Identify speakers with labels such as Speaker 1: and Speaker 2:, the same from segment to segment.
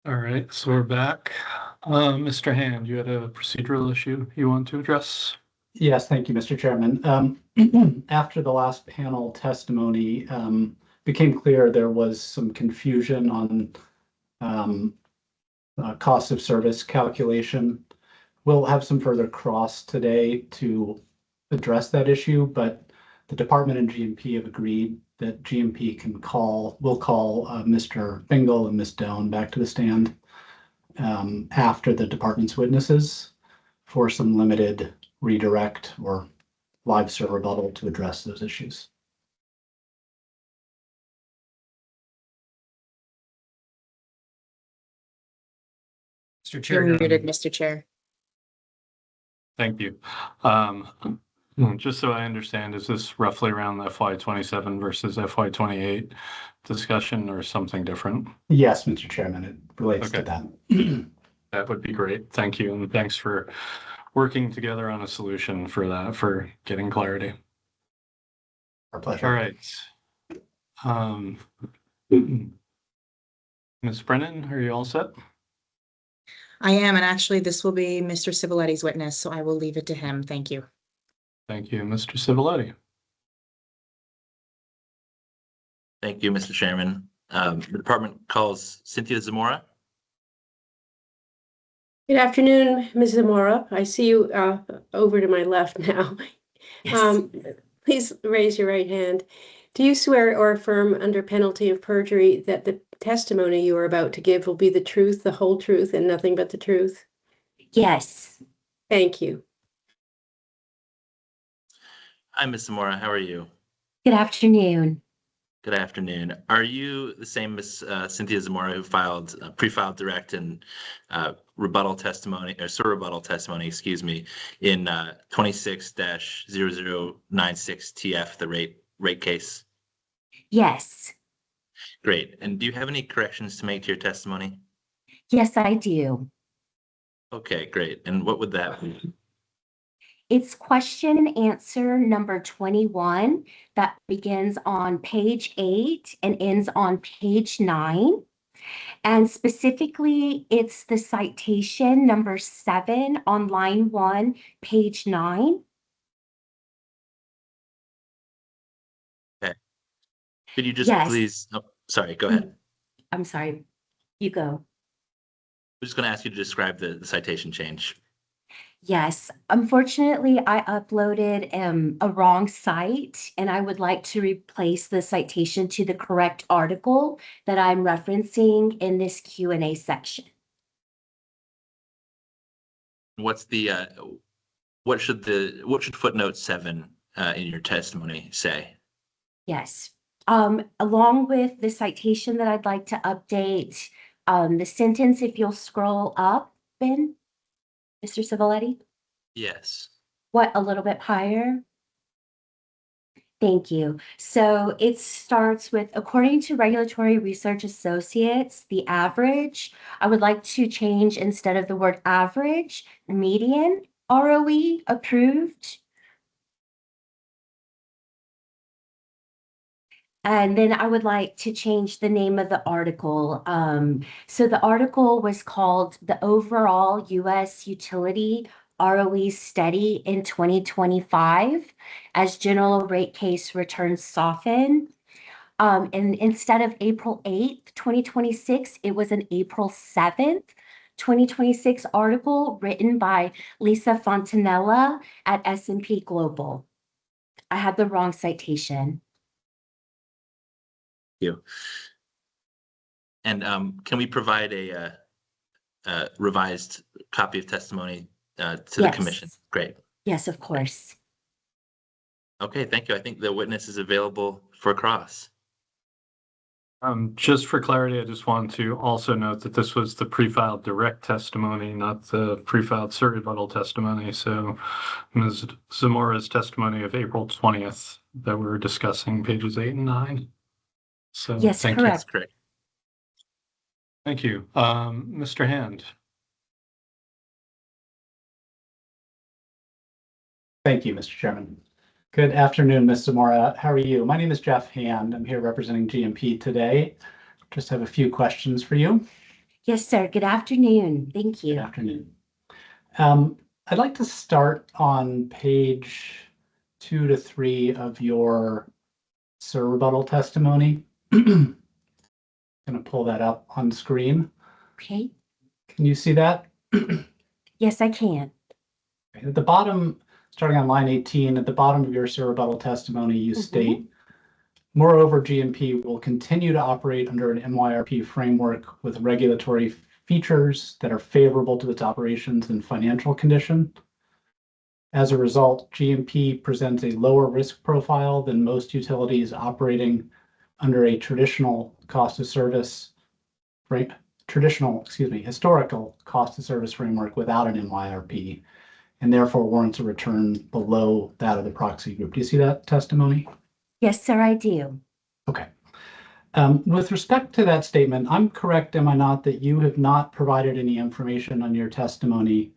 Speaker 1: All right, so we're back. Mr. Hand, you had a procedural issue you want to address?
Speaker 2: Yes, thank you, Mr. Chairman. After the last panel testimony, became clear there was some confusion on cost of service calculation. We'll have some further cross today to address that issue, but the department and GMP have agreed that GMP will call Mr. Bingle and Ms. Doan back to the stand after the department's witnesses for some limited redirect or live server rebuttal to address those issues.
Speaker 3: Mr. Chair, you're muted, Mr. Chair.
Speaker 1: Thank you. Just so I understand, is this roughly around the FY27 versus FY28 discussion or something different?
Speaker 2: Yes, Mr. Chairman, it relates to that.
Speaker 1: That would be great. Thank you. And thanks for working together on a solution for that, for getting clarity.
Speaker 2: Our pleasure.
Speaker 1: All right. Ms. Brennan, are you all set?
Speaker 3: I am, and actually this will be Mr. Civiletti's witness, so I will leave it to him. Thank you.
Speaker 1: Thank you, Mr. Civiletti.
Speaker 4: Thank you, Mr. Chairman. The department calls Cynthia Zamora.
Speaker 5: Good afternoon, Ms. Zamora. I see you over to my left now.
Speaker 3: Yes.
Speaker 5: Please raise your right hand. Do you swear or affirm under penalty of perjury that the testimony you are about to give will be the truth, the whole truth, and nothing but the truth?
Speaker 6: Yes.
Speaker 5: Thank you.
Speaker 4: Hi, Ms. Zamora. How are you?
Speaker 6: Good afternoon.
Speaker 4: Good afternoon. Are you the same as Cynthia Zamora, who filed pre-filed direct and rebuttal testimony, or rebuttal testimony, excuse me, in 26-0096 TF, the rate case?
Speaker 6: Yes.
Speaker 4: Great. And do you have any corrections to make to your testimony?
Speaker 6: Yes, I do.
Speaker 4: Okay, great. And what would that be?
Speaker 6: It's question and answer number 21 that begins on page 8 and ends on page 9. And specifically, it's the citation number 7 on line 1, page 9.
Speaker 4: Okay. Could you just please, oh, sorry, go ahead.
Speaker 6: I'm sorry, you go.
Speaker 4: I'm just going to ask you to describe the citation change.
Speaker 6: Yes, unfortunately, I uploaded a wrong site, and I would like to replace the citation to the correct article that I'm referencing in this Q&A section.
Speaker 4: What's the what should footnote 7 in your testimony say?
Speaker 6: Yes, along with the citation that I'd like to update, the sentence, if you'll scroll up, Ben. Mr. Civiletti?
Speaker 4: Yes.
Speaker 6: What, a little bit higher? Thank you. So it starts with, according to Regulatory Research Associates, the average. I would like to change, instead of the word average, median ROE approved. And then I would like to change the name of the article. So the article was called The Overall U.S. Utility ROE Study in 2025 as General Rate Case Returns Soften. And instead of April 8th, 2026, it was an April 7th, 2026 article written by Lisa Fontanella at S&P Global. I had the wrong citation.
Speaker 4: You. And can we provide a revised copy of testimony to the commission? Great.
Speaker 6: Yes, of course.
Speaker 4: Okay, thank you. I think the witness is available for cross.
Speaker 1: Just for clarity, I just want to also note that this was the pre-filed direct testimony, not the pre-filed rebuttal testimony. So Ms. Zamora's testimony of April 20th that we're discussing, pages 8 and 9. So
Speaker 6: yes,
Speaker 1: thank
Speaker 6: correct.
Speaker 1: you. Thank you. Mr. Hand.
Speaker 2: Thank you, Mr. Chairman. Good afternoon, Ms. Zamora. How are you? My name is Jeff Hand. I'm here representing GMP today. Just have a few questions for you.
Speaker 6: Yes, sir. Good afternoon. Thank
Speaker 2: Good
Speaker 6: you.
Speaker 2: afternoon. I'd like to start on page 2 to 3 of your rebuttal testimony. Going to pull that up on screen.
Speaker 6: Okay.
Speaker 2: Can you see that?
Speaker 6: Yes, I can.
Speaker 2: At the bottom, starting on line 18, at the bottom of your rebuttal testimony, you state, moreover, GMP will continue to operate under an MYRP framework with regulatory features that are favorable to its operations and financial condition. As a result, GMP presents a lower risk profile than most utilities operating under a historical cost of service framework without an MYRP, and therefore warrants a return below that of the proxy group. Do you see that testimony?
Speaker 6: Yes, sir, I do.
Speaker 2: Okay. With respect to that statement, I'm correct, am I not, that you have not provided any information on your testimony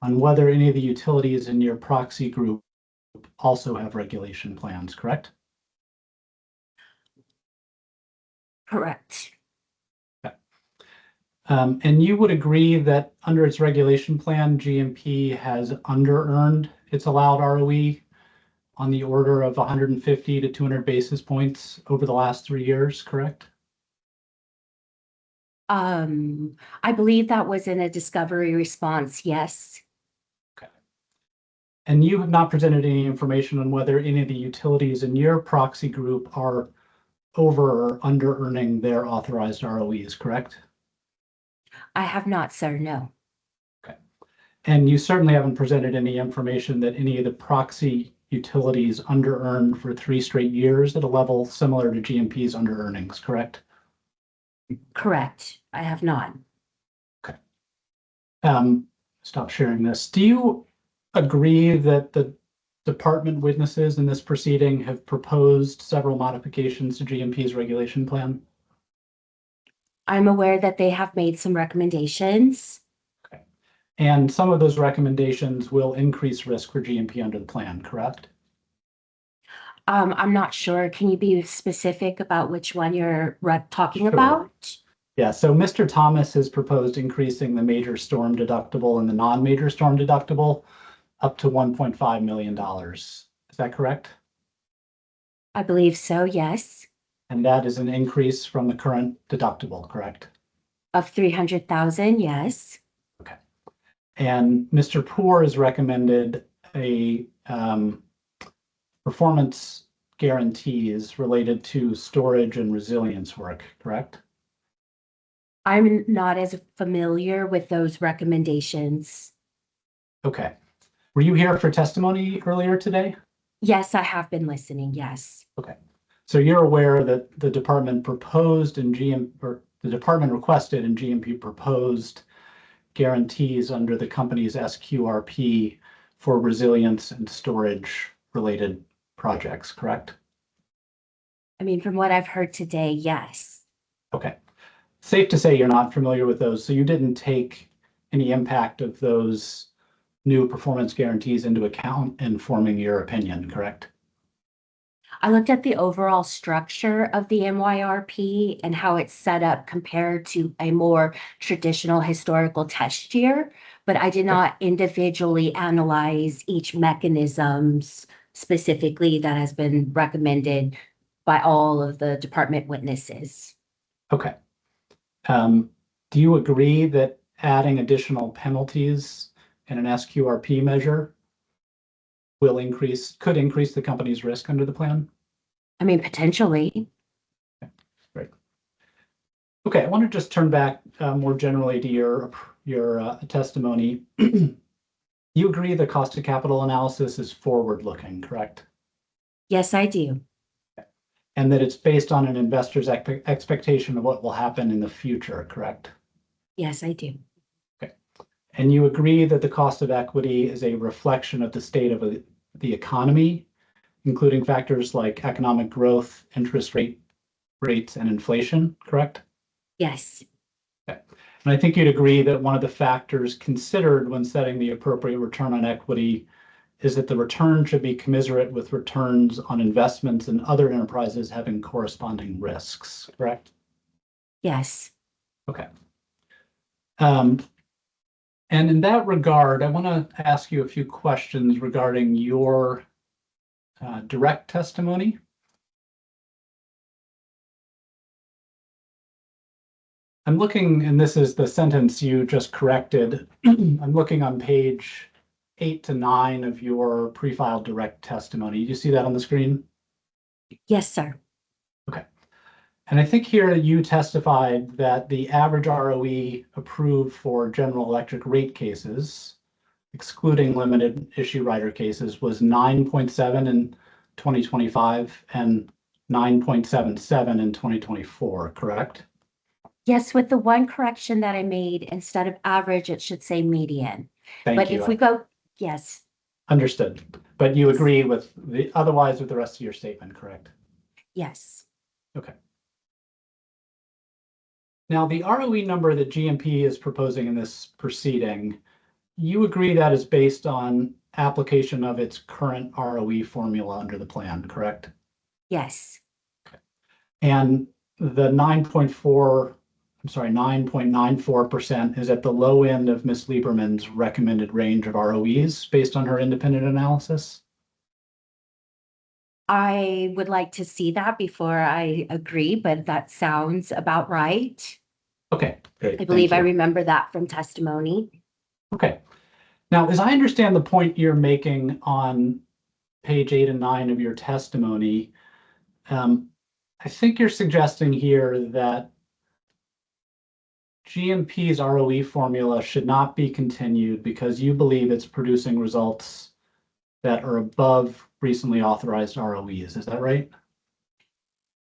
Speaker 2: on whether any of the utilities in your proxy group also have regulation plans, correct?
Speaker 6: Correct.
Speaker 2: And you would agree that under its regulation plan, GMP has under-earned its allowed ROE on the order of 150 to 200 basis points over the last 3 years, correct?
Speaker 6: I believe that was in a discovery response, yes.
Speaker 2: Okay. And you have not presented any information on whether any of the utilities in your proxy group are over or under earning their authorized ROEs, correct?
Speaker 6: I have not, sir, no.
Speaker 2: Okay. And you certainly haven't presented any information that any of the proxy utilities under earned for 3 straight years at a level similar to GMP's under earnings, correct?
Speaker 6: Correct. I have not.
Speaker 2: Okay. Stop sharing this. Do you agree that the department witnesses in this proceeding have proposed several modifications to GMP's regulation plan?
Speaker 6: I'm aware that they have made some recommendations.
Speaker 2: Okay. And some of those recommendations will increase risk for GMP under the plan, correct?
Speaker 6: I'm not sure. Can you be specific about which one you're talking
Speaker 2: Sure.
Speaker 6: about?
Speaker 2: Yeah, so Mr. Thomas has proposed increasing the major storm deductible and the non-major storm deductible up to $1.5 million. Is that correct?
Speaker 6: I believe so, yes.
Speaker 2: And that is an increase from the current deductible, correct?
Speaker 6: Of 300,000, yes.
Speaker 2: Okay. And Mr. Poor has recommended a performance guarantees related to storage and resilience work, correct?
Speaker 6: I'm not as familiar with those recommendations.
Speaker 2: Okay. Were you here for testimony earlier today?
Speaker 6: Yes, I have been listening, yes.
Speaker 2: Okay. So you're aware that the department proposed and the department requested and GMP proposed guarantees under the company's SQRP for resilience and storage related projects, correct?
Speaker 6: I mean, from what I've heard today, yes.
Speaker 2: Okay. Safe to say you're not familiar with those, so you didn't take any impact of those new performance guarantees into account in forming your opinion, correct?
Speaker 6: I looked at the overall structure of the MYRP and how it's set up compared to a more traditional historical test year, but I did not individually analyze each mechanisms specifically that has been recommended by all of the department witnesses.
Speaker 2: Okay. Do you agree that adding additional penalties in an SQRP measure could increase the company's risk under the plan?
Speaker 6: I mean, potentially.
Speaker 2: Great. Okay, I want to just turn back more generally to your testimony. You agree the cost of capital analysis is forward-looking, correct?
Speaker 6: Yes, I do.
Speaker 2: And that it's based on an investor's expectation of what will happen in the future, correct?
Speaker 6: Yes, I do.
Speaker 2: Okay. And you agree that the cost of equity is a reflection of the state of the economy, including factors like economic growth, interest rates, and inflation, correct?
Speaker 6: Yes.
Speaker 2: Okay. And I think you'd agree that one of the factors considered when setting the appropriate return on equity is that the return should be commensurate with returns on investments in other enterprises having corresponding risks, correct?
Speaker 6: Yes.
Speaker 2: Okay. And in that regard, I want to ask you a few questions regarding your direct testimony. I'm looking, and this is the sentence you just corrected. I'm looking on page 8 to 9 of your pre-filed direct testimony. Do you see that on the screen?
Speaker 6: Yes, sir.
Speaker 2: Okay. And I think here you testified that the average ROE approved for General Electric rate cases, excluding limited issue rider cases, was 9.7 in 2025 and 9.77 in 2024, correct?
Speaker 6: Yes, with the one correction that I made, instead of average, it should say median.
Speaker 2: Thank
Speaker 6: But
Speaker 2: you.
Speaker 6: if we go, yes,
Speaker 2: Understood. But you agree with the otherwise with the rest of your statement, correct?
Speaker 6: yes,
Speaker 2: Okay. Now, the ROE number that GMP is proposing in this proceeding, you agree that is based on application of its current ROE formula under the plan, correct?
Speaker 6: yes,
Speaker 2: And the 9.94% is at the low end of Ms. Lieberman's recommended range of ROEs based on her independent analysis?
Speaker 6: I would like to see that before I agree, but that sounds about right.
Speaker 2: Okay, great.
Speaker 6: I believe I
Speaker 2: Thank you.
Speaker 6: remember that from testimony.
Speaker 2: Okay. Now, as I understand the point you're making on page 8 and 9 of your testimony, I think you're suggesting here that GMP's ROE formula should not be continued because you believe it's producing results that are above recently authorized ROEs. Is that right?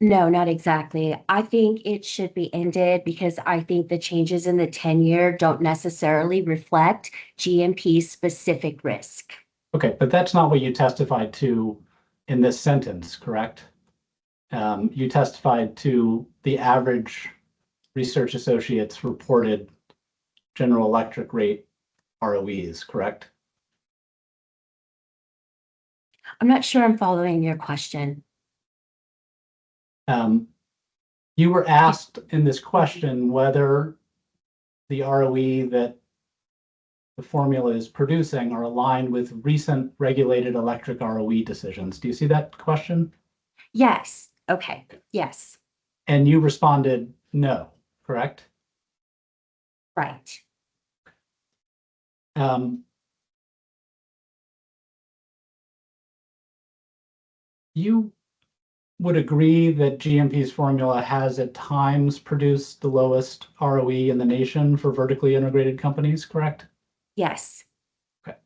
Speaker 6: No, not exactly. I think it should be ended because I think the changes in the 10-year don't necessarily reflect GMP's specific risk.
Speaker 2: Okay, but that's not what you testified to in this sentence, correct? You testified to the average research associates reported General Electric rate ROEs, correct?
Speaker 6: I'm not sure I'm following your question.
Speaker 2: You were asked in this question whether the ROE that the formula is producing are aligned with recent regulated electric ROE decisions. Do you see that question?
Speaker 6: Yes. Okay. Yes.
Speaker 2: And you responded no, correct?
Speaker 6: Right.
Speaker 2: You would agree that GMP's formula has at times produced the lowest ROE in the nation for vertically integrated companies, correct?
Speaker 6: Yes.
Speaker 2: Okay.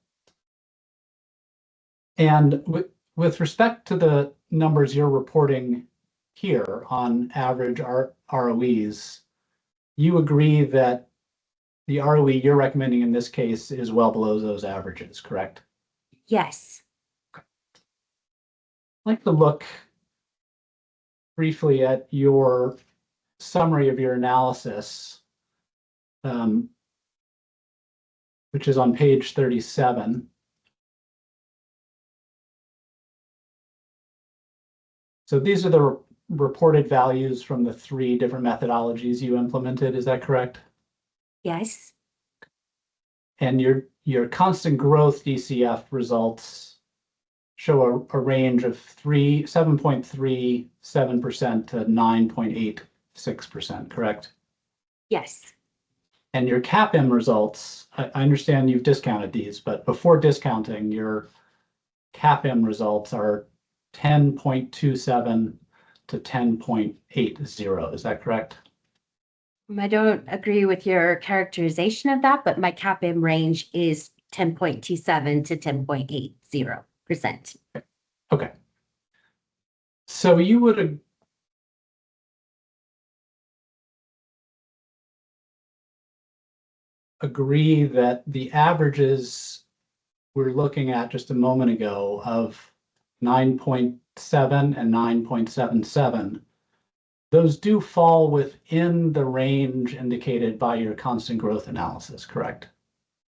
Speaker 2: And with respect to the numbers you're reporting here on average ROEs, you agree that the ROE you're recommending in this case is well below those averages, correct?
Speaker 6: Yes.
Speaker 2: I'd like to look briefly at your summary of your analysis, which is on page 37. So these are the reported values from the 3 different methodologies you implemented, is that correct?
Speaker 6: Yes.
Speaker 2: And your constant growth DCF results show a range of 7.37% to 9.86%, correct?
Speaker 6: Yes.
Speaker 2: And your CAPM results, I understand you've discounted these, but before discounting, your CAPM results are 10.27 to 10.80. Is that correct?
Speaker 6: I don't agree with your characterization of that, but my CAPM range is 10.27 to 10.80%.
Speaker 2: Okay. So you would agree that the averages we're looking at just a moment ago of 9.7 and 9.77, those do fall within the range indicated by your constant growth analysis, correct?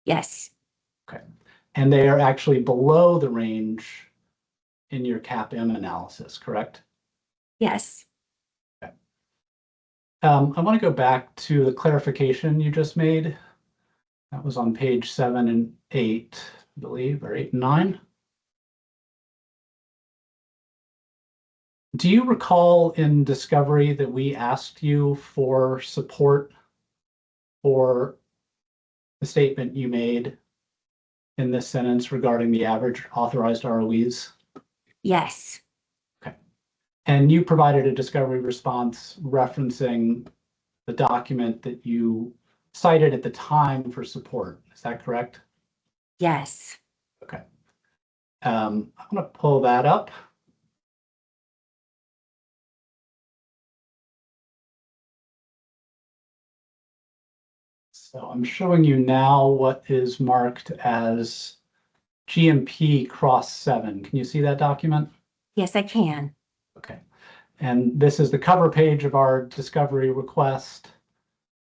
Speaker 6: Yes.
Speaker 2: Okay. And they are actually below the range in your CAPM analysis, correct?
Speaker 6: Yes.
Speaker 2: Okay. I want to go back to the clarification you just made That was on page 7 and 8, I believe, or 8 and 9. Do you recall in discovery that we asked you for support for the statement you made in this sentence regarding the average authorized ROEs?
Speaker 6: Yes,
Speaker 2: And you provided a discovery response referencing the document that you cited at the time for support. Is that correct?
Speaker 6: yes.
Speaker 2: Okay. I'm going to pull that up. So I'm showing you now what is marked as GMP cross 7. Can you see that document?
Speaker 6: Yes, I can.
Speaker 2: Okay. And this is the cover page of our discovery request.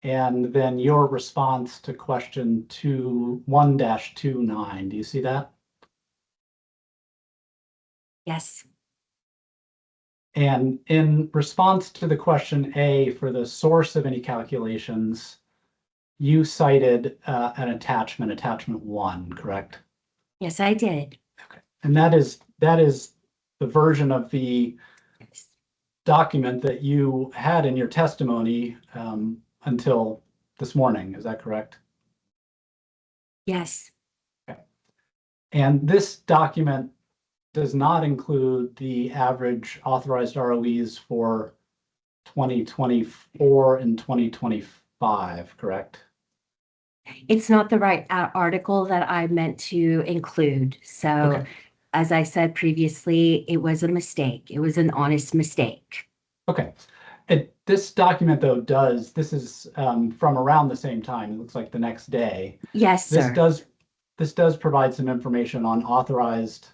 Speaker 2: And then your response to question 1-29. Do you see that?
Speaker 6: Yes,
Speaker 2: And in response to the question A for the source of any calculations, you cited an attachment 1, correct?
Speaker 6: yes, I did.
Speaker 2: Okay. And that is the version of the
Speaker 6: Yes.
Speaker 2: document that you had in your testimony until this morning. Is that correct?
Speaker 6: Yes,
Speaker 2: And this document does not include the average authorized ROEs for 2024 and 2025, correct?
Speaker 6: it's not the right article that I meant to include. So
Speaker 2: Okay.
Speaker 6: as I said previously, it was a mistake. It was an honest mistake.
Speaker 2: Okay. This document, though, this is from around the same time. It looks like the next day.
Speaker 6: Yes, sir.
Speaker 2: This does provide some information on authorized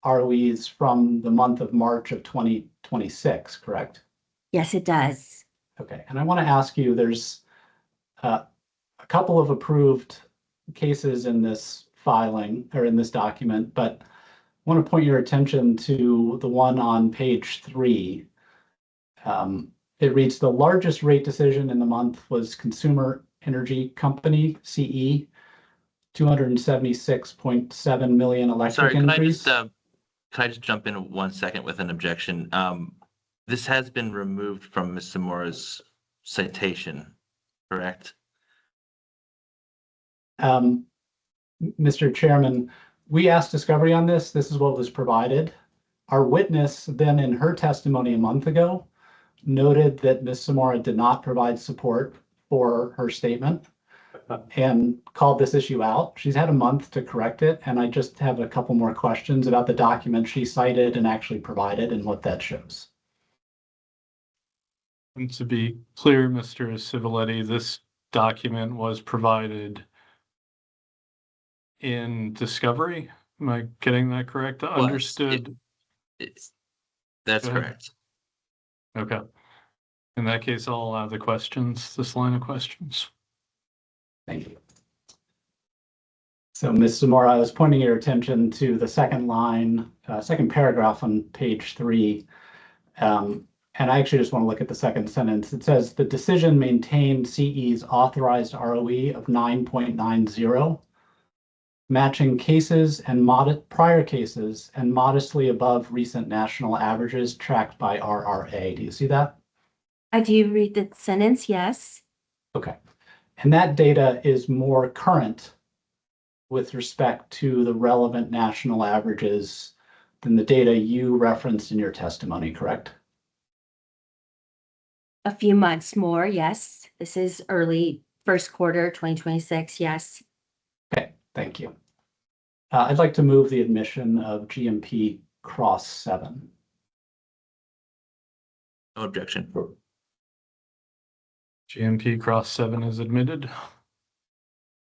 Speaker 2: ROEs from the month of March of 2026, correct?
Speaker 6: Yes, it does.
Speaker 2: Okay. And I want to ask you, there's a couple of approved cases in this filing or in this document, but I want to point your attention to the one on page 3. It reads, the largest rate decision in the month was Consumer Energy Company, CE, 276.7 million electric
Speaker 4: Sorry,
Speaker 2: increase.
Speaker 4: can I just jump in 1 second with an objection? This has been removed from Ms. Zamora's citation, correct?
Speaker 2: Mr. Chairman, we asked discovery on this. This is what was provided. Our witness then in her testimony a month ago noted that Ms. Zamora did not provide support for her statement and called this issue out. She's had a month to correct it, and I just have a couple more questions about the document she cited and actually provided and what that shows.
Speaker 1: And to be clear, Mr. Civiletti, this document was provided in discovery. Am I getting that correct?
Speaker 4: Well,
Speaker 1: Understood.
Speaker 4: That's
Speaker 1: Go ahead.
Speaker 4: correct.
Speaker 1: Okay. In that case, I'll allow this line of questions.
Speaker 2: Thank you. So, Ms. Zamora, I was pointing your attention to the second line, second paragraph on page 3. And I actually just want to look at the second sentence. It says the decision maintained CE's authorized ROE of 9.90, matching cases and prior cases and modestly above recent national averages tracked by RRA. Do you see that?
Speaker 6: I do read the sentence, yes.
Speaker 2: Okay. And that data is more current with respect to the relevant national averages than the data you referenced in your testimony, correct?
Speaker 6: A few months more, yes. This is early first quarter 2026, yes.
Speaker 2: Okay, thank you. I'd like to move the admission of GMP cross 7.
Speaker 4: No objection.
Speaker 1: GMP cross 7 is admitted.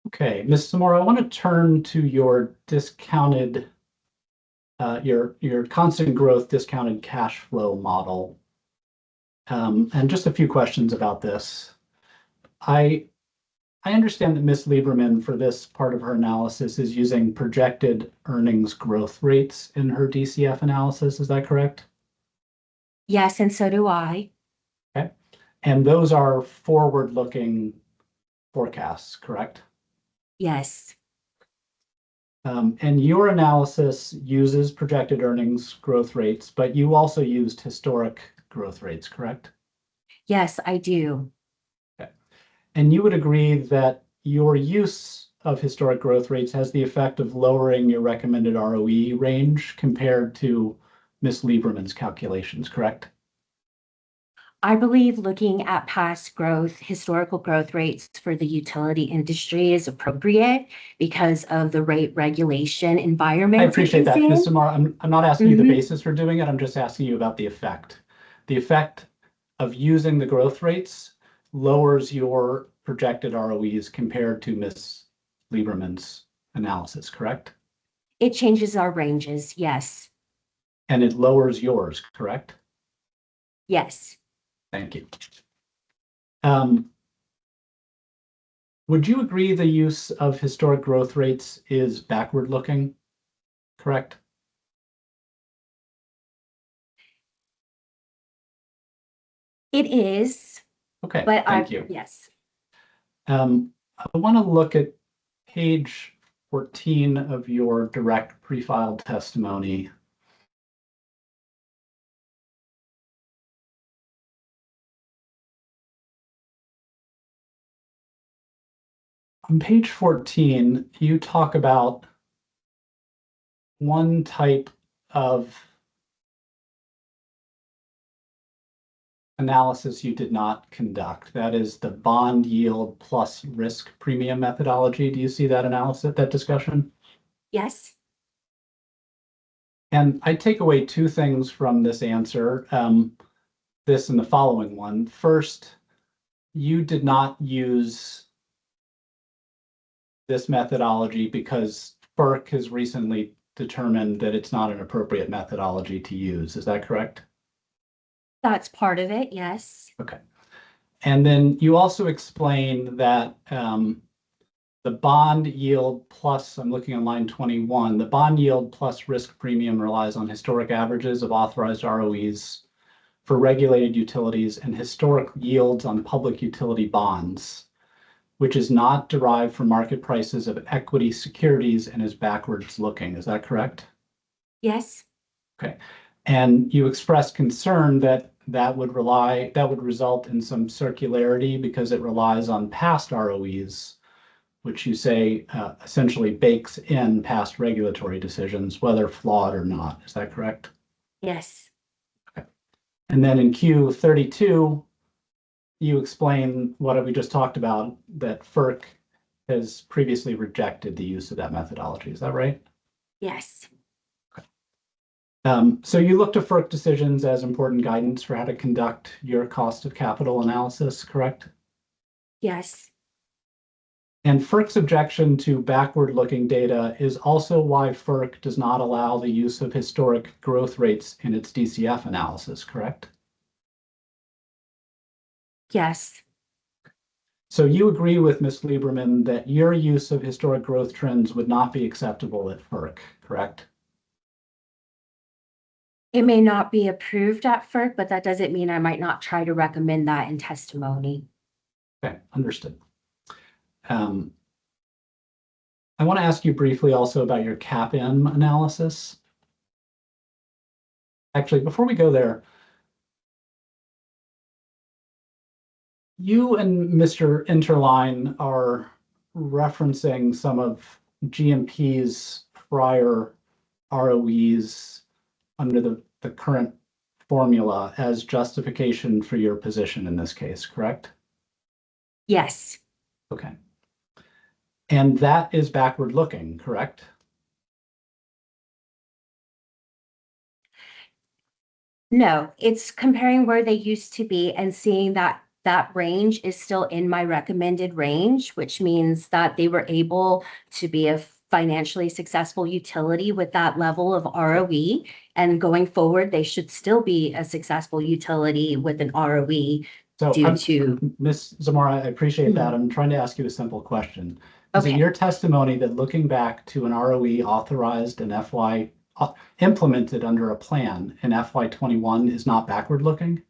Speaker 2: Okay, Ms. Zamora, I want to turn to your discounted, your constant growth discounted cash flow model. And just a few questions about this. I understand that Ms. Lieberman, for this part of her analysis, is using projected earnings growth rates in her DCF analysis. Is that correct?
Speaker 6: Yes, and so do I.
Speaker 2: Okay. And those are forward-looking forecasts, correct?
Speaker 6: Yes,
Speaker 2: And your analysis uses projected earnings growth rates, but you also used historic growth rates, correct?
Speaker 6: yes, I do.
Speaker 2: And you would agree that your use of historic growth rates has the effect of lowering your recommended ROE range compared to Ms. Lieberman's calculations, correct?
Speaker 6: I believe looking at past growth, historical growth rates for the utility industry is appropriate because of the rate regulation environment.
Speaker 2: I appreciate that, Ms. Zamora. I'm not asking you the
Speaker 6: Mhm.
Speaker 2: basis for doing it. I'm just asking you about the effect. The effect of using the growth rates lowers your projected ROEs compared to Ms. Lieberman's analysis, correct?
Speaker 6: It changes our ranges, yes,
Speaker 2: And it lowers yours, correct?
Speaker 6: yes.
Speaker 2: Thank you. Would you agree the use of historic growth rates is backward-looking, correct?
Speaker 6: It is,
Speaker 2: Okay,
Speaker 6: but
Speaker 2: thank you.
Speaker 6: yes.
Speaker 2: I want to look at page 14 of your direct pre-filed testimony. On page 14, you talk about one type of analysis you did not conduct. That is the bond yield plus risk premium methodology. Do you see that analysis, that discussion?
Speaker 6: Yes,
Speaker 2: And I take away two things from this answer, this and the following one. First, you did not use this methodology because FERC has recently determined that it's not an appropriate methodology to use. Is that correct?
Speaker 6: that's part of it, yes.
Speaker 2: Okay. And then you also explain that the bond yield plus, I'm looking on line 21, the bond yield plus risk premium relies on historic averages of authorized ROEs for regulated utilities and historic yields on public utility bonds, which is not derived from market prices of equity securities and is backwards looking. Is that correct?
Speaker 6: Yes,
Speaker 2: Okay. And you expressed concern that that would result in some circularity because it relies on past ROEs, which you say essentially bakes in past regulatory decisions, whether flawed or not. Is that correct?
Speaker 6: yes,
Speaker 2: Okay. And then in Q32, you explain what we just talked about, that FERC has previously rejected the use of that methodology. Is that right?
Speaker 6: yes,
Speaker 2: So you look to FERC decisions as important guidance for how to conduct your cost of capital analysis, correct?
Speaker 6: yes,
Speaker 2: And FERC's objection to backward-looking data is also why FERC does not allow the use of historic growth rates in its DCF analysis, correct?
Speaker 6: yes,
Speaker 2: So you agree with Ms. Lieberman that your use of historic growth trends would not be acceptable at FERC, correct?
Speaker 6: it may not be approved at FERC, but that doesn't mean I might not try to recommend that in testimony.
Speaker 2: Okay, understood. I want to ask you briefly also about your CAPM analysis. Actually, before we go there, you and Mr. Interline are referencing some of GMP's prior ROEs under the current formula as justification for your position in this case, correct?
Speaker 6: Yes,
Speaker 2: Okay. And that is backward looking, correct?
Speaker 6: no, it's comparing where they used to be and seeing that that range is still in my recommended range, which means that they were able to be a financially successful utility with that level of ROE. And going forward, they should still be a successful utility with an ROE
Speaker 2: So
Speaker 6: due to,
Speaker 2: Ms. Zamora, I appreciate that. I'm trying to ask you a simple question. Is it
Speaker 6: Okay.
Speaker 2: your testimony that looking back to an ROE authorized in implemented under a plan in FY21 is not backward looking?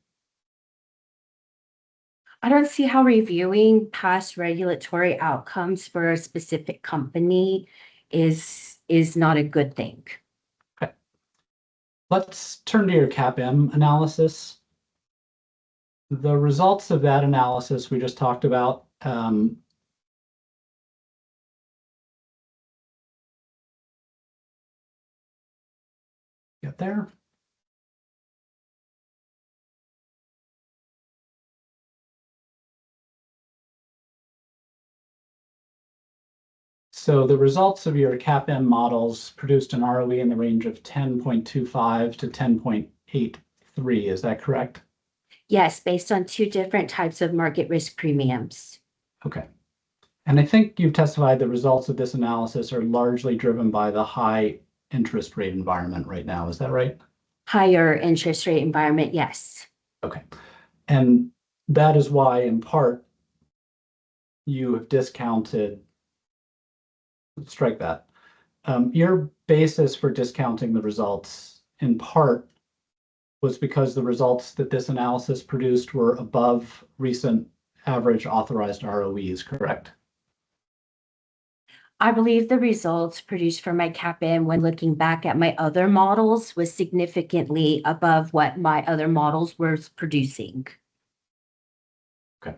Speaker 6: I don't see how reviewing past regulatory outcomes for a specific company is not a good thing.
Speaker 2: Let's turn to your CAPM analysis. The results of that analysis we just talked about, get there. So the results of your CAPM models produced an ROE in the range of 10.25 to 10.83. Is that correct?
Speaker 6: Yes, based on two different types of market risk premiums.
Speaker 2: Okay. And I think you've testified the results of this analysis are largely driven by the high interest rate environment right now. Is that right?
Speaker 6: Higher interest rate environment, yes.
Speaker 2: Okay. And that is why, in part, you have discounted, strike that. Your basis for discounting the results, in part, was because the results that this analysis produced were above recent average authorized ROEs, correct?
Speaker 6: I believe the results produced for my CAPM when looking back at my other models was significantly above what my other models were producing.
Speaker 2: Okay.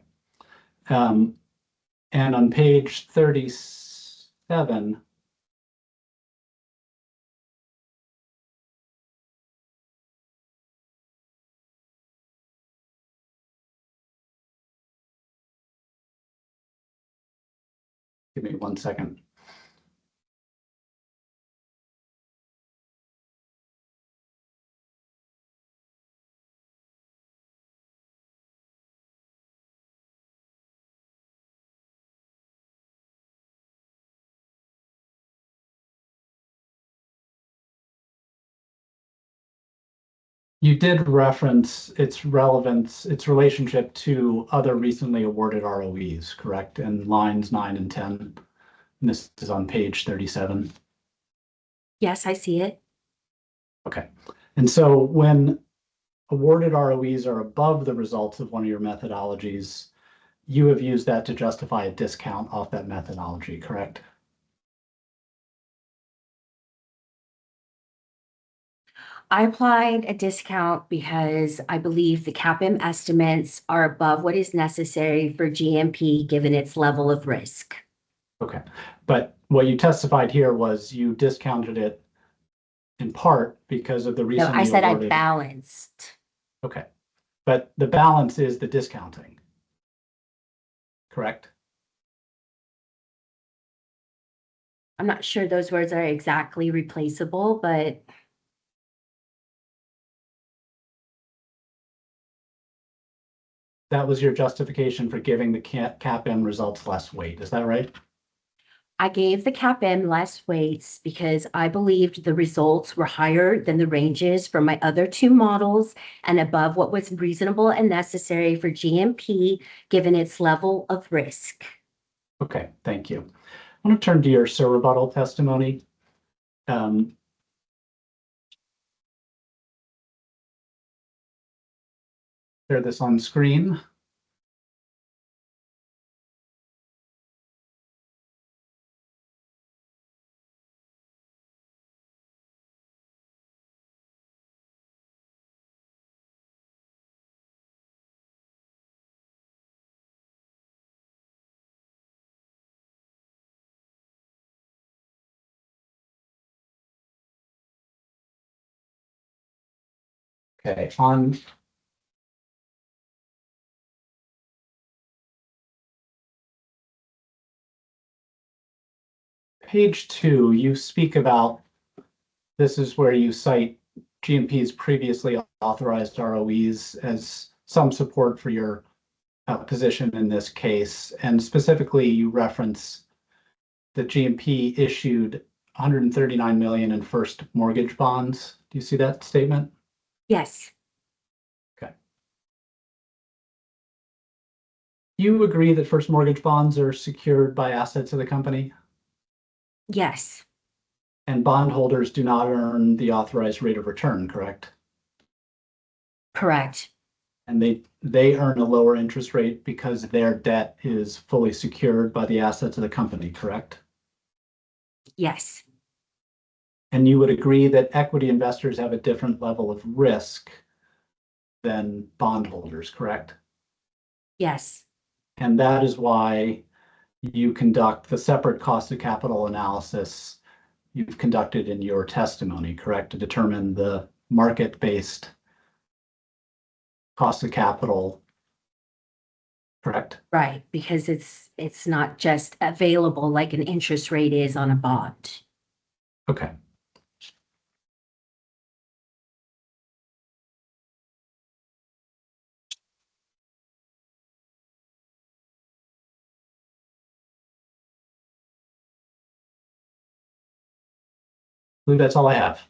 Speaker 2: And on page 37, give me 1 second. You did reference its relevance, its relationship to other recently awarded ROEs, correct? In lines 9 and 10. And this is on page 37.
Speaker 6: Yes, I see it.
Speaker 2: Okay. And so when awarded ROEs are above the results of one of your methodologies, you have used that to justify a discount off that methodology, correct?
Speaker 6: I applied a discount because I believe the CAPM estimates are above what is necessary for GMP given its level of risk.
Speaker 2: Okay. But what you testified here was you discounted it in part because of the
Speaker 6: No,
Speaker 2: recently
Speaker 6: I said
Speaker 2: awarded.
Speaker 6: I balanced.
Speaker 2: Okay. But the balance is the discounting, correct?
Speaker 6: I'm not sure those words are exactly replaceable, but
Speaker 2: That was your justification for giving the CAPM results less weight. Is that right?
Speaker 6: I gave the CAPM less weights because I believed the results were higher than the ranges from my other two models and above what was reasonable and necessary for GMP given its level of risk.
Speaker 2: Okay, thank you. I want to turn to your rebuttal testimony. Share this on screen. Okay, on page 2, you speak about, this is where you cite GMP's previously authorized ROEs as some support for your position in this case. And specifically, you reference that GMP issued 139 million in first mortgage bonds. Do you see that statement?
Speaker 6: Yes.
Speaker 2: Okay. You agree that first mortgage bonds are secured by assets of the company?
Speaker 6: Yes.
Speaker 2: And bondholders do not earn the authorized rate of return, correct?
Speaker 6: Correct.
Speaker 2: And they earn a lower interest rate because their debt is fully secured by the assets of the company, correct?
Speaker 6: Yes,
Speaker 2: And you would agree that equity investors have a different level of risk than bondholders, correct?
Speaker 6: yes,
Speaker 2: And that is why you conduct the separate cost of capital analysis you've conducted in your testimony, correct? To determine the market-based cost of capital, correct?
Speaker 6: right, because it's not just available like an interest rate is on a bond.
Speaker 2: Okay. I believe that's all I have.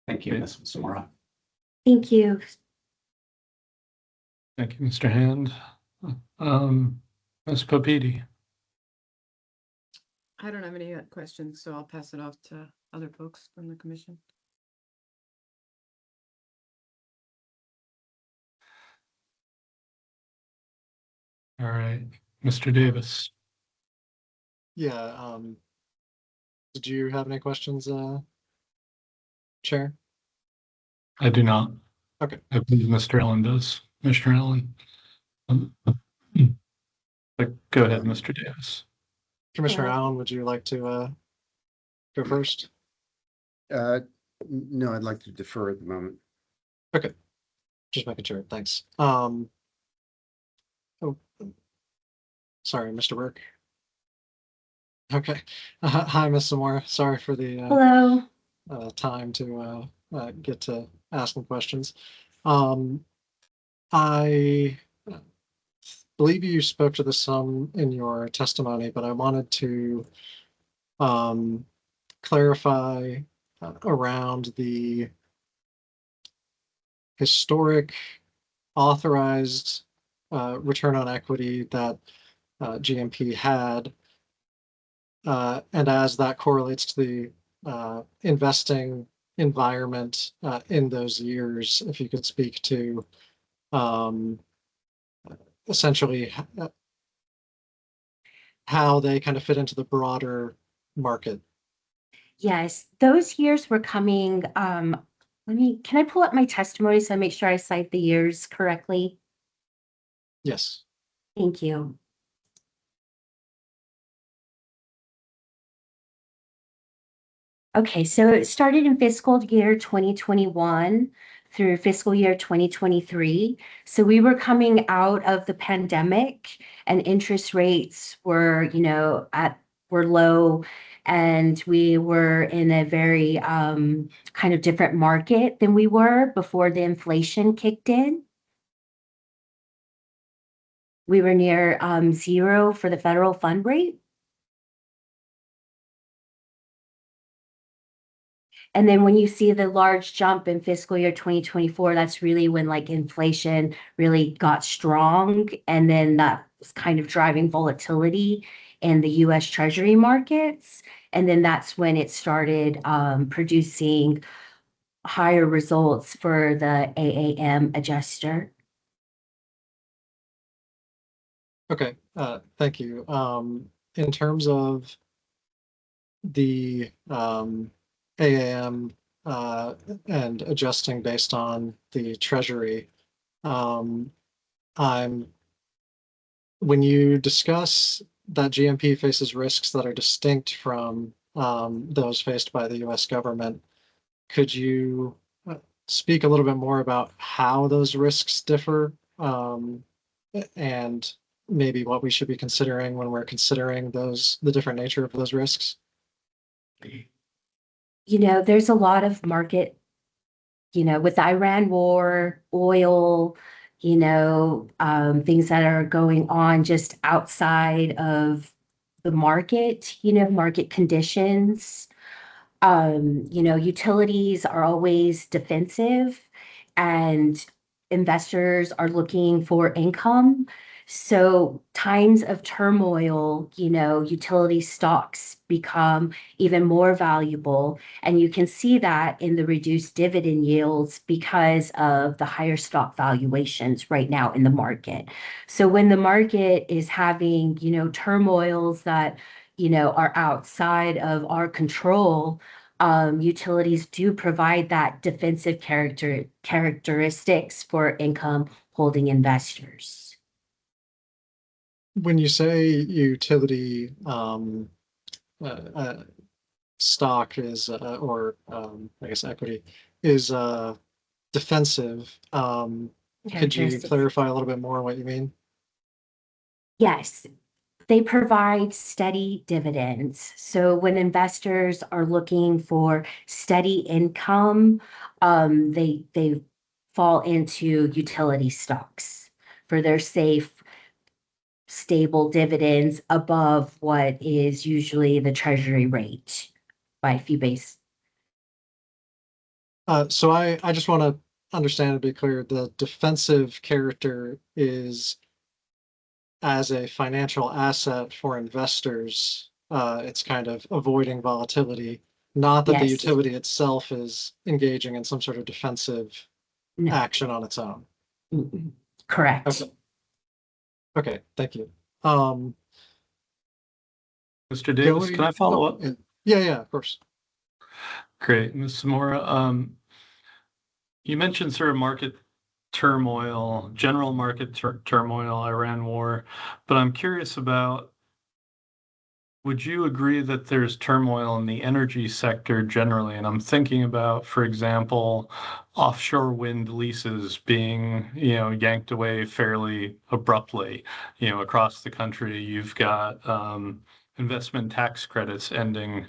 Speaker 2: Thank you, Ms. Samora.
Speaker 6: Thank you.
Speaker 1: Thank you, Mr. Hand. Ms. Popedi.
Speaker 7: I don't have any questions, so I'll pass it off to other folks from the commission.
Speaker 1: All right, Mr. Davis.
Speaker 8: Yeah, did you have any questions, Chair?
Speaker 1: I do not.
Speaker 8: Okay.
Speaker 1: I believe Mr. Allen does. Mr. Allen. But go ahead, Mr. Davis.
Speaker 8: Commissioner
Speaker 6: Yeah.
Speaker 8: Allen, would you like to go first?
Speaker 9: No, I'd like to defer at the moment.
Speaker 8: Okay, just making sure, thanks. Oh, sorry, Mr. Burke. Okay, hi, Ms. Zamora, sorry for the
Speaker 6: Hello.
Speaker 8: time to get to asking questions. I believe you spoke to this some in your testimony, but I wanted to clarify around the historic authorized return on equity that GMP had, and as that correlates to the investing environment in those years, if you could speak to essentially how they kind of fit into the broader market.
Speaker 6: Yes, those years were coming, can I pull up my testimony so I make sure I cite the years correctly?
Speaker 8: Yes.
Speaker 6: Thank you. Okay, so it started in fiscal year 2021 through fiscal year 2023. So we were coming out of the pandemic and interest rates were, were low, and we were in a very kind of different market than we were before the inflation kicked in. We were near zero for the federal fund rate. And then when you see the large jump in fiscal year 2024, that's really when like inflation really got strong. And then that was kind of driving volatility in the US Treasury markets. And then that's when it started producing higher results for the AAM adjuster.
Speaker 8: Okay, thank you. In terms of the AAM and adjusting based on the Treasury, when you discuss that GMP faces risks that are distinct from those faced by the US government, could you speak a little bit more about how those risks differ and maybe what we should be considering when we're considering the different nature of those risks?
Speaker 6: There's a lot of market, with the Iran war, oil, things that are going on just outside of the market, market conditions. Utilities are always defensive and investors are looking for income. So times of turmoil, utility stocks become even more valuable. And you can see that in the reduced dividend yields because of the higher stock valuations right now in the market. So when the market is having, turmoils that, are outside of our control, utilities do provide that defensive characteristics for income holding investors.
Speaker 8: When you say utility stock is, I guess equity is defensive, could you
Speaker 6: Characteristics.
Speaker 8: clarify a little bit more what you mean?
Speaker 6: Yes, they provide steady dividends. So when investors are looking for steady income, they fall into utility stocks for their safe, stable dividends above what is usually the treasury rate by a few base.
Speaker 8: So I just want to understand to be clear, the defensive character is as a financial asset for investors. It's kind of avoiding volatility, not that the
Speaker 6: Yes.
Speaker 8: utility itself is engaging in some sort of defensive
Speaker 6: No.
Speaker 8: action on its own.
Speaker 6: Mm-mm. Correct.
Speaker 8: Okay. Okay, thank you.
Speaker 1: Mr. Davis, can I follow up?
Speaker 8: Yeah, of course.
Speaker 1: Great. Ms. Zamora, you mentioned sort of market turmoil, general market turmoil, Iran war, but I'm curious about, would you agree that there's turmoil in the energy sector generally? And I'm thinking about, for example, offshore wind leases being, yanked away fairly abruptly, across the country. You've got investment tax credits ending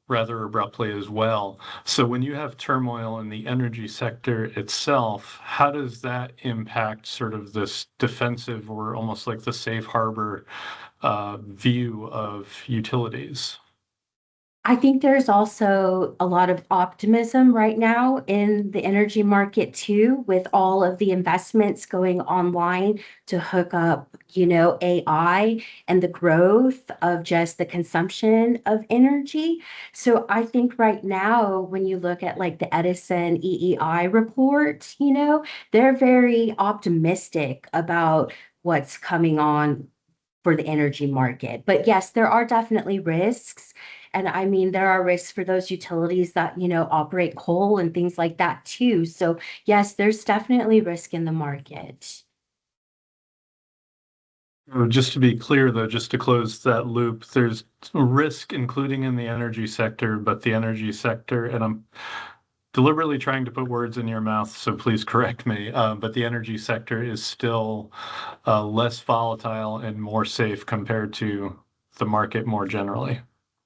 Speaker 1: rather abruptly as well. So when you have turmoil in the energy sector itself, how does that impact sort of this defensive or almost like the safe harbor view of utilities?
Speaker 6: I think there's also a lot of optimism right now in the energy market too, with all of the investments going online to hook up, AI and the growth of just the consumption of energy. So I think right now, when you look at like the Edison EEI report, they're very optimistic about what's coming on for the energy market. But yes, there are definitely risks. And I mean, there are risks for those utilities that, operate coal and things like that too. So yes, there's definitely risk in the market.
Speaker 1: Just to be clear, though, just to close that loop, there's risk, including in the energy sector, but the energy sector, and I'm deliberately trying to put words in your mouth, so please correct me, but the energy sector is still less volatile and more safe compared to the market more generally.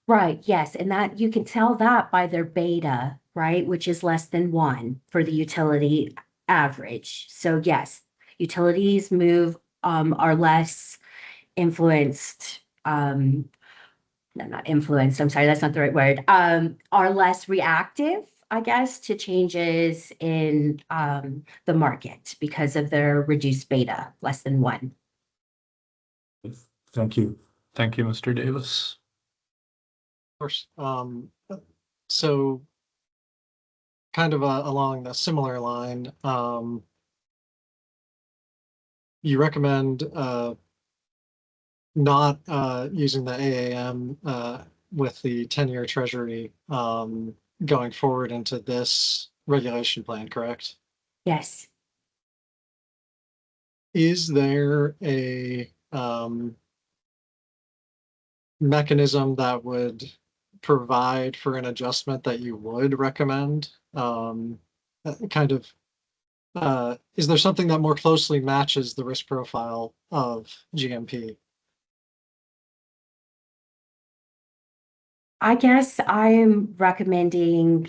Speaker 6: Right, yes. And that you can tell that by their beta, right, which is less than 1 for the utility average. So yes, utilities are less influenced, no, not influenced, I'm sorry, that's not the right word, are less reactive, I guess, to changes in the market because of their reduced beta, less than 1.
Speaker 1: Thank you. Thank you, Mr. Davis.
Speaker 8: Of course. So kind of along the similar line, you recommend not using the AAM with the 10-year treasury going forward into this regulation plan, correct?
Speaker 6: Yes.
Speaker 8: Is there a mechanism that would provide for an adjustment that you would recommend? Is there something that more closely matches the risk profile of GMP?
Speaker 6: I guess I'm recommending,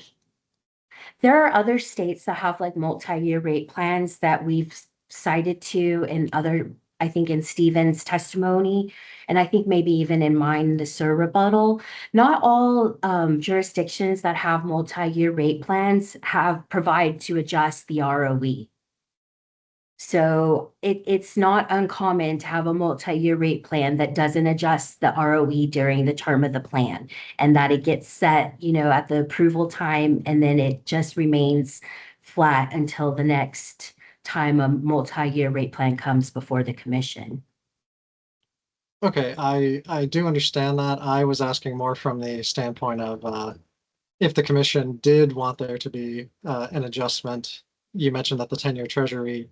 Speaker 6: there are other states that have like multi-year rate plans that we've cited to in other, I think in Stephen's testimony, and I think maybe even in mine, the SIR rebuttal. Not all jurisdictions that have multi-year rate plans provide to adjust the ROE. So it's not uncommon to have a multi-year rate plan that doesn't adjust the ROE during the term of the plan, and that it gets set, at the approval time, and then it just remains flat until the next time a multi-year rate plan comes before the commission.
Speaker 8: Okay, I do understand that. I was asking more from the standpoint of if the commission did want there to be an adjustment. You mentioned that the 10-year treasury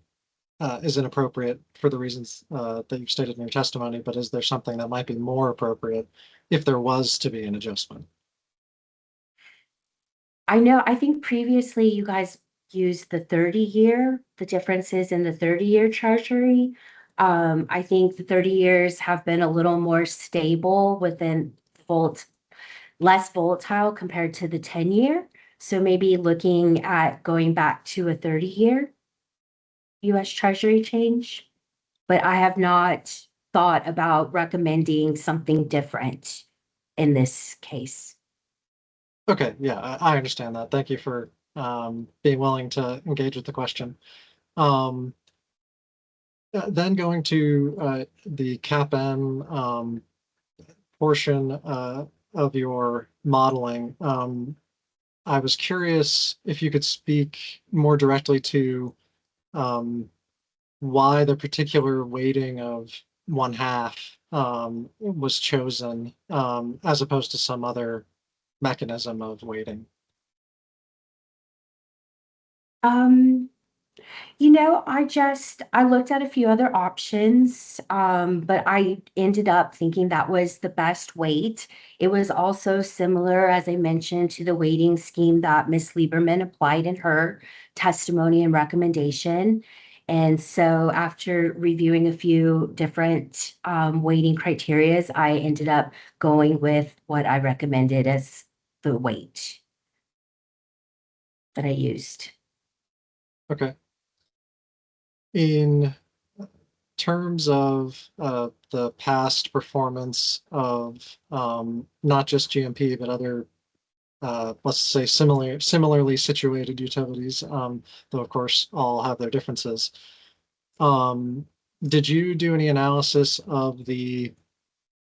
Speaker 8: is inappropriate for the reasons that you've stated in your testimony, but is there something that might be more appropriate if there was to be an adjustment?
Speaker 6: I think previously you guys used the 30-year, the differences in the 30-year treasury. I think the 30 years have been a little more stable within less volatile compared to the 10-year. So maybe looking at going back to a 30-year US Treasury change, but I have not thought about recommending something different in this case.
Speaker 8: Okay, yeah, I understand that. Thank you for being willing to engage with the question. Then going to the CAPM portion of your modeling, I was curious if you could speak more directly to why the particular weighting of 1/2 was chosen as opposed to some other mechanism of weighting.
Speaker 6: I looked at a few other options, but I ended up thinking that was the best weight. It was also similar, as I mentioned, to the weighting scheme that Ms. Lieberman applied in her testimony and recommendation. And so after reviewing a few different weighting criterias, I ended up going with what I recommended as the weight that I used.
Speaker 8: Okay. In terms of the past performance of not just GMP, but other, let's say, similarly situated utilities, though of course all have their differences. Did you do any analysis of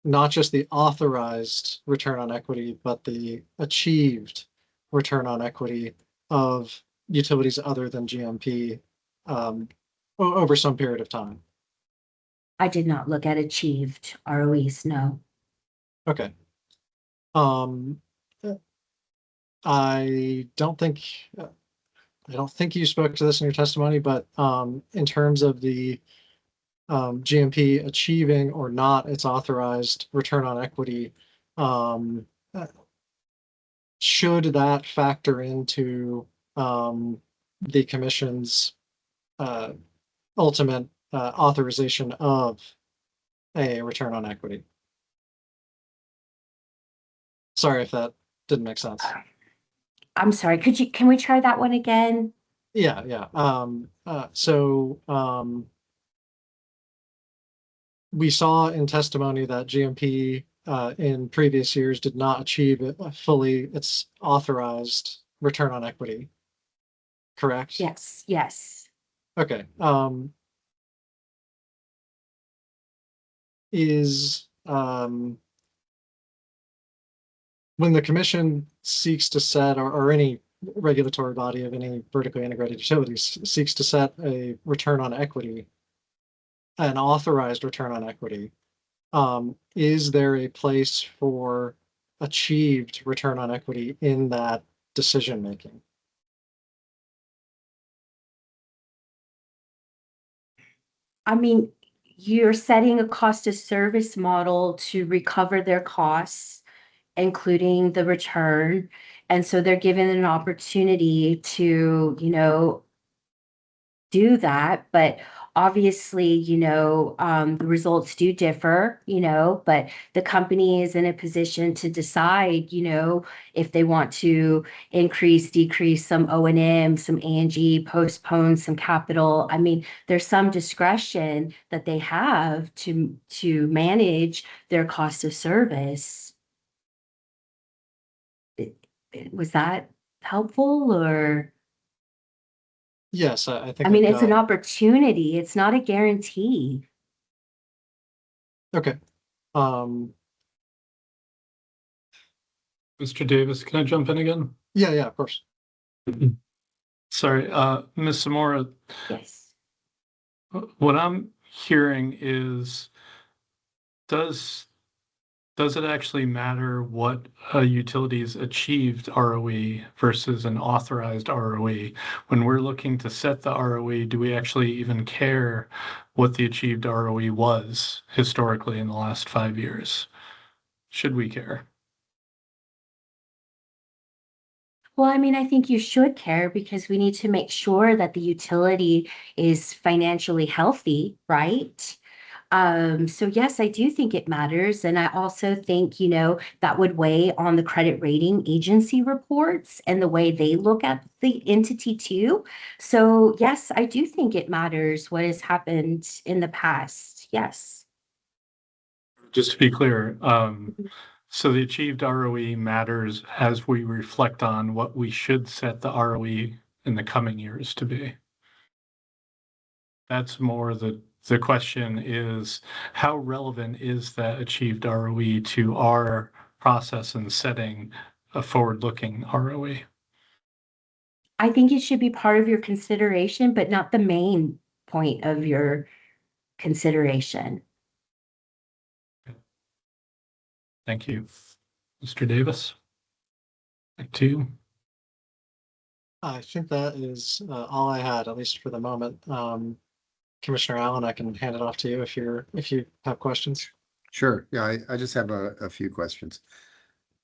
Speaker 8: not just the authorized return on equity, but the achieved return on equity of utilities other than GMP over some period of time?
Speaker 6: I did not look at achieved ROEs, no.
Speaker 8: Okay. I don't think you spoke to this in your testimony, but in terms of the GMP achieving or not its authorized return on equity, should that factor into the commission's ultimate authorization of a return on equity? Sorry if that didn't make sense.
Speaker 6: I'm sorry, can we try that one again?
Speaker 8: Yeah. We saw in testimony that GMP in previous years did not achieve fully its authorized return on equity, correct?
Speaker 6: Yes.
Speaker 8: Okay. When the commission seeks to set, or any regulatory body of any vertically integrated utilities seeks to set a return on equity, an authorized return on equity, is there a place for achieved return on equity in that decision making?
Speaker 6: I mean, you're setting a cost of service model to recover their costs, including the return. And so they're given an opportunity to, do that, but obviously, the results do differ, but the company is in a position to decide, if they want to increase, decrease some O&M, some A&G, postpone some capital. I mean, there's some discretion that they have to manage their cost of service. Was that helpful or?
Speaker 8: Yes, I think.
Speaker 6: I mean,
Speaker 8: I've
Speaker 6: it's an
Speaker 8: got-
Speaker 6: opportunity. It's not a guarantee.
Speaker 8: Okay.
Speaker 1: Mr. Davis, can I jump in again?
Speaker 8: Yeah, of course.
Speaker 1: Sorry, Ms. Zamora,
Speaker 6: Yes.
Speaker 1: what I'm hearing is, does it actually matter what a utility's achieved ROE versus an authorized ROE? When we're looking to set the ROE, do we actually even care what the achieved ROE was historically in the last 5 years? Should we care?
Speaker 6: Well, I mean, I think you should care because we need to make sure that the utility is financially healthy, right? So yes, I do think it matters. And I also think, that would weigh on the credit rating agency reports and the way they look at the entity too. So yes, I do think it matters what has happened in the past. Yes.
Speaker 1: Just to be clear, so the achieved ROE matters as we reflect on what we should set the ROE in the coming years to be. That's more the question is, how relevant is that achieved ROE to our process in setting a forward-looking ROE?
Speaker 6: I think it should be part of your consideration, but not the main point of your consideration.
Speaker 1: Thank you. Mr. Davis? Back to you.
Speaker 8: I think that is all I had, at least for the moment. Commissioner Allen, I can hand it off to you if you have questions.
Speaker 9: Sure. Yeah, I just have a few questions.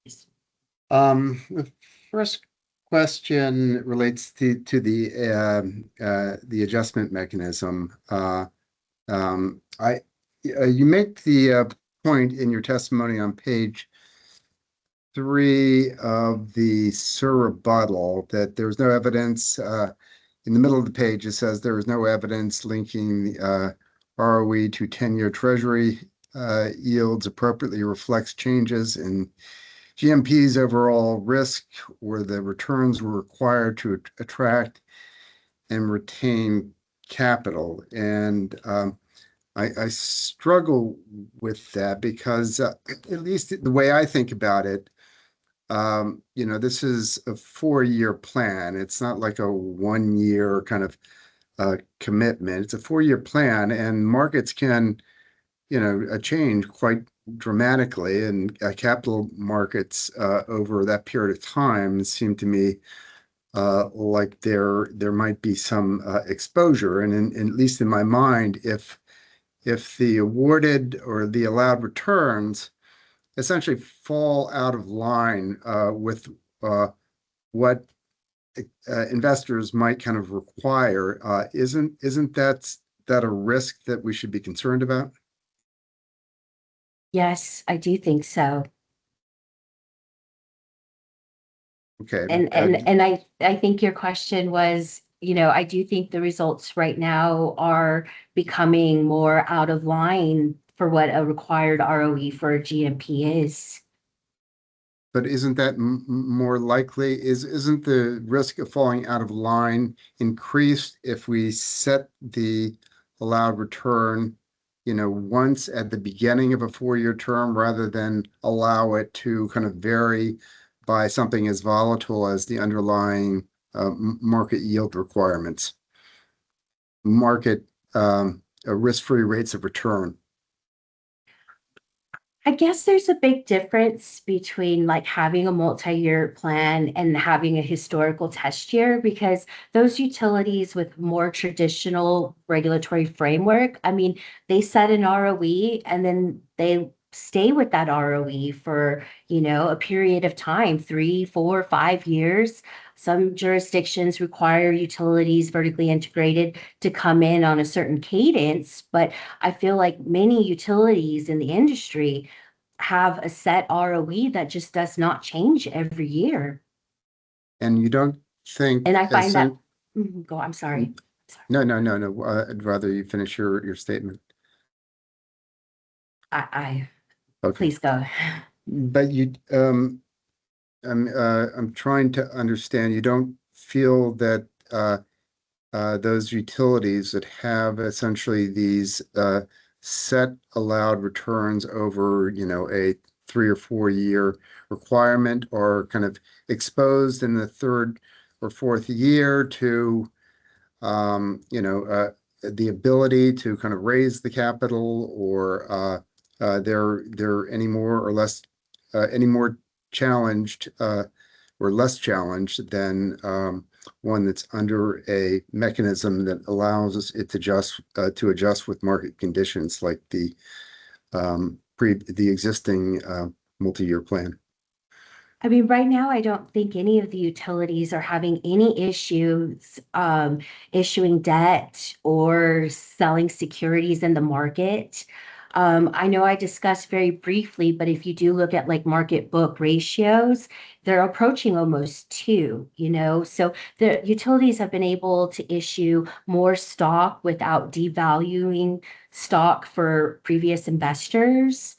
Speaker 6: Yes.
Speaker 9: The first question relates to the adjustment mechanism. You make the point in your testimony on page 3 of the rebuttal that there's no evidence. In the middle of the page, it says there is no evidence linking the ROE to 10-year Treasury yields appropriately reflects changes in GMP's overall risk or the returns were required to attract and retain capital. And I struggle with that because at least the way I think about it, this is a 4-year plan. It's not like a 1-year kind of commitment. It's a 4-year plan, and markets can, change quite dramatically. And capital markets over that period of time seem to me like there might be some exposure. And at least in my mind, if the awarded or the allowed returns essentially fall out of line with what investors might kind of require, isn't that a risk that we should be concerned about?
Speaker 6: Yes, I do think so.
Speaker 9: Okay.
Speaker 6: And I think your question was, I do think the results right now are becoming more out of line for what a required ROE for a GMP is.
Speaker 9: But isn't that more likely? Isn't the risk of falling out of line increased if we set the allowed return, once at the beginning of a 4-year term rather than allow it to kind of vary by something as volatile as the underlying market yield requirements, market risk-free rates of return?
Speaker 6: I guess there's a big difference between like having a multi-year plan and having a historical test year, because those utilities with more traditional regulatory framework, I mean, they set an ROE and then they stay with that ROE for, a period of time, 3, 4, 5 years. Some jurisdictions require utilities vertically integrated to come in on a certain cadence, but I feel like many utilities in the industry have a set ROE that just does not change every year.
Speaker 9: And you don't think?
Speaker 6: And I find that, I'm sorry.
Speaker 9: No. I'd rather you finish your statement.
Speaker 6: Okay.
Speaker 9: Please
Speaker 6: go.
Speaker 9: But I'm trying to understand. You don't feel that those utilities that have essentially these set allowed returns over, a 3 or 4 year requirement, or kind of exposed in the third or fourth year to, the ability to kind of raise the capital, or they're any more or less, any more challenged or less challenged than one that's under a mechanism that allows it to adjust with market conditions, like the existing multi-year plan.
Speaker 6: I mean, right now, I don't think any of the utilities are having any issues issuing debt or selling securities in the market. I know I discussed very briefly, but if you do look at like market book ratios, they're approaching almost 2, so the utilities have been able to issue more stock without devaluing stock for previous investors.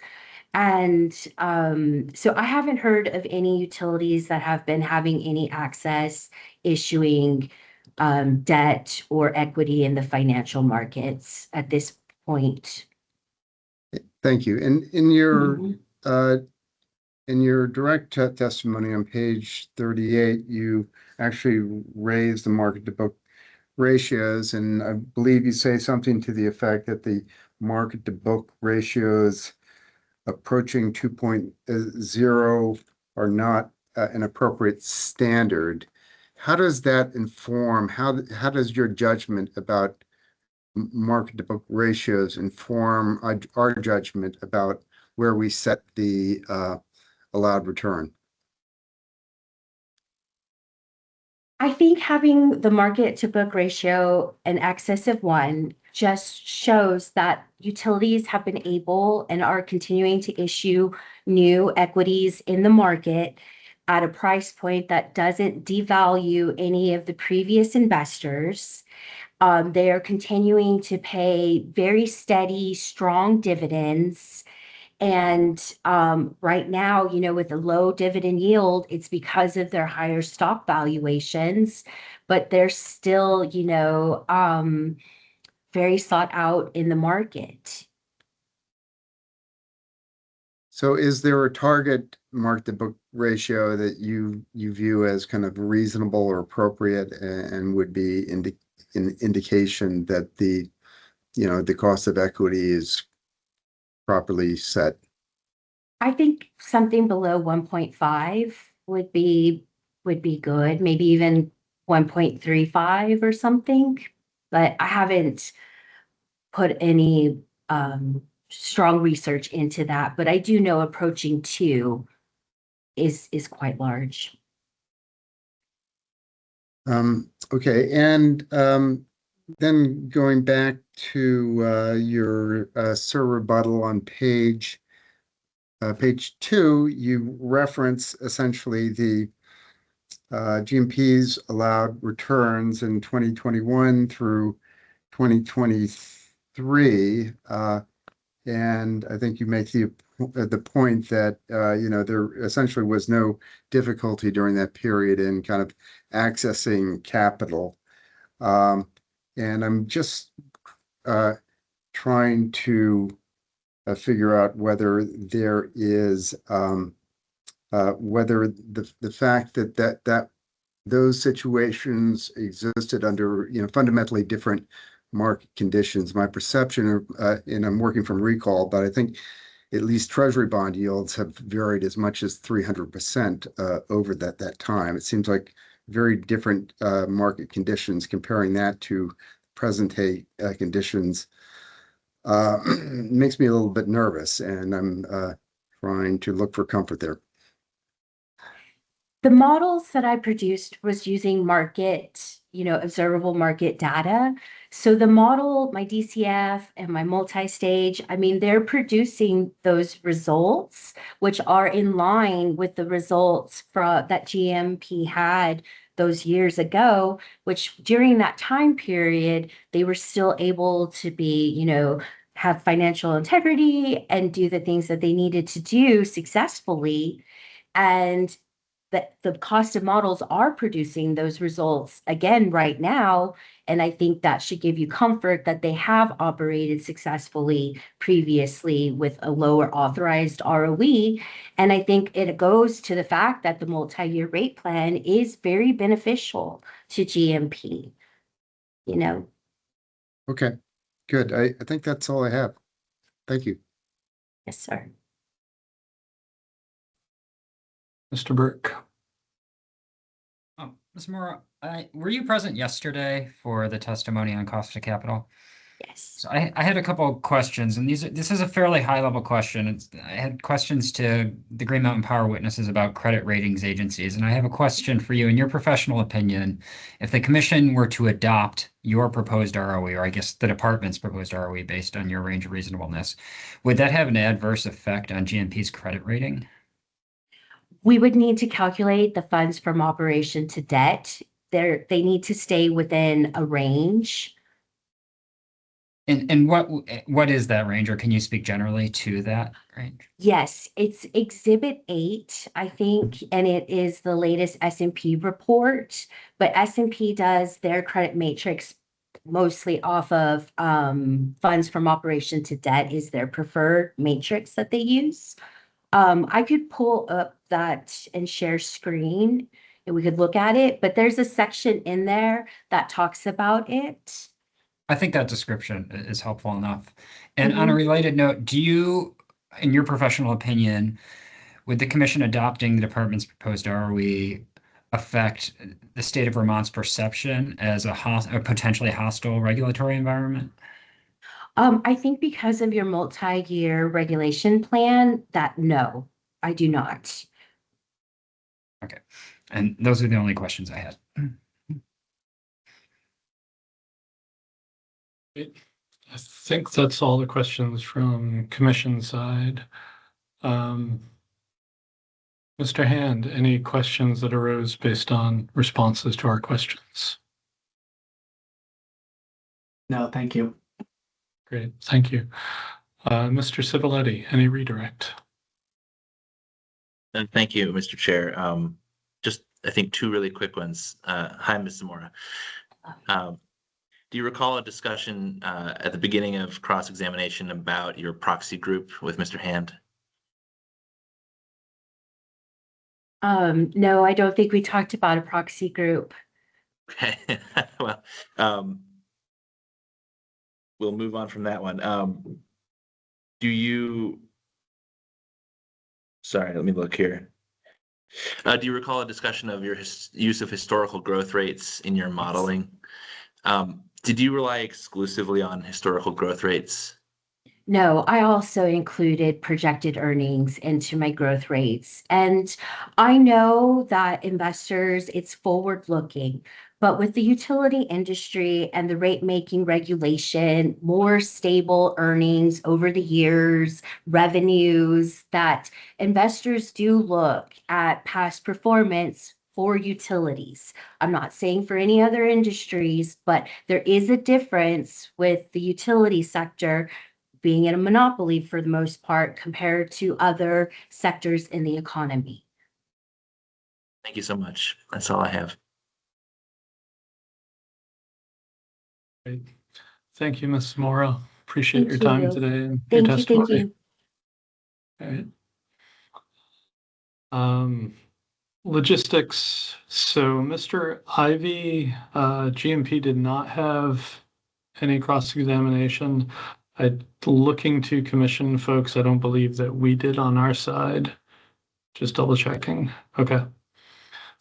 Speaker 6: And so I haven't heard of any utilities that have been having any access issuing debt or equity in the financial markets at this point.
Speaker 9: Thank you. And in your direct testimony on page 38, you actually raised the market to book ratios, and I believe you say something to the effect that the market to book ratios approaching 2.0 are not an appropriate standard. How does that inform, how does your judgment about market to book ratios inform our judgment about where we set the allowed return?
Speaker 6: I think having the market to book ratio in excess of 1 just shows that utilities have been able and are continuing to issue new equities in the market at a price point that doesn't devalue any of the previous investors. They are continuing to pay very steady, strong dividends. And right now, with a low dividend yield, it's because of their higher stock valuations, but they're still, very sought out in the market.
Speaker 9: So is there a target market to book ratio that you view as kind of reasonable or appropriate, and would be an indication that the cost of equity is properly set?
Speaker 6: I think something below 1.5 would be good, maybe even 1.35 or something. But I haven't put any strong research into that. But I do know approaching 2 is quite large.
Speaker 9: Okay, and then going back to your SIR rebuttal on page 2, you reference essentially the GMP's allowed returns in 2021 through 2023, and I think you make the point that there essentially was no difficulty during that period in kind of accessing capital, and I'm just trying to figure out whether there is whether the fact that those situations existed under fundamentally different market conditions. My perception, and I'm working from recall, but I think at least Treasury bond yields have varied as much as 300% over that time. It seems like very different market conditions. Comparing that to present day conditions makes me a little bit nervous, and I'm trying to look for comfort there.
Speaker 6: The models that I produced was using market, observable market data. So the model, my DCF and my multi-stage, I mean, they're producing those results, which are in line with the results that GMP had those years ago, which during that time period, they were still able to be, have financial integrity and do the things that they needed to do successfully. And that the cost of models are producing those results again right now. And I think that should give you comfort that they have operated successfully previously with a lower authorized ROE. And I think it goes to the fact that the multi-year rate plan is very beneficial to GMP, you know.
Speaker 9: Okay, good. I think that's all I have. Thank you.
Speaker 6: Yes, sir.
Speaker 1: Mr. Burke.
Speaker 10: Ms. Mora, were you present yesterday for the testimony on cost of capital?
Speaker 6: Yes.
Speaker 10: So I had a couple of questions, and this is a fairly high level question. I had questions to the Green Mountain Power witnesses about credit ratings agencies, and I have a question for you. In your professional opinion, if the commission were to adopt your proposed ROE, or I guess the department's proposed ROE based on your range of reasonableness, would that have an adverse effect on GMP's credit rating?
Speaker 6: We would need to calculate the funds from operation to debt. They need to stay within a range.
Speaker 10: And what is that range, or can you speak generally to that range?
Speaker 6: Yes, it's Exhibit 8, I think, and it is the latest S&P report. But S&P does their credit matrix mostly off of funds from operation to debt is their preferred matrix that they use. I could pull up that and share screen and we could look at it, but there's a section in there that talks about it.
Speaker 10: I think that description is helpful enough. And on a related note, do you, in your professional opinion, would the commission adopting the department's proposed ROE affect the state of Vermont's perception as a potentially hostile regulatory environment?
Speaker 6: I think because of your multi-year regulation plan, that no, I do not.
Speaker 10: Okay. And those are the only questions I had.
Speaker 1: I think that's all the questions from commission side. Mr. Hand, any questions that arose based on responses to our questions?
Speaker 2: No, thank you.
Speaker 1: Great, thank you. Mr. Civiletti, any redirect?
Speaker 4: Thank you, Mr. Chair. Just, I think, two really quick ones. Hi, Ms. Zamora. Do you recall a discussion at the beginning of cross-examination about your proxy group with Mr. Hand?
Speaker 6: No, I don't think we talked about a proxy group.
Speaker 4: Okay, well, we'll move on from that one. Sorry, let me look here. Do you recall a discussion of your use of historical growth rates in your modeling? Did you rely exclusively on historical growth rates?
Speaker 6: No, I also included projected earnings into my growth rates. And I know that investors, it's forward looking, but with the utility industry and the rate making regulation, more stable earnings over the years, revenues, that investors do look at past performance for utilities. I'm not saying for any other industries, but there is a difference with the utility sector being in a monopoly for the most part compared to other sectors in the economy.
Speaker 4: Thank you so much. That's all I have.
Speaker 1: Great. Thank you, Ms. Mora. Appreciate your time today and your
Speaker 6: Thank you,
Speaker 1: testimony.
Speaker 6: thank you.
Speaker 1: All right. Logistics. So Mr. Ivy, GMP did not have any cross-examination. Looking to commission folks, I don't believe that we did on our side. Just double checking. Okay.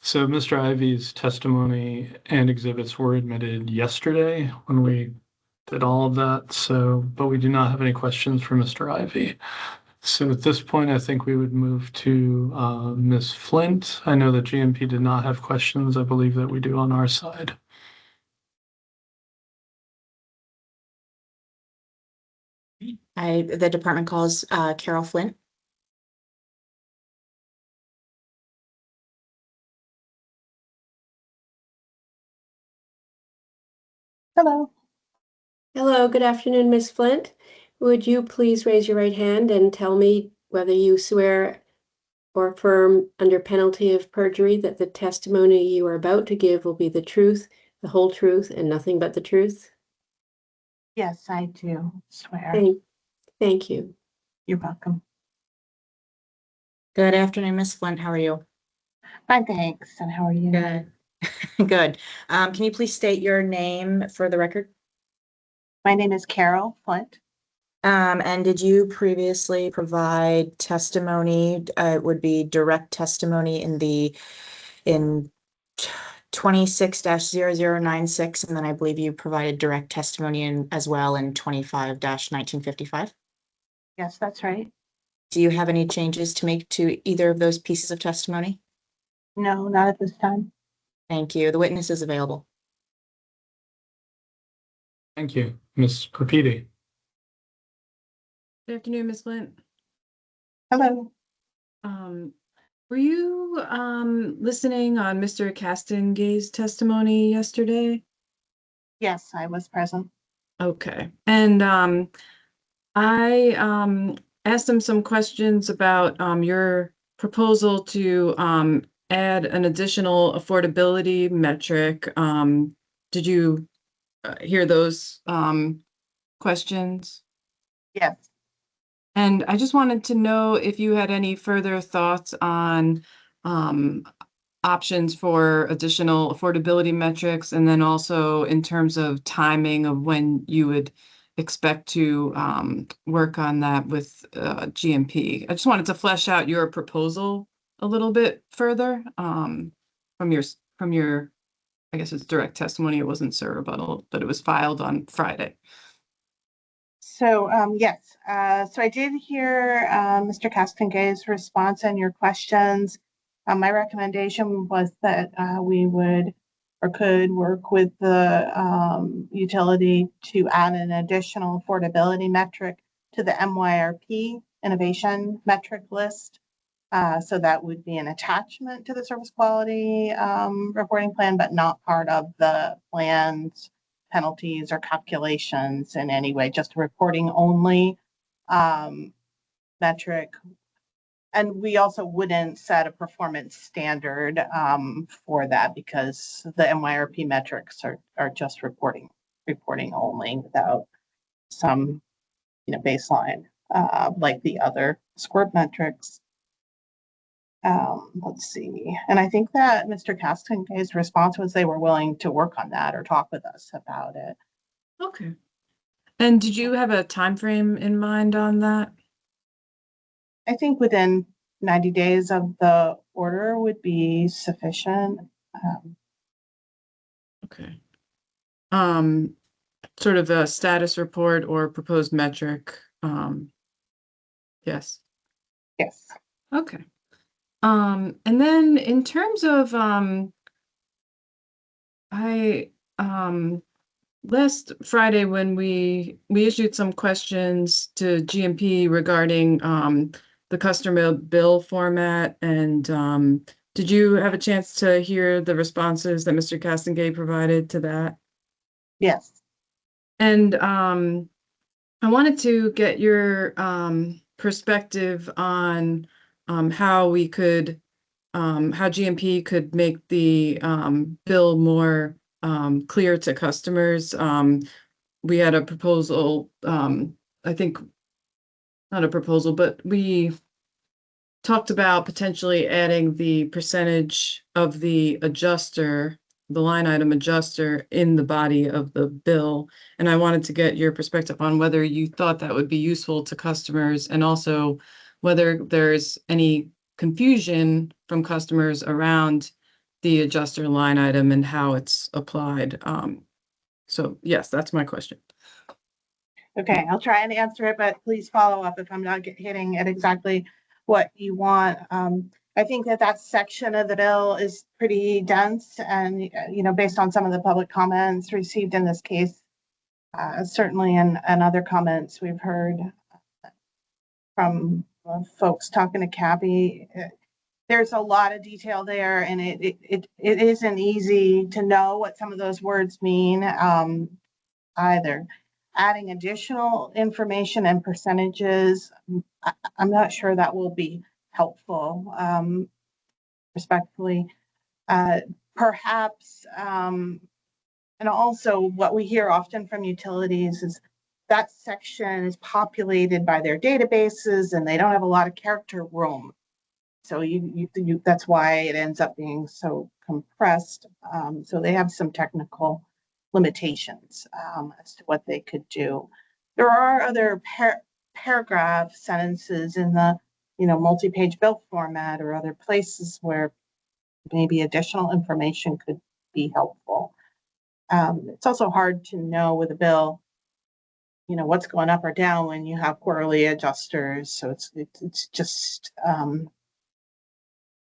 Speaker 1: So Mr. Ivy's testimony and exhibits were admitted yesterday when we did all of that. So, but we do not have any questions for Mr. Ivy. So at this point, I think we would move to Ms. Flint. I know that GMP did not have questions. I believe that we do on our side.
Speaker 3: The department calls Carol Flint.
Speaker 5: Hello. Hello, good afternoon, Ms. Flint. Would you please raise your right hand and tell me whether you swear or affirm under penalty of perjury that the testimony you are about to give will be the truth, the whole truth, and nothing but the truth?
Speaker 11: Yes, I do swear.
Speaker 5: Thank you.
Speaker 11: You're welcome.
Speaker 3: Good afternoon, Ms. Flint. How are you?
Speaker 11: Fine, thanks. And how are you?
Speaker 3: Good. Good. Can you please state your name for the record?
Speaker 11: My name is Carol Flint.
Speaker 3: And did you previously provide testimony? It would be direct testimony in 26-0096, and then I believe you provided direct testimony as well in 25-1955.
Speaker 11: Yes, that's right.
Speaker 3: Do you have any changes to make to either of those pieces of testimony?
Speaker 11: No, not at this time.
Speaker 3: Thank you. The witness is available.
Speaker 1: Thank you. Ms. Crepiti.
Speaker 7: Good afternoon, Ms. Flint.
Speaker 11: Hello.
Speaker 7: Were you listening on Mr. Castengay's testimony yesterday?
Speaker 11: Yes, I was present.
Speaker 7: Okay. And I asked him some questions about your proposal to add an additional affordability metric. Did you hear those questions?
Speaker 11: Yes.
Speaker 7: And I just wanted to know if you had any further thoughts on options for additional affordability metrics, and then also in terms of timing of when you would expect to work on that with GMP. I just wanted to flesh out your proposal a little bit further from your, I guess it's direct testimony. It wasn't sir rebuttal, but it was filed on Friday.
Speaker 11: So, yes, so I did hear Mr. Castengay's response and your questions. My recommendation was that we would or could work with the utility to add an additional affordability metric to the MYRP innovation metric list. So that would be an attachment to the service quality reporting plan, but not part of the plan's penalties or calculations in any way, just a reporting only metric. And we also wouldn't set a performance standard for that, because the MYRP metrics are just reporting only without some baseline like the other SQUIRT metrics. Let's see. And I think that Mr. Castengay's response was they were willing to work on that or talk with us about it.
Speaker 7: Okay. And did you have a time frame in mind on that?
Speaker 11: I think within 90 days of the order would be sufficient.
Speaker 7: Okay. Sort of a status report or proposed metric. Yes.
Speaker 11: Yes.
Speaker 7: Okay. And then in terms of last Friday when we issued some questions to GMP regarding the customer bill format, and did you have a chance to hear the responses that Mr. Castengay provided to that?
Speaker 11: Yes.
Speaker 7: And I wanted to get your perspective on how we could, how GMP could make the bill more clear to customers. We had a proposal, I think, not a proposal, but we talked about potentially adding the percentage of the adjuster, the line item adjuster, in the body of the bill. And I wanted to get your perspective on whether you thought that would be useful to customers, and also whether there's any confusion from customers around the adjuster line item and how it's applied. So yes, that's my question.
Speaker 11: Okay, I'll try and answer it, but please follow up if I'm not hitting at exactly what you want. I think that section of the bill is pretty dense, and based on some of the public comments received in this case, certainly and other comments we've heard from folks talking to Cabby, there's a lot of detail there, and it isn't easy to know what some of those words mean either. Adding additional information and percentages, I'm not sure that will be helpful, respectfully. Perhaps, and also what we hear often from utilities is that section is populated by their databases and they don't have a lot of character room. So that's why it ends up being so compressed. So they have some technical limitations as to what they could do. There are other paragraph sentences in the multi-page bill format or other places where maybe additional information could be helpful. It's also hard to know with a bill, what's going up or down when you have quarterly adjusters. So it's just, I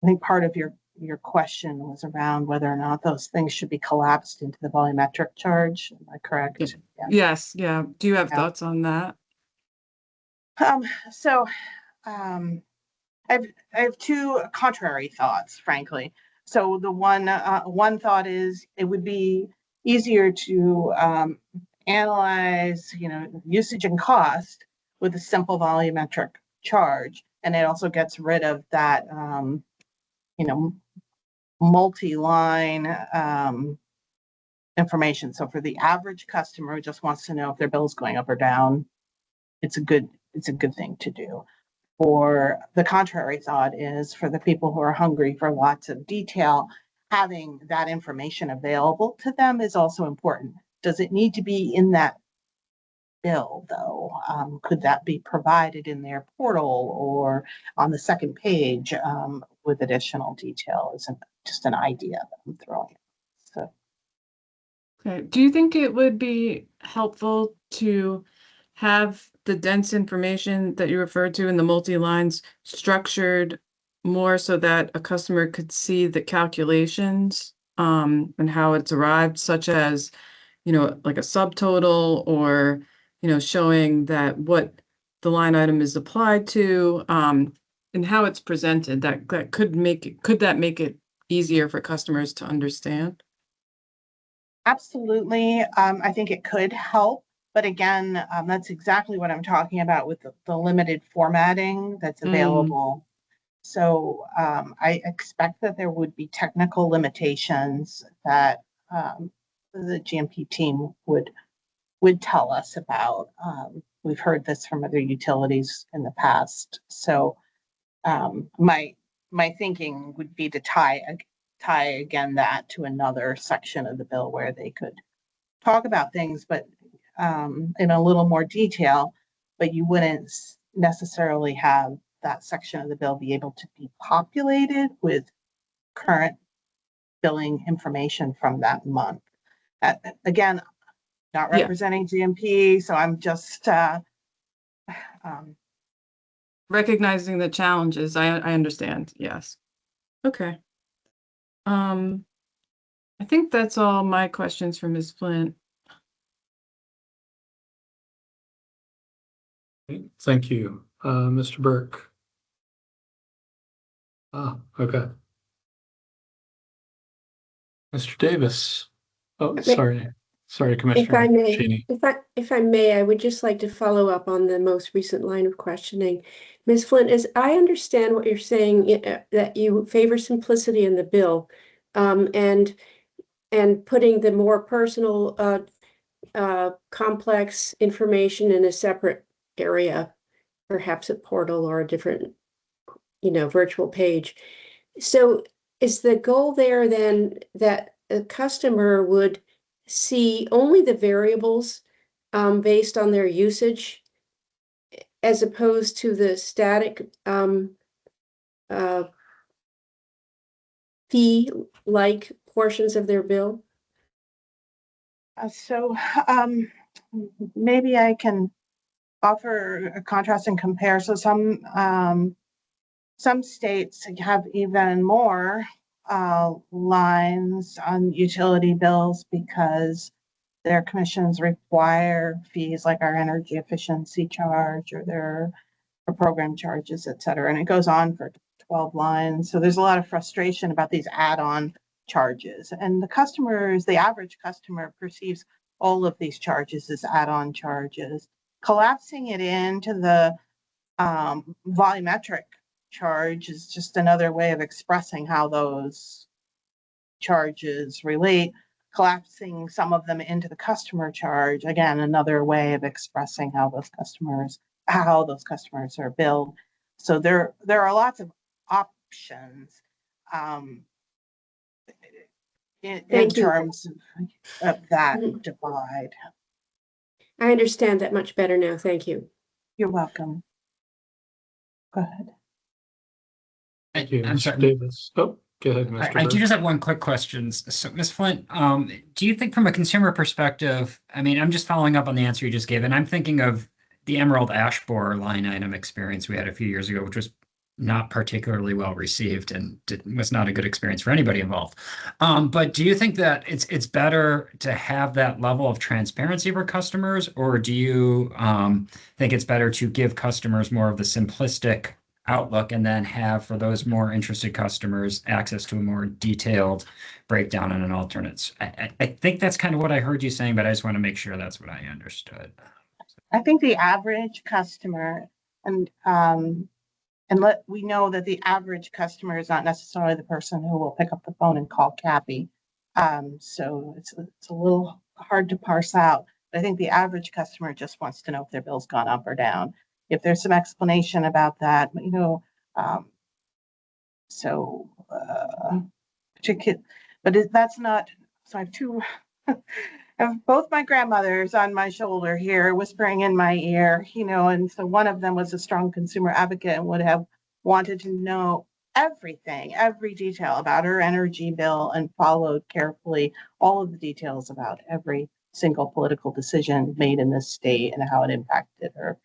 Speaker 11: think part of your question was around whether or not those things should be collapsed into the volumetric charge. Am I correct?
Speaker 7: Yeah. Yes. Yeah. Do you have thoughts on that?
Speaker 11: So I have two contrary thoughts, frankly. So the one thought is it would be easier to analyze, usage and cost with a simple volumetric charge, and it also gets rid of that, multi-line information. So for the average customer who just wants to know if their bill is going up or down, it's a good thing to do. For the contrary thought is for the people who are hungry for lots of detail, having that information available to them is also important. Does it need to be in that bill though? Could that be provided in their portal or on the second page with additional detail? Isn't just an idea that I'm throwing. So.
Speaker 7: Okay. Do you think it would be helpful to have the dense information that you referred to in the multi-lines structured more so that a customer could see the calculations and how it's arrived, such as, like a subtotal or, showing that what the line item is applied to and how it's presented, that could that make it easier for customers to understand?
Speaker 11: Absolutely. I think it could help. But again, that's exactly what I'm talking about with the limited formatting that's available. So I expect that there would be technical limitations that the GMP team would tell us about. We've heard this from other utilities in the past. So my thinking would be to tie again that to another section of the bill where they could talk about things, but in a little more detail, but you wouldn't necessarily have that section of the bill be able to be populated with current billing information from that month. Again, not representing GMP, so I'm just
Speaker 7: recognizing the challenges. I understand. Yes. Okay. I think that's all my questions for Ms. Flint.
Speaker 1: Thank you. Mr. Burke. Okay. Mr. Davis. Oh, sorry. Sorry, Commissioner Cheney.
Speaker 5: If I may, I would just like to follow up on the most recent line of questioning. Ms. Flint, as I understand what you're saying, that you favor simplicity in the bill, and putting the more personal, complex information in a separate area, perhaps a portal or a different, virtual page. So is the goal there then that a customer would see only the variables based on their usage as opposed to the static fee-like portions of their bill?
Speaker 11: So maybe I can offer a contrast and compare. So some states have even more lines on utility bills because their commissions require fees like our energy efficiency charge or their program charges, et cetera. And it goes on for 12 lines. So there's a lot of frustration about these add-on charges. And the average customer perceives all of these charges as add-on charges. Collapsing it into the volumetric charge is just another way of expressing how those charges relate. Collapsing some of them into the customer charge, again, another way of expressing how those customers are billed. So there are lots of options in terms of that divide.
Speaker 5: I understand that much better now. Thank you.
Speaker 11: You're welcome. Go ahead.
Speaker 1: Thank you,
Speaker 10: I'm
Speaker 1: Mr.
Speaker 10: sorry.
Speaker 1: Davis. Oh, go ahead, Mr.
Speaker 10: I do
Speaker 1: Bird.
Speaker 10: just have one quick question. So, Ms. Flint, do you think from a consumer perspective, I mean, I'm just following up on the answer you just gave, and I'm thinking of the Emerald Ash Borer line item experience we had a few years ago, which was not particularly well received and was not a good experience for anybody involved. But do you think that it's better to have that level of transparency for customers, or do you think it's better to give customers more of the simplistic outlook and then have, for those more interested customers, access to a more detailed breakdown on an alternates? I think that's kind of what I heard you saying, but I just want to make sure that's what I understood.
Speaker 11: I think the average customer, and we know that the average customer is not necessarily the person who will pick up the phone and call Cappy. So it's a little hard to parse out. But I think the average customer just wants to know if their bill's gone up or down. If there's some explanation about that, that's not. So I have two. I have both my grandmothers on my shoulder here, whispering in my ear, and so one of them was a strong consumer advocate and would have wanted to know everything, every detail about her energy bill, and followed carefully all of the details about every single political decision made in this state and how it impacted her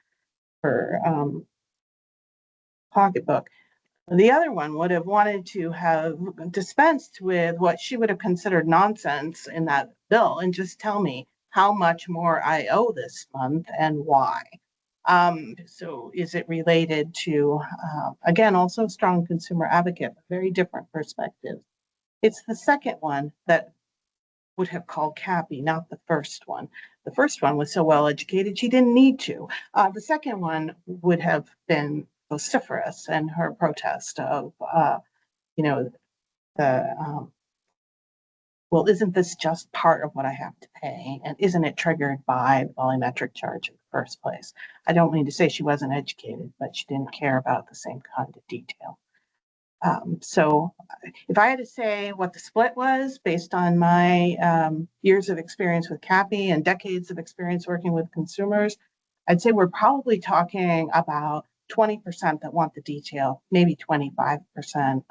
Speaker 11: pocketbook. The other one would have wanted to have dispensed with what she would have considered nonsense in that bill and just tell me how much more I owe this month and why. So is it related to, again, also strong consumer advocate, but very different perspectives. It's the second one that would have called Cappy, not the first one. The first one was so well educated, she didn't need to. The second one would have been vociferous in her protest of, well, isn't this just part of what I have to pay? And isn't it triggered by the volumetric charge in the first place? I don't mean to say she wasn't educated, but she didn't care about the same kind of detail. So if I had to say what the split was based on my years of experience with Cappy and decades of experience working with consumers, I'd say we're probably talking about 20% that want the detail, maybe 25%,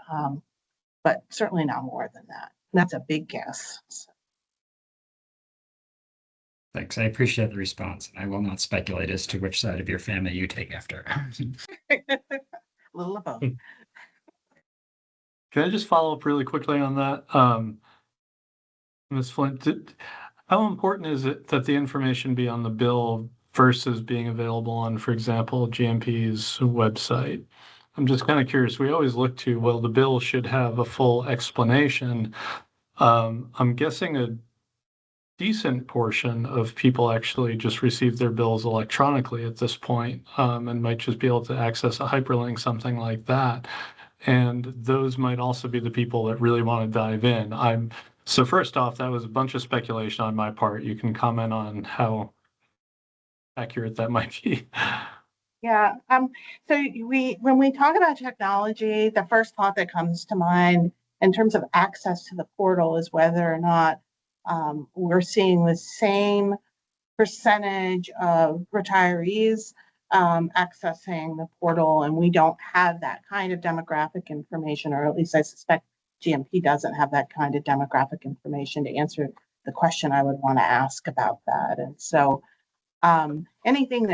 Speaker 11: but certainly not more than that. That's a big guess.
Speaker 10: Thanks. I appreciate the response. I will not speculate as to which side of your family you take after.
Speaker 11: A little of both.
Speaker 1: Can I just follow up really quickly on that? Ms. Flint, how important is it that the information be on the bill versus being available on, for example, GMP's website? I'm just kind of curious. We always look to, well, the bill should have a full explanation. I'm guessing a decent portion of people actually just receive their bills electronically at this point, and might just be able to access a hyperlink, something like that. And those might also be the people that really want to dive in. So first off, that was a bunch of speculation on my part. You can comment on how accurate that might be.
Speaker 11: Yeah. So when we talk about technology, the first thought that comes to mind in terms of access to the portal is whether or not we're seeing the same percentage of retirees accessing the portal, and we don't have that kind of demographic information, or at least I suspect GMP doesn't have that kind of demographic information to answer the question I would want to ask about that. And so anything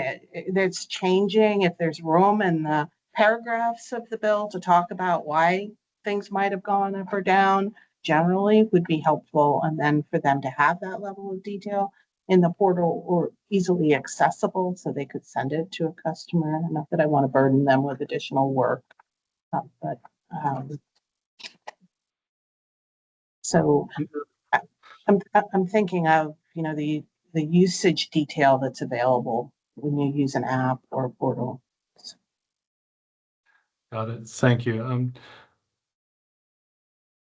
Speaker 11: that's changing, if there's room in the paragraphs of the bill to talk about why things might have gone up or down, generally would be helpful. And then for them to have that level of detail in the portal or easily accessible so they could send it to a customer. Not that I want to burden them with additional work, but so I'm thinking of, the usage detail that's available when you use an app or a portal.
Speaker 1: Got it. Thank you.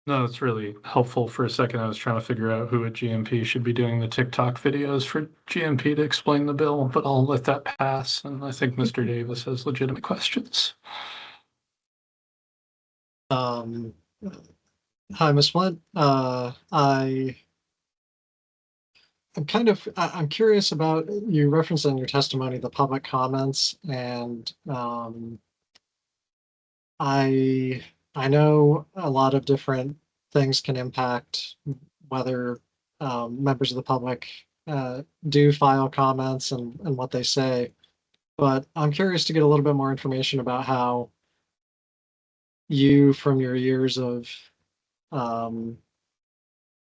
Speaker 1: No, it's really helpful. For a second, I was trying to figure out who at GMP should be doing the TikTok videos for GMP to explain the bill, but I'll let that pass. And I think Mr. Davis has legitimate questions.
Speaker 8: Hi, Ms. Flint. I'm curious about, you referenced in your testimony the public comments, and I know a lot of different things can impact whether members of the public do file comments and what they say. But I'm curious to get a little bit more information about how you, from your years of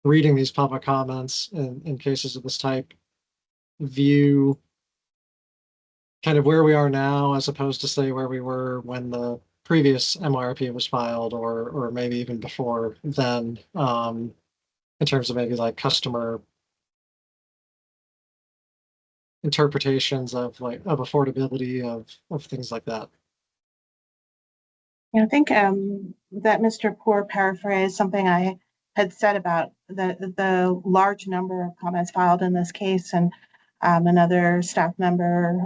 Speaker 8: reading these public comments in cases of this type, view kind of where we are now as opposed to, say, where we were when the previous MYRP was filed, or maybe even before then, in terms of maybe like customer interpretations of affordability of things like that.
Speaker 11: Yeah, I think that Mr. Poor paraphrased something I had said about the large number of comments filed in this case, and another staff member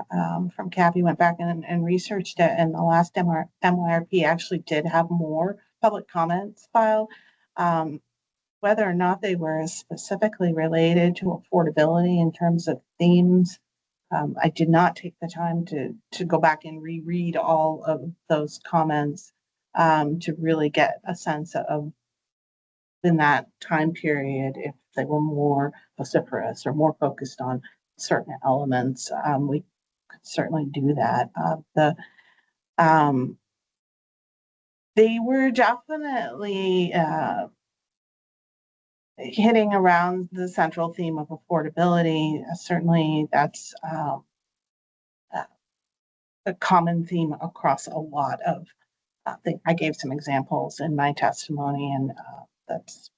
Speaker 11: from CAPI went back and researched it, and the last MYRP actually did have more public comments filed. Whether or not they were specifically related to affordability in terms of themes, I did not take the time to go back and reread all of those comments to really get a sense of, in that time period, if they were more vociferous or more focused on certain elements. We could certainly do that. They were definitely hitting around the central theme of affordability. Certainly, that's a common theme across a lot of things. I gave some examples in my testimony, and that's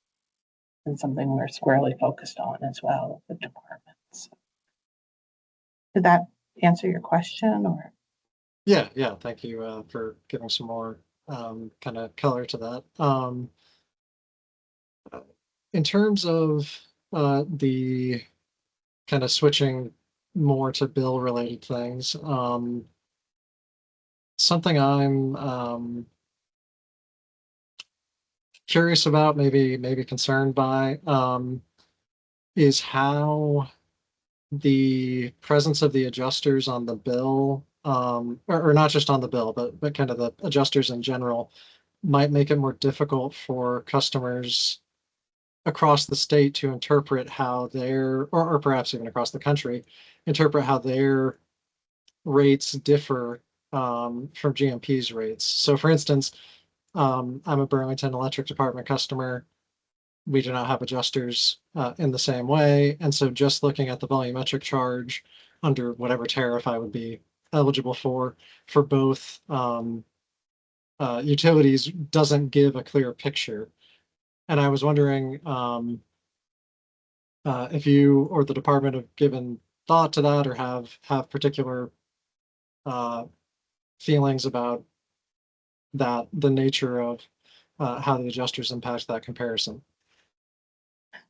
Speaker 11: been something we're squarely focused on as well, the departments. Did that answer your question, or?
Speaker 8: Yeah, thank you for giving some more kind of color to that. In terms of the kind of switching more to bill related things, something I'm curious about, maybe concerned by, is how the presence of the adjusters on the bill, or not just on the bill, but kind of the adjusters in general, might make it more difficult for customers across the state to interpret how their, or perhaps even across the country, interpret how their rates differ from GMP's rates. So for instance, I'm a Burlington Electric Department customer. We do not have adjusters in the same way. And so just looking at the volumetric charge under whatever tariff I would be eligible for both utilities doesn't give a clear picture. And I was wondering if you or the department have given thought to that, or have particular feelings about that, the nature of how the adjusters impact that comparison.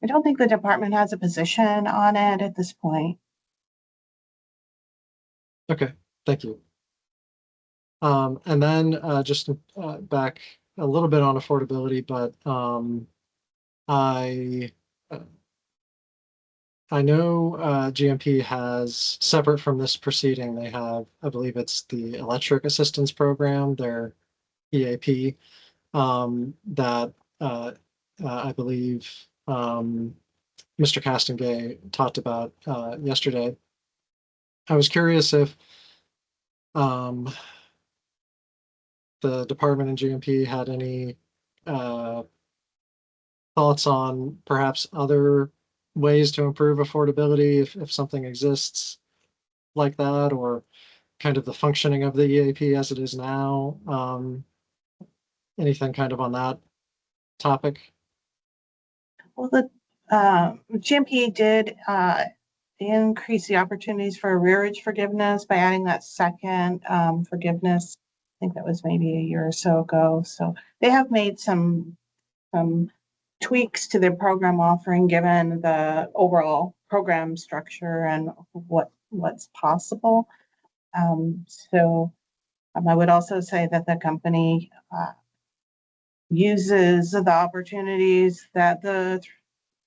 Speaker 11: I don't think the department has a position on it at this point.
Speaker 8: Okay, thank you. And then just back a little bit on affordability, but I know GMP has, separate from this proceeding, they have, I believe it's the Electric Assistance Program, their EAP, that I believe Mr. Castengay talked about yesterday. I was curious if the department and GMP had any thoughts on perhaps other ways to improve affordability, if something exists like that, or kind of the functioning of the EAP as it is now. Anything kind of on that topic?
Speaker 11: Well, the GMP did increase the opportunities for arrearage forgiveness by adding that second forgiveness think that was maybe a year or so ago. So they have made some tweaks to their program offering, given the overall program structure and what's possible. I would also say that the company uses the opportunities that the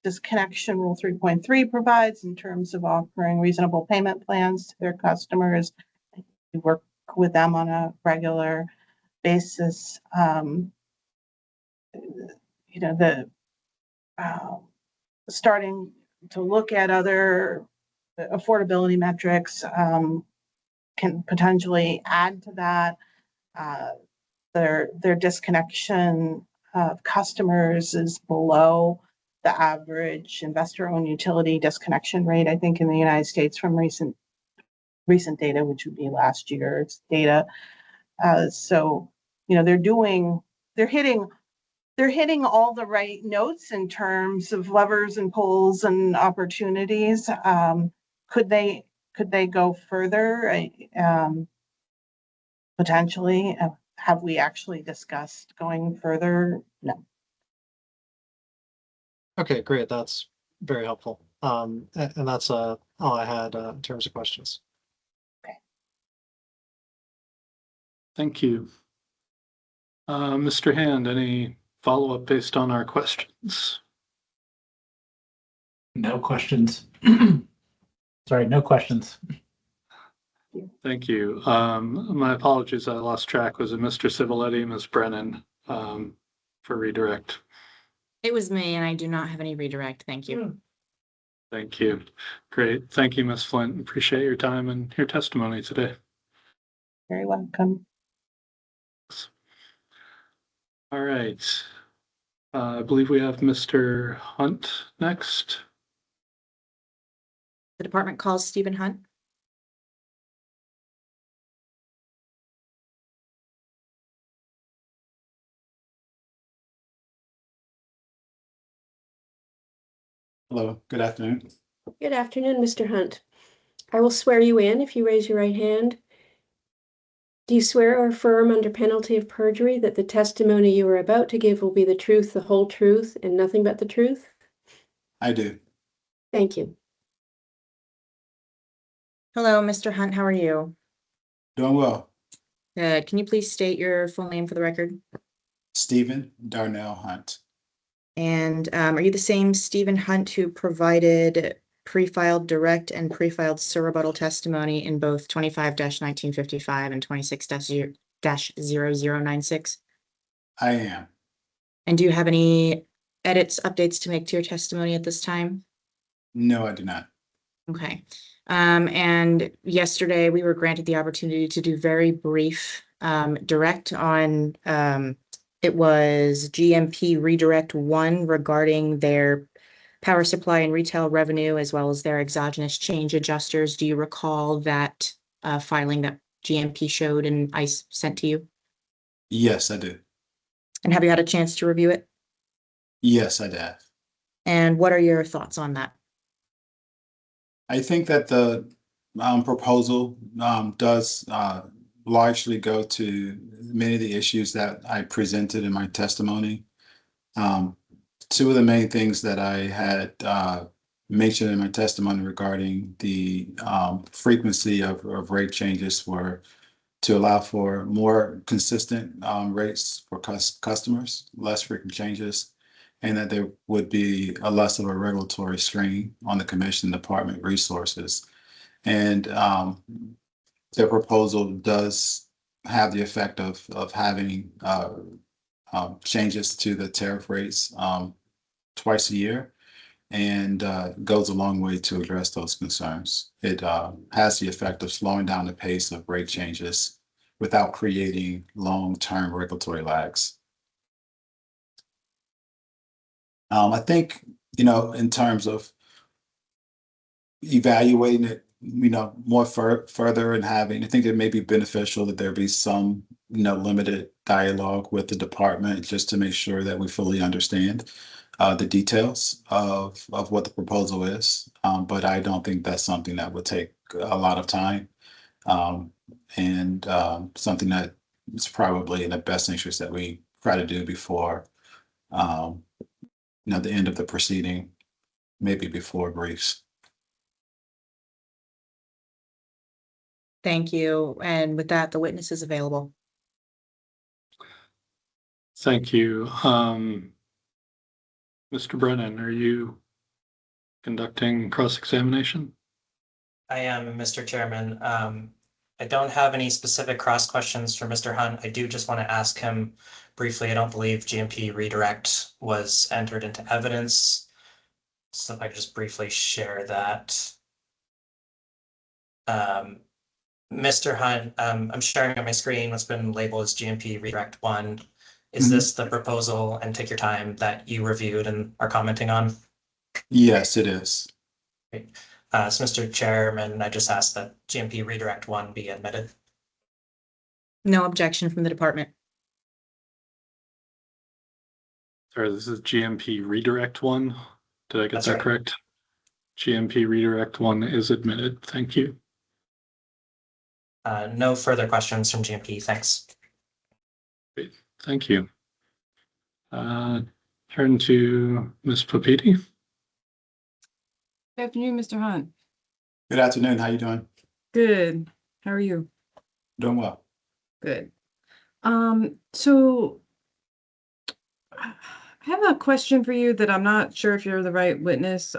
Speaker 11: disconnection rule 3.3 provides in terms of offering reasonable payment plans to their customers. We work with them on a regular basis. Starting to look at other affordability metrics can potentially add to that. Their disconnection of customers is below the average investor-owned utility disconnection rate, I think, in the United States from recent data, which would be last year's data. They're hitting all the right notes in terms of levers and pulls and opportunities. Could they go further? Potentially. Have we actually discussed going further? No.
Speaker 8: Okay, great. That's very helpful. And that's all I had in terms of questions.
Speaker 1: Thank you. Mr. Hand, any follow-up based on our questions?
Speaker 2: No questions. Sorry, no questions.
Speaker 1: Thank you. My apologies, I lost track. Was it Mr. Civiletti, Ms. Brennan, for redirect?
Speaker 3: It was me, and I do not have any redirect. Thank you.
Speaker 1: Thank you. Great. Thank you, Ms. Flint. Appreciate your time and your testimony today.
Speaker 11: Very welcome.
Speaker 1: All right. I believe we have Mr. Hunt next.
Speaker 3: The department calls Stephen Hunt.
Speaker 12: Hello, good afternoon.
Speaker 5: Good afternoon, Mr. Hunt. I will swear you in if you raise your right hand. Do you swear or affirm under penalty of perjury that the testimony you are about to give will be the truth, the whole truth, and nothing but the truth?
Speaker 12: I do.
Speaker 5: Thank you.
Speaker 3: Hello, Mr. Hunt. How are you?
Speaker 12: Doing well.
Speaker 3: Good. Can you please state your full name for the record?
Speaker 12: Stephen Darnell Hunt.
Speaker 3: And are you the same Stephen Hunt who provided pre-filed direct and pre-filed surrebuttal testimony in both 25-1955 and 26-0096?
Speaker 12: I am.
Speaker 3: And do you have any edits, updates to make to your testimony at this time?
Speaker 12: No, I do not.
Speaker 3: Okay. And yesterday we were granted the opportunity to do very brief direct on it was GMP Redirect 1 regarding their power supply and retail revenue, as well as their exogenous change adjusters. Do you recall that filing that GMP showed and I sent to you?
Speaker 12: Yes, I do.
Speaker 3: And have you had a chance to review it?
Speaker 12: Yes, I did.
Speaker 3: And what are your thoughts on that?
Speaker 12: I think that the proposal does largely go to many of the issues that I presented in my testimony. Two of the main things that I had mentioned in my testimony regarding the frequency of rate changes were to allow for more consistent rates for customers, less frequent changes, and that there would be less of a regulatory strain on the commission department resources. And their proposal does have the effect of having changes to the tariff rates twice a year, and goes a long way to address those concerns. It has the effect of slowing down the pace of rate changes without creating long-term regulatory lags. I think, in terms of evaluating it, more further and having, I think it may be beneficial that there be some, limited dialogue with the department just to make sure that we fully understand the details of what the proposal is. But I don't think that's something that would take a lot of time, and something that it's probably in the best interest that we try to do before, the end of the proceeding, maybe before briefs.
Speaker 3: Thank you. And with that, the witness is available.
Speaker 1: Thank you. Mr. Brennan, are you conducting cross-examination?
Speaker 13: I am, Mr. Chairman. I don't have any specific cross questions for Mr. Hunt. I do just want to ask him briefly. I don't believe GMP redirect was entered into evidence. So if I could just briefly share that. Mr. Hunt, I'm sharing on my screen what's been labeled as GMP redirect 1. Is this the proposal, and take your time, that you reviewed and are commenting on?
Speaker 12: Yes, it is.
Speaker 13: Great. So Mr. Chairman, I just asked that GMP redirect 1 be admitted.
Speaker 3: No objection from the department.
Speaker 1: Sorry, this is GMP redirect 1. Did I get
Speaker 13: That's
Speaker 1: that
Speaker 13: right.
Speaker 1: correct? GMP redirect 1 is admitted. Thank you.
Speaker 13: No further questions from GMP. Thanks.
Speaker 1: Great. Thank you. Turn to Ms. Papiti.
Speaker 7: Good afternoon, Mr. Hunt.
Speaker 12: Good afternoon. How you doing?
Speaker 7: Good. How are you?
Speaker 12: Doing well.
Speaker 7: Good. So I have a question for you that I'm not sure if you're the right witness.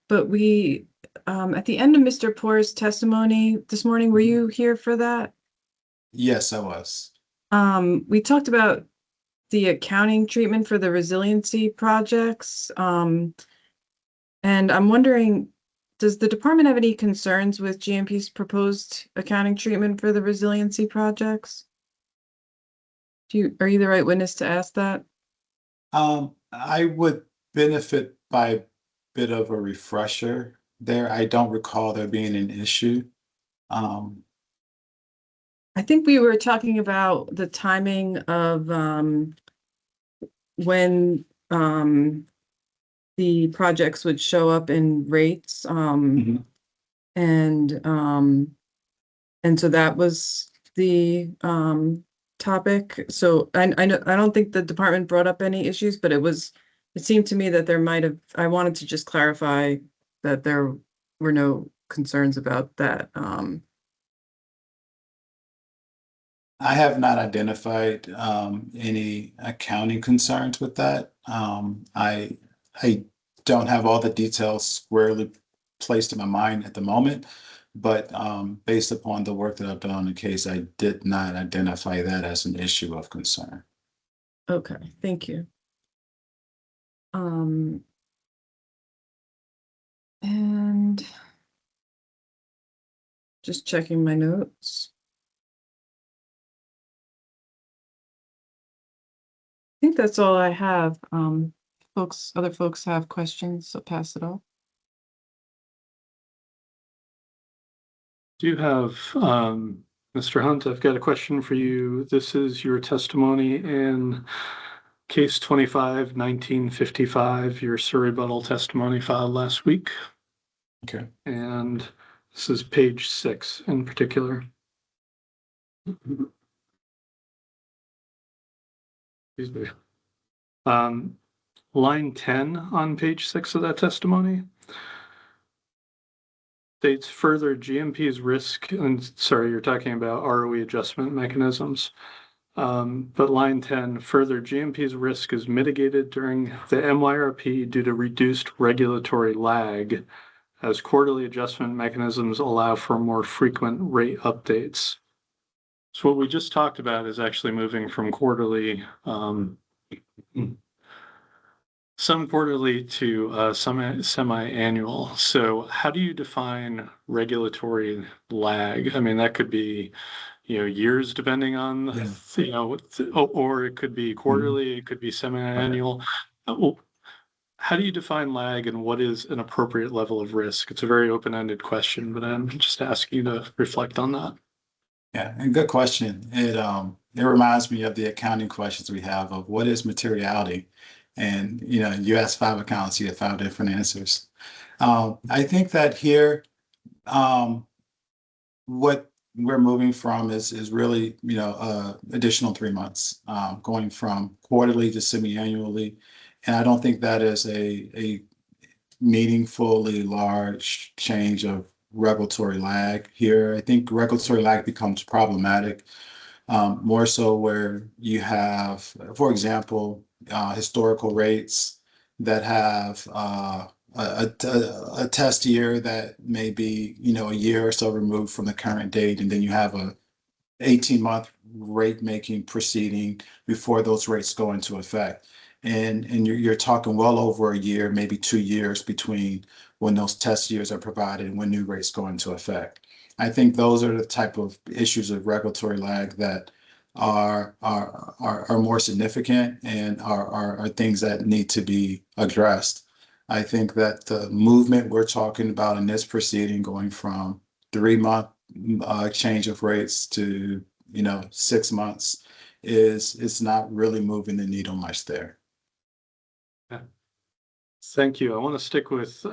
Speaker 7: But we, at the end of Mr. Poor's testimony this morning, were you here for that?
Speaker 12: Yes, I was.
Speaker 7: We talked about the accounting treatment for the resiliency projects. And I'm wondering, does the department have any concerns with GMP's proposed accounting treatment for the resiliency projects? Are you the right witness to ask that?
Speaker 12: I would benefit by a bit of a refresher there. I don't recall there being an issue.
Speaker 7: I think we were talking about the timing of when the projects would show up in rates. And so that was the topic. So I don't think the department brought up any issues, but it seemed to me that there might have. I wanted to just clarify that there were no concerns about that.
Speaker 12: I have not identified any accounting concerns with that. I don't have all the details squarely placed in my mind at the moment, but based upon the work that I've done on the case, I did not identify that as an issue of concern.
Speaker 7: Okay, thank you. And just checking my notes. I think that's all I have. Other folks have questions, so pass it on.
Speaker 1: Do you have, Mr. Hunt, I've got a question for you. This is your testimony in case 25-1955, your surrebuttal testimony filed last week.
Speaker 12: Okay.
Speaker 1: And this is page 6 in particular. Excuse me. Line 10 on page 6 of that testimony states further GMP's risk, and sorry, you're talking about ROE adjustment mechanisms. But line 10, further GMP's risk is mitigated during the MYRP due to reduced regulatory lag, as quarterly adjustment mechanisms allow for more frequent rate updates. So what we just talked about is actually moving from quarterly, some quarterly to semi-annual. So how do you define regulatory lag? I mean, that could be, years depending on, or it could be quarterly, it could be semi-annual. How do you define lag, and what is an appropriate level of risk? It's a very open-ended question, but I'm just asking you to reflect on that.
Speaker 12: Yeah, and good question. It reminds me of the accounting questions we have of what is materiality? And, you ask 5 accountants, you get 5 different answers. I think that here, what we're moving from is really, additional 3 months, going from quarterly to semi-annually. And I don't think that is a meaningfully large change of regulatory lag here. I think regulatory lag becomes problematic, more so where you have, for example, historical rates that have a test year that may be, a year or so removed from the current date, and then you have a 18-month rate making proceeding before those rates go into effect. And you're talking well over a year, maybe 2 years between when those test years are provided and when new rates go into effect. I think those are the type of issues of regulatory lag that are more significant and are things that need to be addressed. I think that the movement we're talking about in this proceeding, going from 3-month change of rates to 6 months, is not really moving the needle much there.
Speaker 1: Thank you. I want to stick with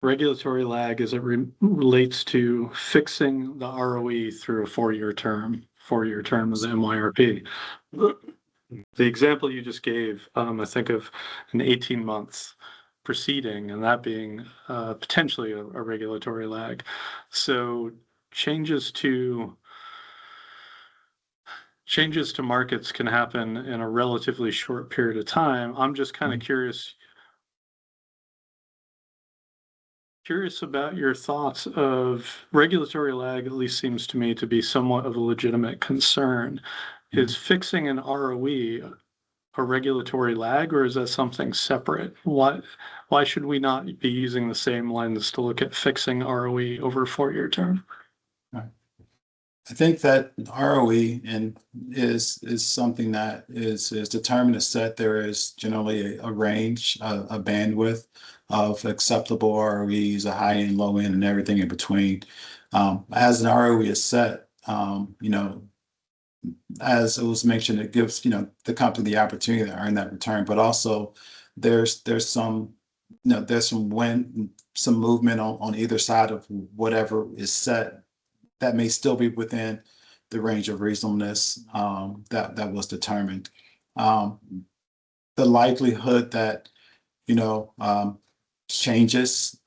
Speaker 1: regulatory lag as it relates to fixing the ROE through a 4-year term of the MYRP. The example you just gave, I think of an 18 months proceeding, and that being potentially a regulatory lag. So changes to markets can happen in a relatively short period of time. I'm just kind of curious about your thoughts of regulatory lag. At least seems to me to be somewhat of a legitimate concern. Is fixing an ROE a regulatory lag, or is that something separate? Why should we not be using the same lens to look at fixing ROE over a 4-year term?
Speaker 12: I think that ROE is something that is determined to set. There is generally a range, a bandwidth of acceptable ROEs, a high end, low end, and everything in between. As an ROE is set, as it was mentioned, it gives the company the opportunity to earn that return, but also there's some some movement on either side of whatever is set that may still be within the range of reasonableness that was determined. The likelihood that changes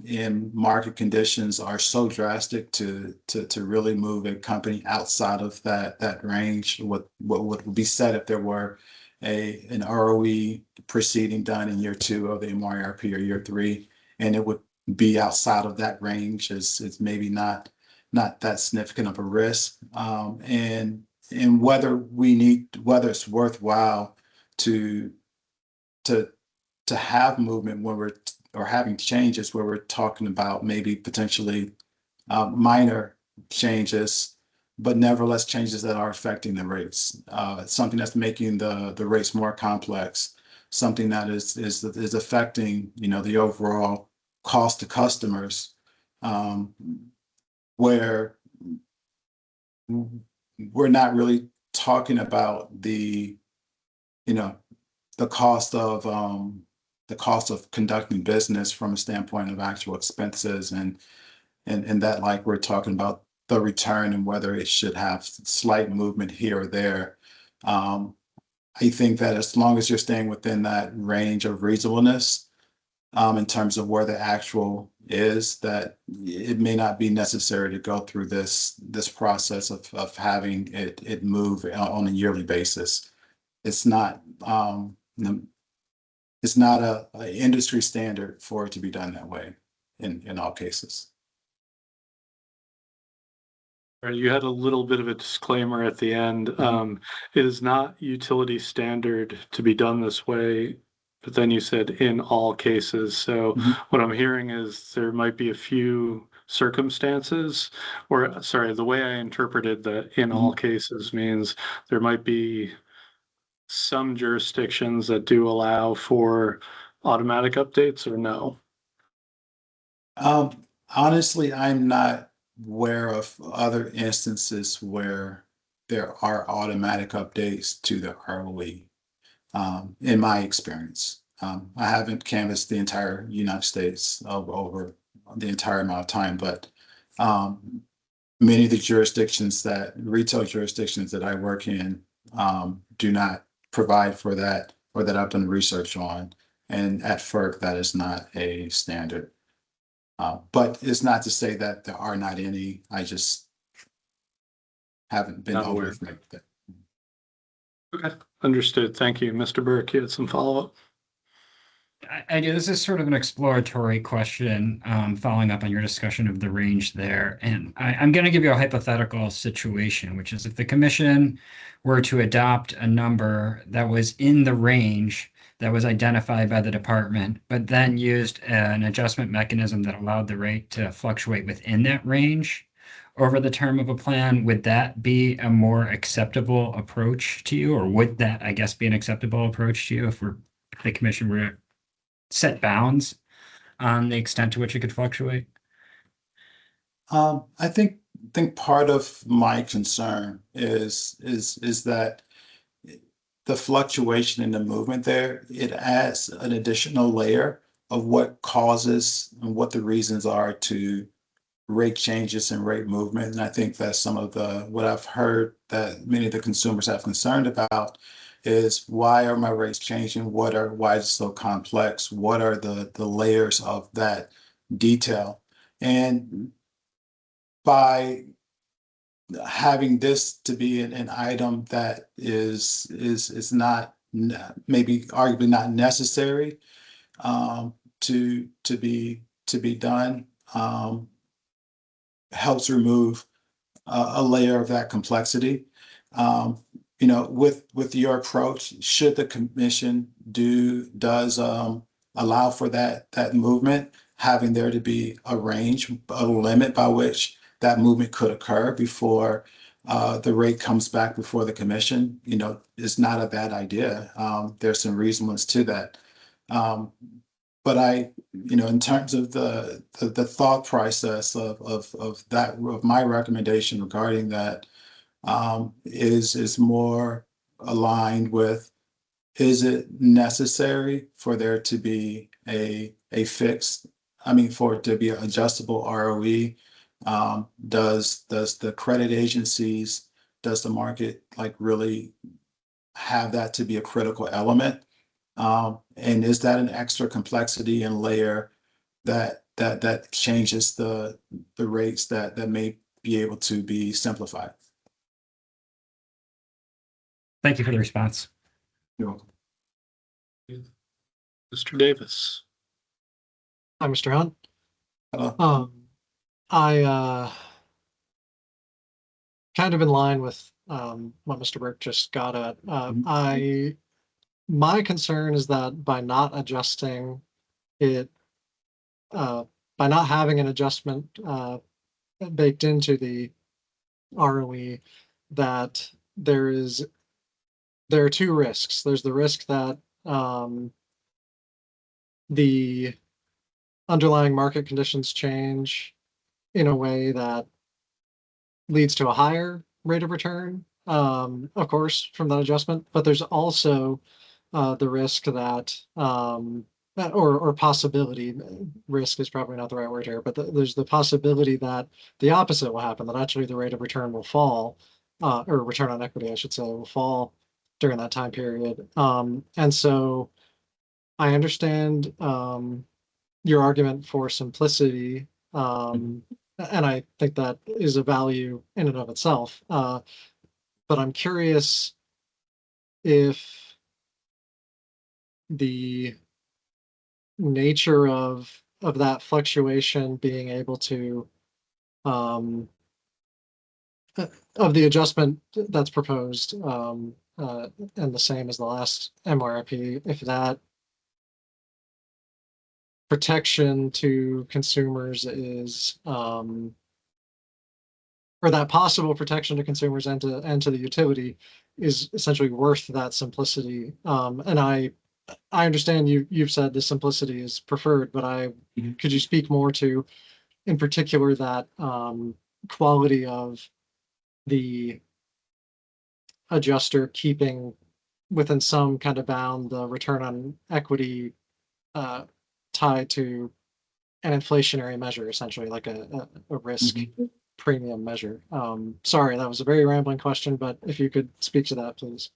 Speaker 12: in market conditions are so drastic to really move a company outside of that range, what would be said if there were an ROE proceeding done in year 2 of the MYRP or year 3, and it would be outside of that range, is maybe not that significant of a risk. And whether it's worthwhile to have movement when or having changes where we're talking about maybe potentially minor changes, but nevertheless changes that are affecting the rates. Something that's making the rates more complex, something that is affecting the overall cost to customers, where we're not really talking about the cost of conducting business from a standpoint of actual expenses, and that, like, we're talking about the return and whether it should have slight movement here or there. I think that as long as you're staying within that range of reasonableness, in terms of where the actual is, that it may not be necessary to go through this process of having it move on a yearly basis. It's not a industry standard for it to be done that way in all cases.
Speaker 1: You had a little bit of a disclaimer at the end. It is not utility standard to be done this way, but then you said in all cases. So what I'm hearing is there might be a few circumstances, or sorry, the way I interpreted that in all cases means there might be some jurisdictions that do allow for automatic updates, or no?
Speaker 12: Honestly, I'm not aware of other instances where there are automatic updates to the ROE, in my experience. I haven't canvassed the entire United States over the entire amount of time, but many of the jurisdictions retail jurisdictions that I work in do not provide for that, or that I've done research on. And at FERC, that is not a standard. But it's not to say that there are not any. I just haven't been
Speaker 1: Not aware.
Speaker 12: over that.
Speaker 1: Okay, understood. Thank you. Mr. Burke, you had some follow-up?
Speaker 10: I do. This is sort of an exploratory question, following up on your discussion of the range there. And I'm going to give you a hypothetical situation, which is if the commission were to adopt a number that was in the range that was identified by the department, but then used an adjustment mechanism that allowed the rate to fluctuate within that range over the term of a plan, would that be a more acceptable approach to you? Or would that, I guess, be an acceptable approach to you if the commission were to set bounds on the extent to which it could fluctuate?
Speaker 12: I think part of my concern is that the fluctuation in the movement there, it adds an additional layer of what causes and what the reasons are to rate changes and rate movement. And I think that some of what I've heard that many of the consumers have concerned about is, why are my rates changing? Why is it so complex? What are the layers of that detail? And by having this to be an item that is not, maybe arguably not necessary to be done, helps remove a layer of that complexity. With your approach, should the commission does allow for that movement, having there to be a range, a limit by which that movement could occur before the rate comes back before the commission, is not a bad idea. There's some reasonableness to that. But in terms of the thought process of my recommendation regarding that, is more aligned with, is it necessary for there to be a fixed, for it to be an adjustable ROE? Does the credit agencies, does the market really have that to be a critical element? And is that an extra complexity and layer that changes the rates that may be able to be simplified?
Speaker 10: Thank you for the response.
Speaker 12: You're welcome.
Speaker 1: Mr. Davis.
Speaker 8: Hi, Mr. Hunt.
Speaker 12: Hello.
Speaker 8: I kind of in line with what Mr. Burke just got at. My concern is that by not adjusting it, by not having an adjustment baked into the ROE, that there are two risks. There's the risk that the underlying market conditions change in a way that leads to a higher rate of return, of course, from that adjustment. But there's also the risk that, or possibility, risk is probably not the right word here, but there's the possibility that the opposite will happen, that actually the rate of return will fall, or return on equity, I should say, will fall during that time period. And so I understand your argument for simplicity, and I think that is a value in and of itself. But I'm curious if the nature of that fluctuation being able to of the adjustment that's proposed, and the same as the last MRP, if that protection to consumers is, or that possible protection to consumers and to the utility is essentially worth that simplicity. And I understand you've said the simplicity is preferred, but could you speak more to, in particular, that quality of the adjuster keeping within some kind of bound the return on equity tied to an inflationary measure, essentially like a risk premium measure. Sorry, that was a very rambling question, but if you could speak to that, please.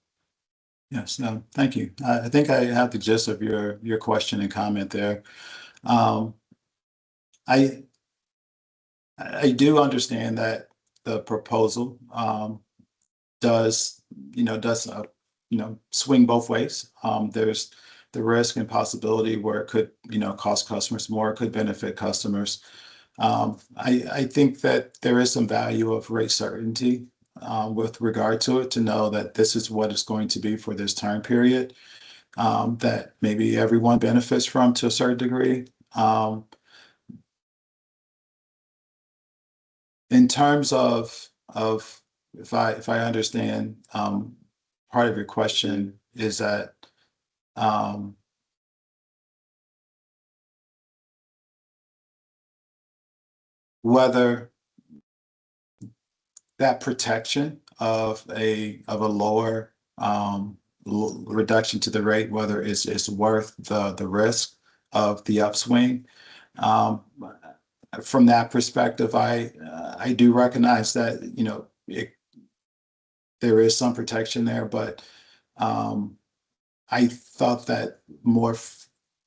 Speaker 12: Yes, no, thank you. I think I have the gist of your question and comment there. I do understand that the proposal does swing both ways. There's the risk and possibility where it could cost customers more, it could benefit customers. I think that there is some value of rate certainty with regard to it, to know that this is what it's going to be for this time period, that maybe everyone benefits from to a certain degree. In terms of if I understand, part of your question is that whether that protection of a lower reduction to the rate, whether it's worth the risk of the upswing. From that perspective, I do recognize that there is some protection there, but I thought that more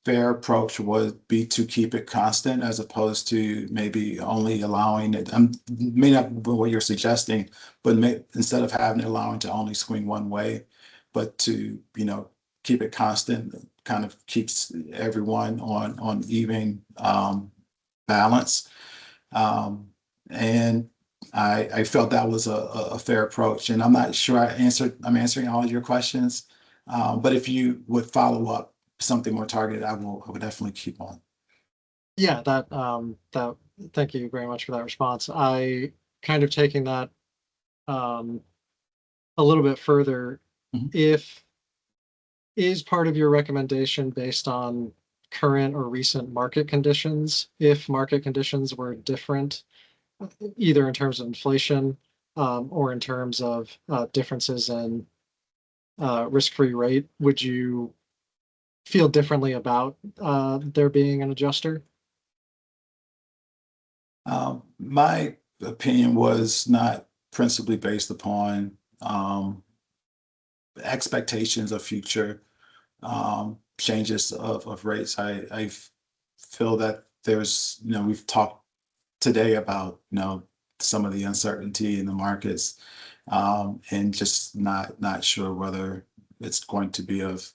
Speaker 12: fair approach would be to keep it constant, as opposed to maybe only allowing it. May not be what you're suggesting, but instead of having it allowing to only swing one way, but to keep it constant, kind of keeps everyone on even balance. And I felt that was a fair approach, and I'm not sure I'm answering all of your questions, but if you would follow up something more targeted, I would definitely keep on.
Speaker 8: Yeah, thank you very much for that response. I kind of taking that a little bit further. If is part of your recommendation based on current or recent market conditions, if market conditions were different, either in terms of inflation or in terms of differences in risk-free rate, would you feel differently about there being an adjuster?
Speaker 12: My opinion was not principally based upon expectations of future changes of rates. I feel that there's, we've talked today about, some of the uncertainty in the markets, and just not sure whether it's going to be of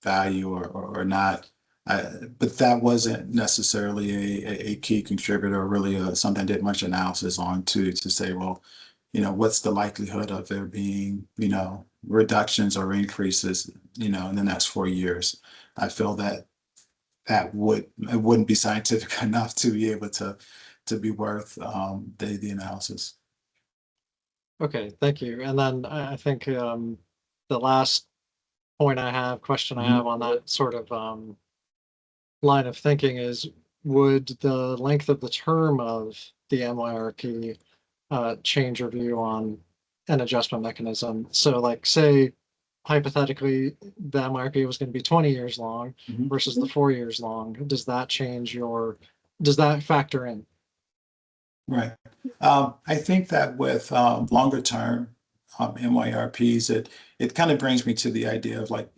Speaker 12: value or not. But that wasn't necessarily a key contributor, or really something I did much analysis on to say, well, what's the likelihood of there being, reductions or increases, in the next 4 years. I feel that it wouldn't be scientific enough to be able to be worth the analysis.
Speaker 8: Okay, thank you. And then I think the last question I have on that sort of line of thinking is, would the length of the term of the MYRP change your view on an adjustment mechanism? So like, say, hypothetically, the MYRP was going to be 20 years long versus the 4 years long. Does that factor in?
Speaker 12: Right. I think that with longer term MYRPs, it kind of brings me to the idea of, like,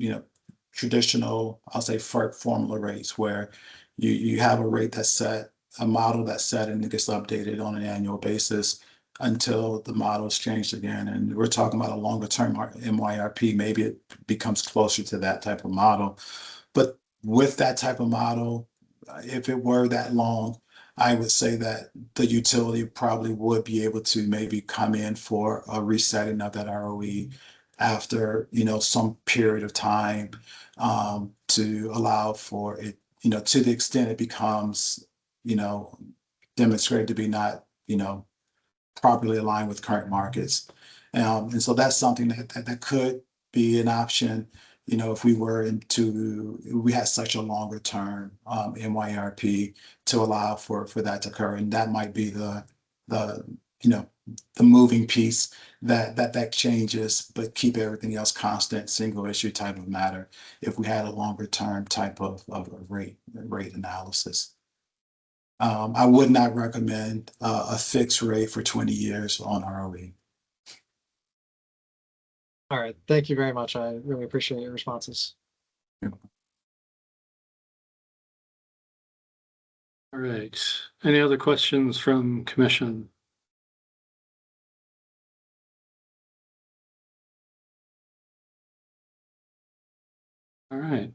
Speaker 12: traditional, I'll say, FERC formula rates, where you have a rate that's set, a model that's set, and it gets updated on an annual basis until the model is changed again. And we're talking about a longer term MYRP. Maybe it becomes closer to that type of model. But with that type of model, if it were that long, I would say that the utility probably would be able to maybe come in for a resetting of that ROE after, some period of time, to allow for it, to the extent it becomes, demonstrated to be not, properly aligned with current markets. And so that's something that could be an option, if we had such a longer term MYRP, to allow for that to occur. And that might be the moving piece that changes, but keep everything else constant, single issue type of matter, if we had a longer term type of rate analysis. I would not recommend a fixed rate for 20 years on ROE.
Speaker 8: All right, thank you very much. I really appreciate your responses.
Speaker 1: All right. Any other questions from commission? All right.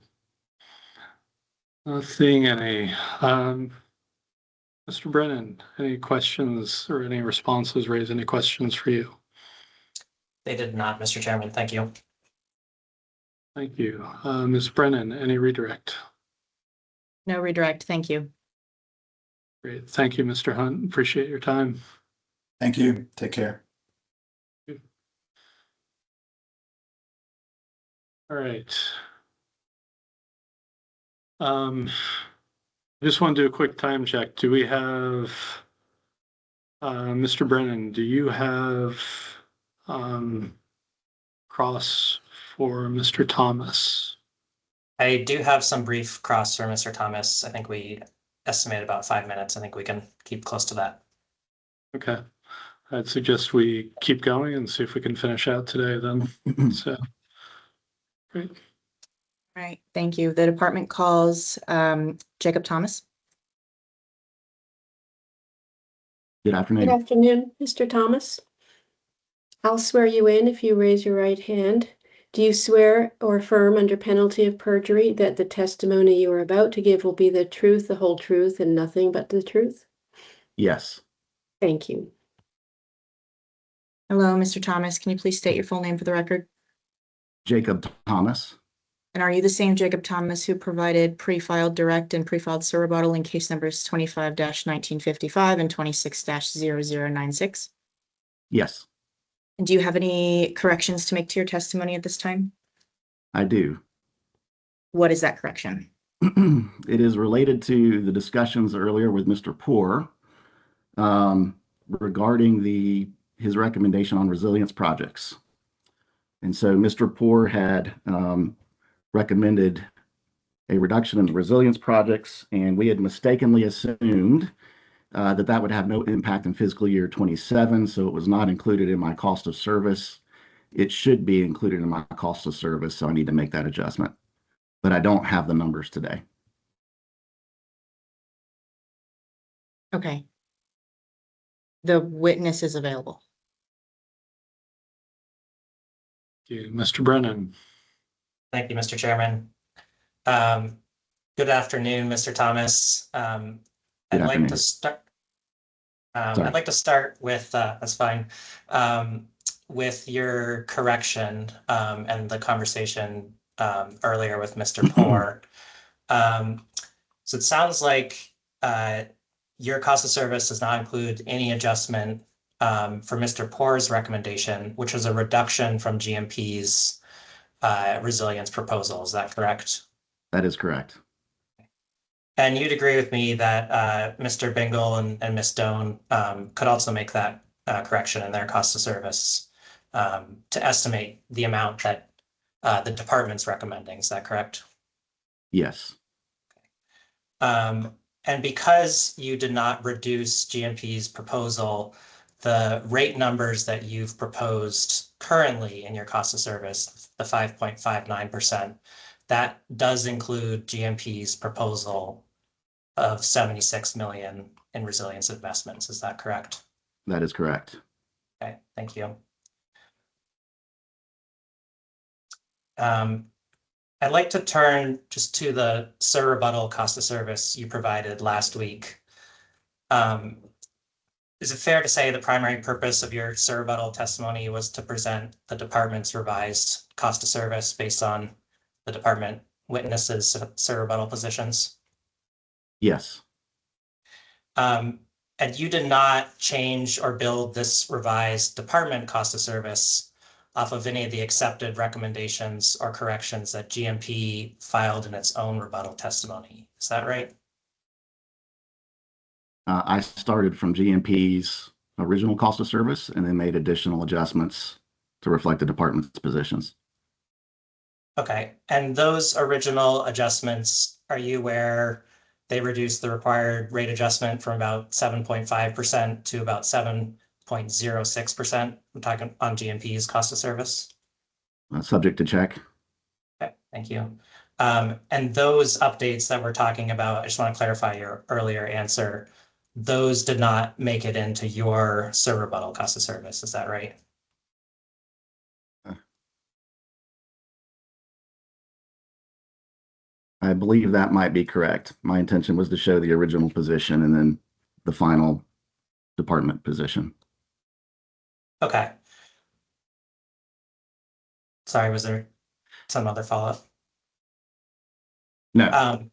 Speaker 1: Not seeing any. Mr. Brennan, any questions or any responses raise any questions for you?
Speaker 13: They did not, Mr. Chairman. Thank you.
Speaker 1: Thank you. Ms. Brennan, any redirect?
Speaker 3: No redirect, thank you.
Speaker 1: Great. Thank you, Mr. Hunt. Appreciate your time.
Speaker 12: Thank you. Take care.
Speaker 1: All right. I just want to do a quick time check. Do we have, Mr. Brennan, do you have cross for Mr. Thomas?
Speaker 13: I do have some brief cross for Mr. Thomas. I think we estimate about 5 minutes. I think we can keep close to that.
Speaker 1: Okay. I'd suggest we keep going and see if we can finish out today then. So, great.
Speaker 3: All right, thank you. The department calls Jacob Thomas.
Speaker 14: Good afternoon.
Speaker 5: Good afternoon, Mr. Thomas. I'll swear you in if you raise your right hand. Do you swear or affirm under penalty of perjury that the testimony you are about to give will be the truth, the whole truth, and nothing but the truth?
Speaker 14: Yes.
Speaker 5: Thank you.
Speaker 3: Hello, Mr. Thomas. Can you please state your full name for the record?
Speaker 14: Jacob Thomas.
Speaker 3: And are you the same Jacob Thomas who provided pre-filed direct and pre-filed surrebuttal in case numbers 25-1955 and 26-0096?
Speaker 14: Yes,
Speaker 3: And do you have any corrections to make to your testimony at this time?
Speaker 14: I do.
Speaker 3: What is that correction?
Speaker 14: It is related to the discussions earlier with Mr. Poor regarding his recommendation on resilience projects. And so Mr. Poor had recommended a reduction in the resilience projects, and we had mistakenly assumed that would have no impact in fiscal year 27, so it was not included in my cost of service. It should be included in my cost of service, so I need to make that adjustment. But I don't have the numbers today.
Speaker 3: Okay. The witness is available.
Speaker 1: Thank you. Mr. Brennan.
Speaker 13: Thank you, Mr. Chairman. Good afternoon, Mr. Thomas. I'd like to start. I'd like to start with that's fine. With your correction and the conversation earlier with Mr. Poor. So it sounds like your cost of service does not include any adjustment for Mr. Poor's recommendation, which was a reduction from GMP's resilience proposal. Is that correct?
Speaker 14: That is correct.
Speaker 13: And you'd agree with me that Mr. Bingle and Ms. Doan could also make that correction in their cost of service to estimate the amount that the department's recommending. Is that correct?
Speaker 14: Yes.
Speaker 13: And because you did not reduce GMP's proposal, the rate numbers that you've proposed currently in your cost of service, the 5.59%, that does include GMP's proposal of 76 million in resilience investments. Is that correct?
Speaker 14: That is correct.
Speaker 13: Okay, thank you. I'd like to turn just to the surrebuttal cost of service you provided last week. Is it fair to say the primary purpose of your surrebuttal testimony was to present the department's revised cost of service based on the department witnesses' surrebuttal positions?
Speaker 14: Yes.
Speaker 13: And you did not change or build this revised department cost of service off of any of the accepted recommendations or corrections that GMP filed in its own rebuttal testimony. Is that right?
Speaker 14: I started from GMP's original cost of service and then made additional adjustments to reflect the department's positions.
Speaker 13: Okay, and those original adjustments, are you aware they reduced the required rate adjustment from about 7.5% to about 7.06%. I'm talking on GMP's cost of service.
Speaker 14: Subject to check.
Speaker 13: Okay, thank you. And those updates that we're talking about, I just want to clarify your earlier answer. Those did not make it into your rebuttal cost of service. Is that right?
Speaker 14: I believe that might be correct. My intention was to show the original position and then the final department position.
Speaker 13: Okay. Sorry, was there some other follow-up?
Speaker 14: No.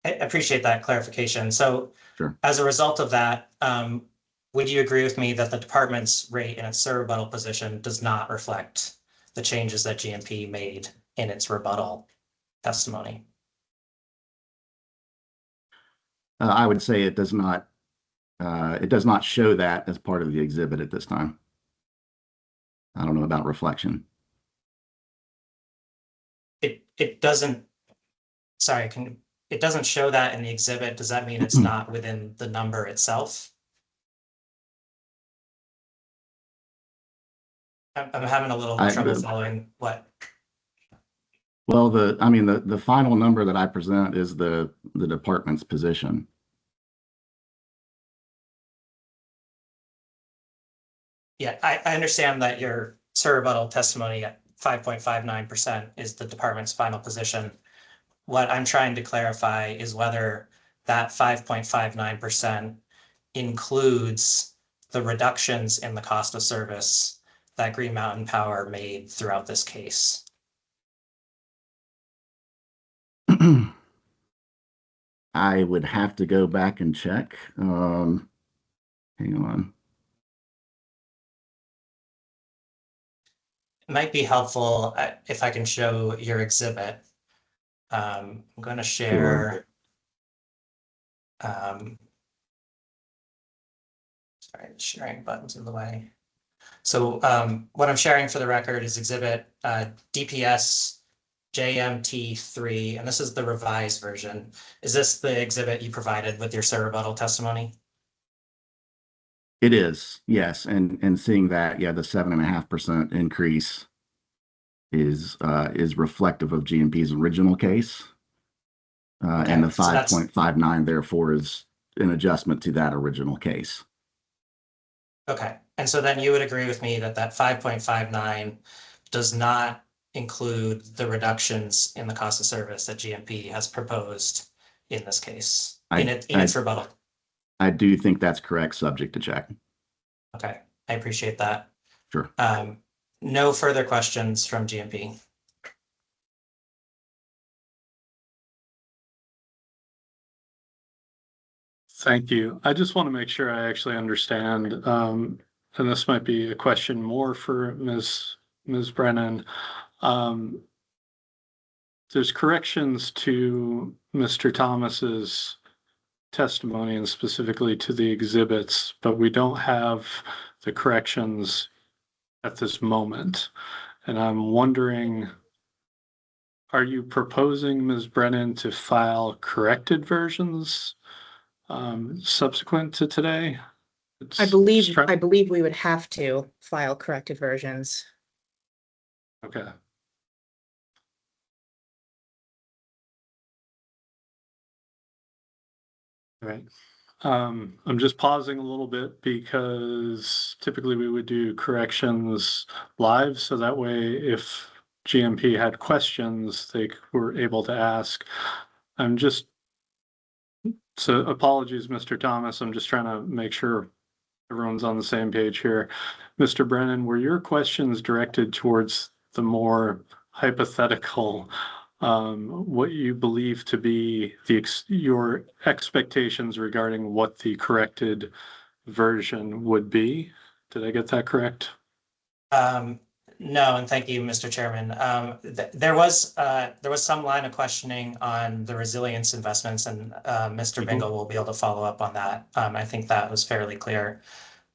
Speaker 13: I appreciate that clarification. So
Speaker 14: Sure.
Speaker 13: As a result of that, would you agree with me that the department's rate in its rebuttal position does not reflect the changes that GMP made in its rebuttal testimony?
Speaker 14: I would say it does not show that as part of the exhibit at this time. I don't know about reflection.
Speaker 13: It doesn't, sorry, it doesn't show that in the exhibit. Does that mean it's not within the number itself? I'm having a little trouble following what.
Speaker 14: Well, the final number that I present is the department's position.
Speaker 13: Yeah, I understand that your rebuttal testimony at 5.59% is the department's final position. What I'm trying to clarify is whether that 5.59% includes the reductions in the cost of service that Green Mountain Power made throughout this case.
Speaker 14: I would have to go back and check. Hang on.
Speaker 13: It might be helpful if I can show your exhibit. I'm going to share. Sorry, the sharing button's in the way. So what I'm sharing for the record is exhibit DPS JMT3, and this is the revised version. Is this the exhibit you provided with your rebuttal testimony?
Speaker 14: It is, yes, and seeing that, yeah, the 7.5% increase is reflective of GMP's original case,
Speaker 13: Okay,
Speaker 14: and the
Speaker 13: so
Speaker 14: 5.59 therefore is an adjustment to that original case.
Speaker 13: Okay, and so then you would agree with me that that 5.59 does not include the reductions in the cost of service that GMP has proposed in this case, in its rebuttal.
Speaker 14: I do think that's correct, subject to check.
Speaker 13: Okay, I appreciate that.
Speaker 14: Sure.
Speaker 13: No further questions from GMP.
Speaker 1: Thank you. I just want to make sure I actually understand, and this might be a question more for Ms. Brennan. There's corrections to Mr. Thomas's testimony and specifically to the exhibits, but we don't have the corrections at this moment. And I'm wondering, are you proposing, Ms. Brennan, to file corrected versions subsequent to today?
Speaker 3: I believe we would have to file corrected versions.
Speaker 1: Okay. All right. I'm just pausing a little bit because typically we would do corrections live, so that way if GMP had questions, they were able to ask. So apologies, Mr. Thomas. I'm just trying to make sure everyone's on the same page here. Mr. Brennan, were your questions directed towards the more hypothetical, what you believe to be your expectations regarding what the corrected version would be? Did I get that correct?
Speaker 13: No, and thank you, Mr. Chairman. There was some line of questioning on the resilience investments, and Mr. Bingle will be able to follow up on that. I think that was fairly clear.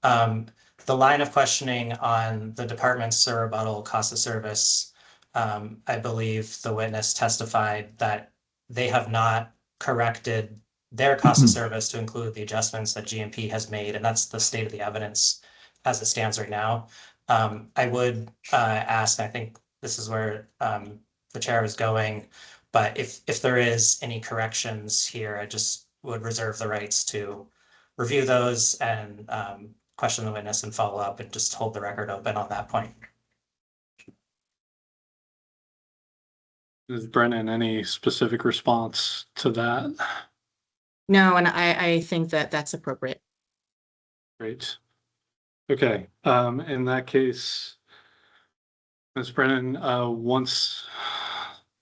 Speaker 13: The line of questioning on the department's rebuttal cost of service, I believe the witness testified that they have not corrected their cost of service to include the adjustments that GMP has made, and that's the state of the evidence as it stands right now. I would ask, I think this is where the chair was going, but if there is any corrections here, I just would reserve the rights to review those and question the witness and follow up and just hold the record open on that point.
Speaker 1: Ms. Brennan, any specific response to that?
Speaker 3: No, and I think that that's appropriate.
Speaker 1: Great. Okay, in that case, Ms. Brennan, once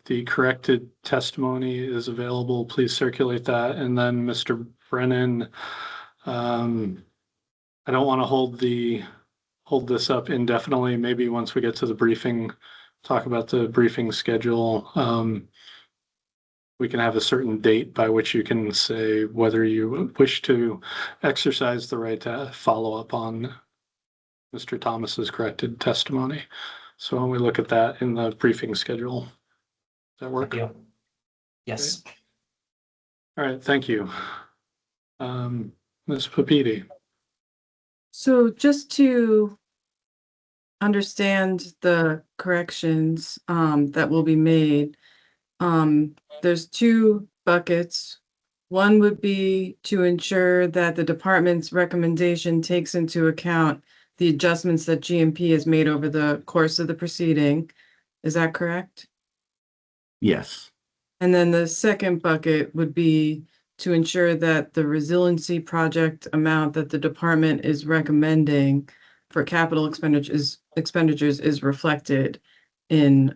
Speaker 1: the corrected testimony is available, please circulate that. And then Mr. Brennan, I don't want to hold this up indefinitely. Maybe once we get to the briefing, talk about the briefing schedule. We can have a certain date by which you can say whether you wish to exercise the right to follow up on Mr. Thomas's corrected testimony. So when we look at that in the briefing schedule, does that work?
Speaker 13: Yes.
Speaker 1: Okay. All right, thank you. Ms. Papiti.
Speaker 7: So just to understand the corrections that will be made, there's two buckets. One would be to ensure that the department's recommendation takes into account the adjustments that GMP has made over the course of the proceeding. Is that correct?
Speaker 14: Yes.
Speaker 7: And then the second bucket would be to ensure that the resiliency project amount that the department is recommending for capital expenditures is reflected in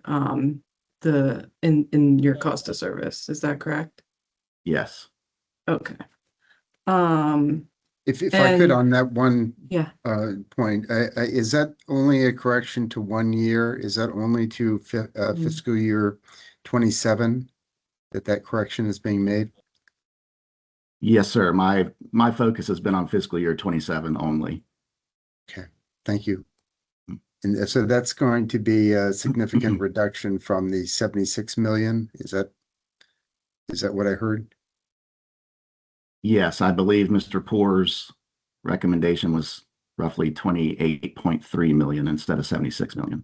Speaker 7: in your cost of service. Is that correct?
Speaker 14: Yes.
Speaker 7: Okay.
Speaker 9: If I could on that one
Speaker 7: Yeah.
Speaker 9: point, is that only a correction to 1 year? Is that only to fiscal year 27 that correction is being made?
Speaker 14: Yes, sir. My focus has been on fiscal year 27 only.
Speaker 9: Okay, thank you. And so that's going to be a significant reduction from the 76 million. Is that what I heard?
Speaker 14: Yes, I believe Mr. Poor's recommendation was roughly 28.3 million instead of 76 million.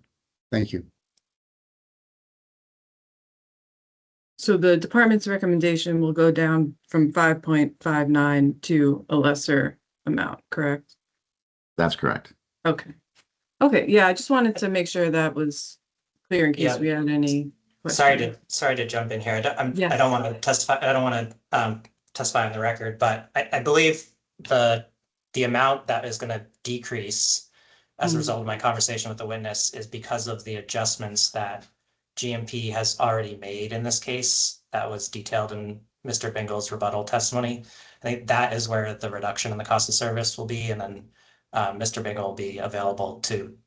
Speaker 9: Thank you.
Speaker 7: So the department's recommendation will go down from 5.59 to a lesser amount, correct?
Speaker 14: That's correct.
Speaker 7: Okay. Okay, yeah, I just wanted to make sure that was clear in case
Speaker 13: Yeah.
Speaker 7: we had any questions.
Speaker 13: Sorry to jump in here.
Speaker 7: Yes.
Speaker 13: I don't want to testify. I don't want to testify on the record, but I believe the amount that is going to decrease as a result of my conversation with the witness is because of the adjustments that GMP has already made in this case. That was detailed in Mr. Bingle's rebuttal testimony. I think that is where the reduction in the cost of service will be, and then Mr. Bingle will be available to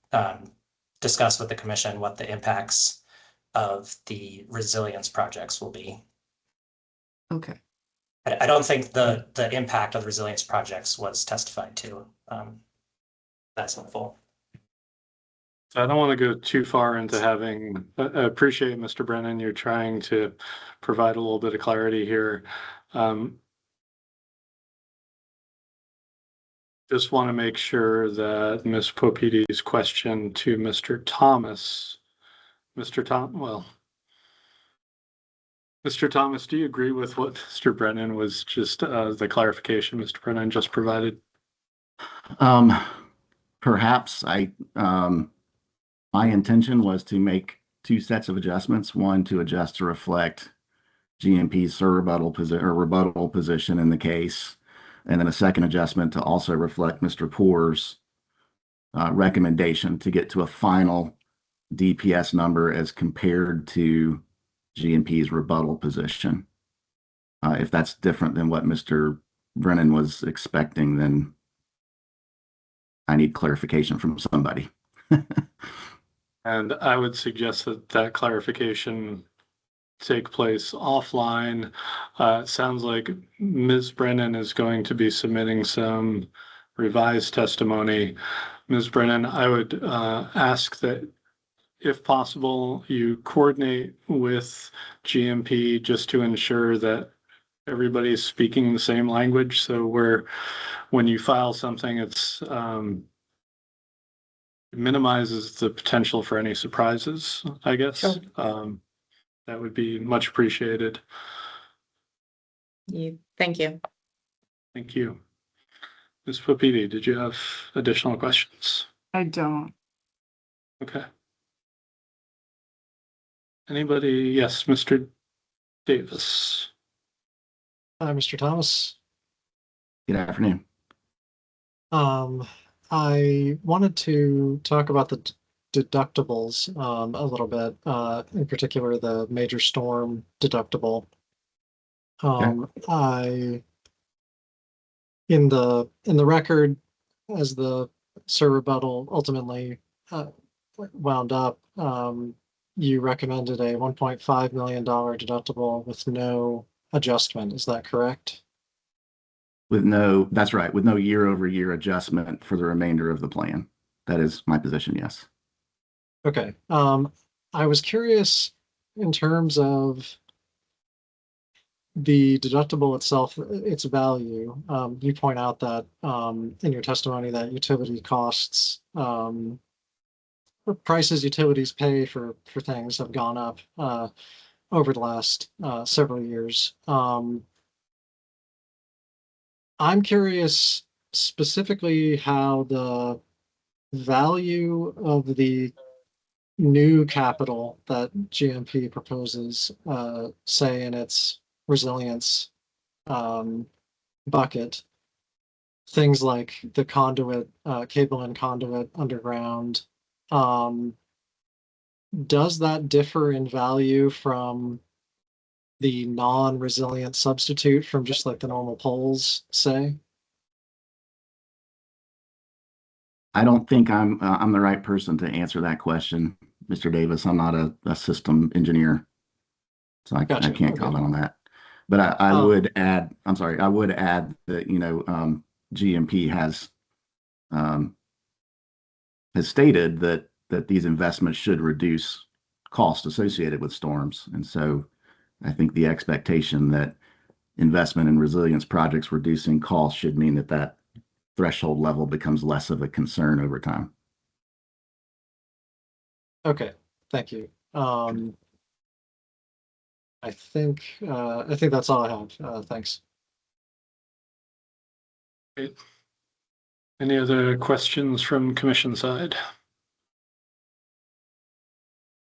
Speaker 13: discuss with the commission what the impacts of the resilience projects will be.
Speaker 7: Okay.
Speaker 13: I don't think the impact of the resilience projects was testified to. That's helpful.
Speaker 1: I don't want to go too far into having, I appreciate Mr. Brennan, you're trying to provide a little bit of clarity here. Just want to make sure that Ms. Popiti's question to Mr. Thomas, Mr. Thomas, do you agree with what Mr. Brennan was just, the clarification Mr. Brennan just provided?
Speaker 14: Perhaps my intention was to make two sets of adjustments, one to adjust to reflect GMP's rebuttal position in the case, and then a second adjustment to also reflect Mr. Poor's recommendation to get to a final DPS number as compared to GMP's rebuttal position. If that's different than what Mr. Brennan was expecting, then I need clarification from somebody.
Speaker 1: And I would suggest that clarification take place offline. It sounds like Ms. Brennan is going to be submitting some revised testimony. Ms. Brennan, I would ask that if possible, you coordinate with GMP just to ensure that everybody's speaking the same language. So when you file something, it minimizes the potential for any surprises, I guess.
Speaker 3: Sure.
Speaker 1: That would be much appreciated.
Speaker 3: Thank you.
Speaker 1: Thank you. Ms. Papiti, did you have additional questions?
Speaker 7: I don't.
Speaker 1: Okay. Anybody? Yes, Mr. Davis.
Speaker 8: Hi, Mr. Thomas.
Speaker 14: Good afternoon.
Speaker 8: I wanted to talk about the deductibles a little bit, in particular the major storm deductible. In the record, as the SIR rebuttal ultimately wound up, you recommended a $1.5 million deductible with no adjustment. Is that correct?
Speaker 14: That's right, with no year-over-year adjustment for the remainder of the plan. That is my position, yes.
Speaker 8: Okay. I was curious in terms of the deductible itself, its value. You point out that in your testimony that utility costs, prices utilities pay for things have gone up over the last several years. I'm curious specifically how the value of the new capital that GMP proposes, say in its resilience bucket, things like the conduit, cable and conduit underground, does that differ in value from the non-resilient substitute from just like the normal poles, say?
Speaker 14: I don't think I'm the right person to answer that question, Mr. Davis. I'm not a system engineer, so I
Speaker 8: Gotcha.
Speaker 14: can't
Speaker 8: Okay.
Speaker 14: comment on that. But I would add, I'm sorry, I would add that, GMP has stated that these investments should reduce costs associated with storms. And so I think the expectation that investment in resilience projects reducing costs should mean that threshold level becomes less of a concern over time.
Speaker 8: Okay, thank you. I think that's all I have. Thanks.
Speaker 1: Great. Any other questions from commission side?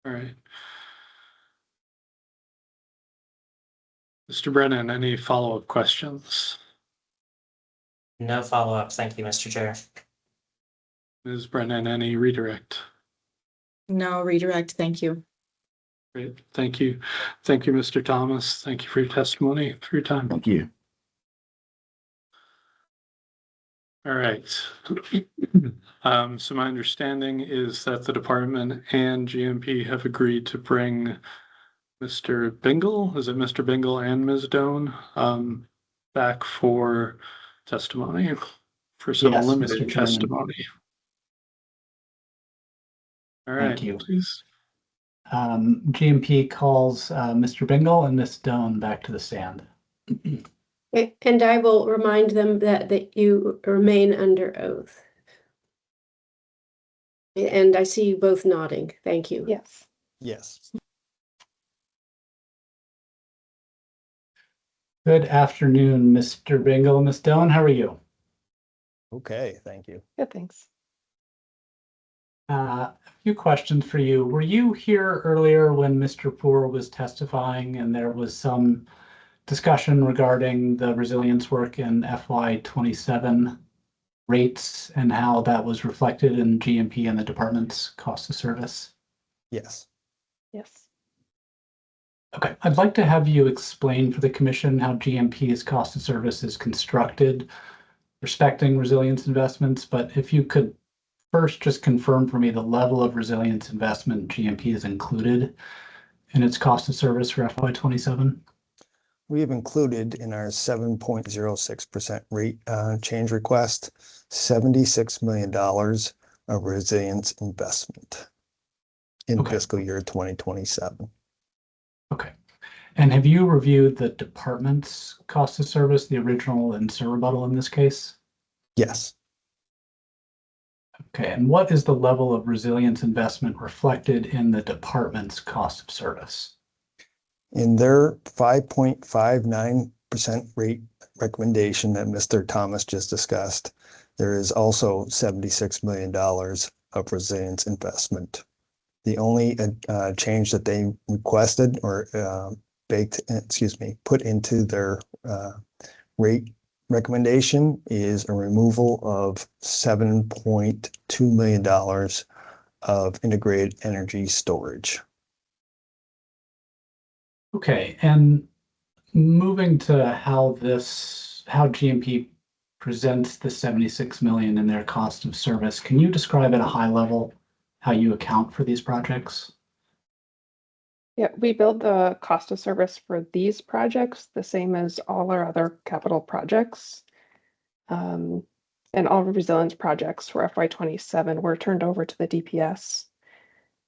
Speaker 1: All right. Mr. Brennan, any follow-up questions?
Speaker 13: No follow-up. Thank you, Mr. Chair.
Speaker 1: Ms. Brennan, any redirect?
Speaker 3: No redirect. Thank you.
Speaker 1: Great. Thank you. Thank you, Mr. Thomas. Thank you for your testimony, for your time.
Speaker 14: Thank you.
Speaker 1: All right. So my understanding is that the department and GMP have agreed to bring Mr. Bingle, is it Mr. Bingle and Ms. Doan, back for testimony, for some
Speaker 2: Yes,
Speaker 1: limited
Speaker 2: Mr. Chairman.
Speaker 1: testimony. All right,
Speaker 2: Thank you.
Speaker 1: please.
Speaker 2: GMP calls Mr. Bingle and Ms. Doan back to the stand.
Speaker 5: And I will remind them that you remain under oath. And I see you both nodding. Thank you.
Speaker 11: Yes.
Speaker 15: Yes.
Speaker 2: Good afternoon, Mr. Bingle and Ms. Doan. How are you?
Speaker 15: Okay, thank you.
Speaker 11: Good, thanks.
Speaker 2: A few questions for you. Were you here earlier when Mr. Poor was testifying and there was some discussion regarding the resilience work in FY27 rates and how that was reflected in GMP and the department's cost of service?
Speaker 15: Yes.
Speaker 11: Yes.
Speaker 2: Okay, I'd like to have you explain for the commission how GMP's cost of service is constructed, respecting resilience investments, but if you could first just confirm for me the level of resilience investment GMP is included in its cost of service for FY27.
Speaker 15: We have included in our 7.06% rate change request, $76 million of resilience investment in fiscal year 2027.
Speaker 2: Okay. And have you reviewed the department's cost of service, the original and surrebuttal in this case?
Speaker 15: Yes.
Speaker 2: Okay, and what is the level of resilience investment reflected in the department's cost of service?
Speaker 15: In their 5.59% rate recommendation that Mr. Thomas just discussed, there is also $76 million of resilience investment. The only change that they requested or put into their rate recommendation is a removal of $7.2 million of integrated energy storage.
Speaker 2: Okay, and moving to how GMP presents the 76 million in their cost of service, can you describe at a high level how you account for these projects?
Speaker 16: Yeah, we build the cost of service for these projects the same as all our other capital projects. And all resilience projects for FY27 were turned over to the DPS.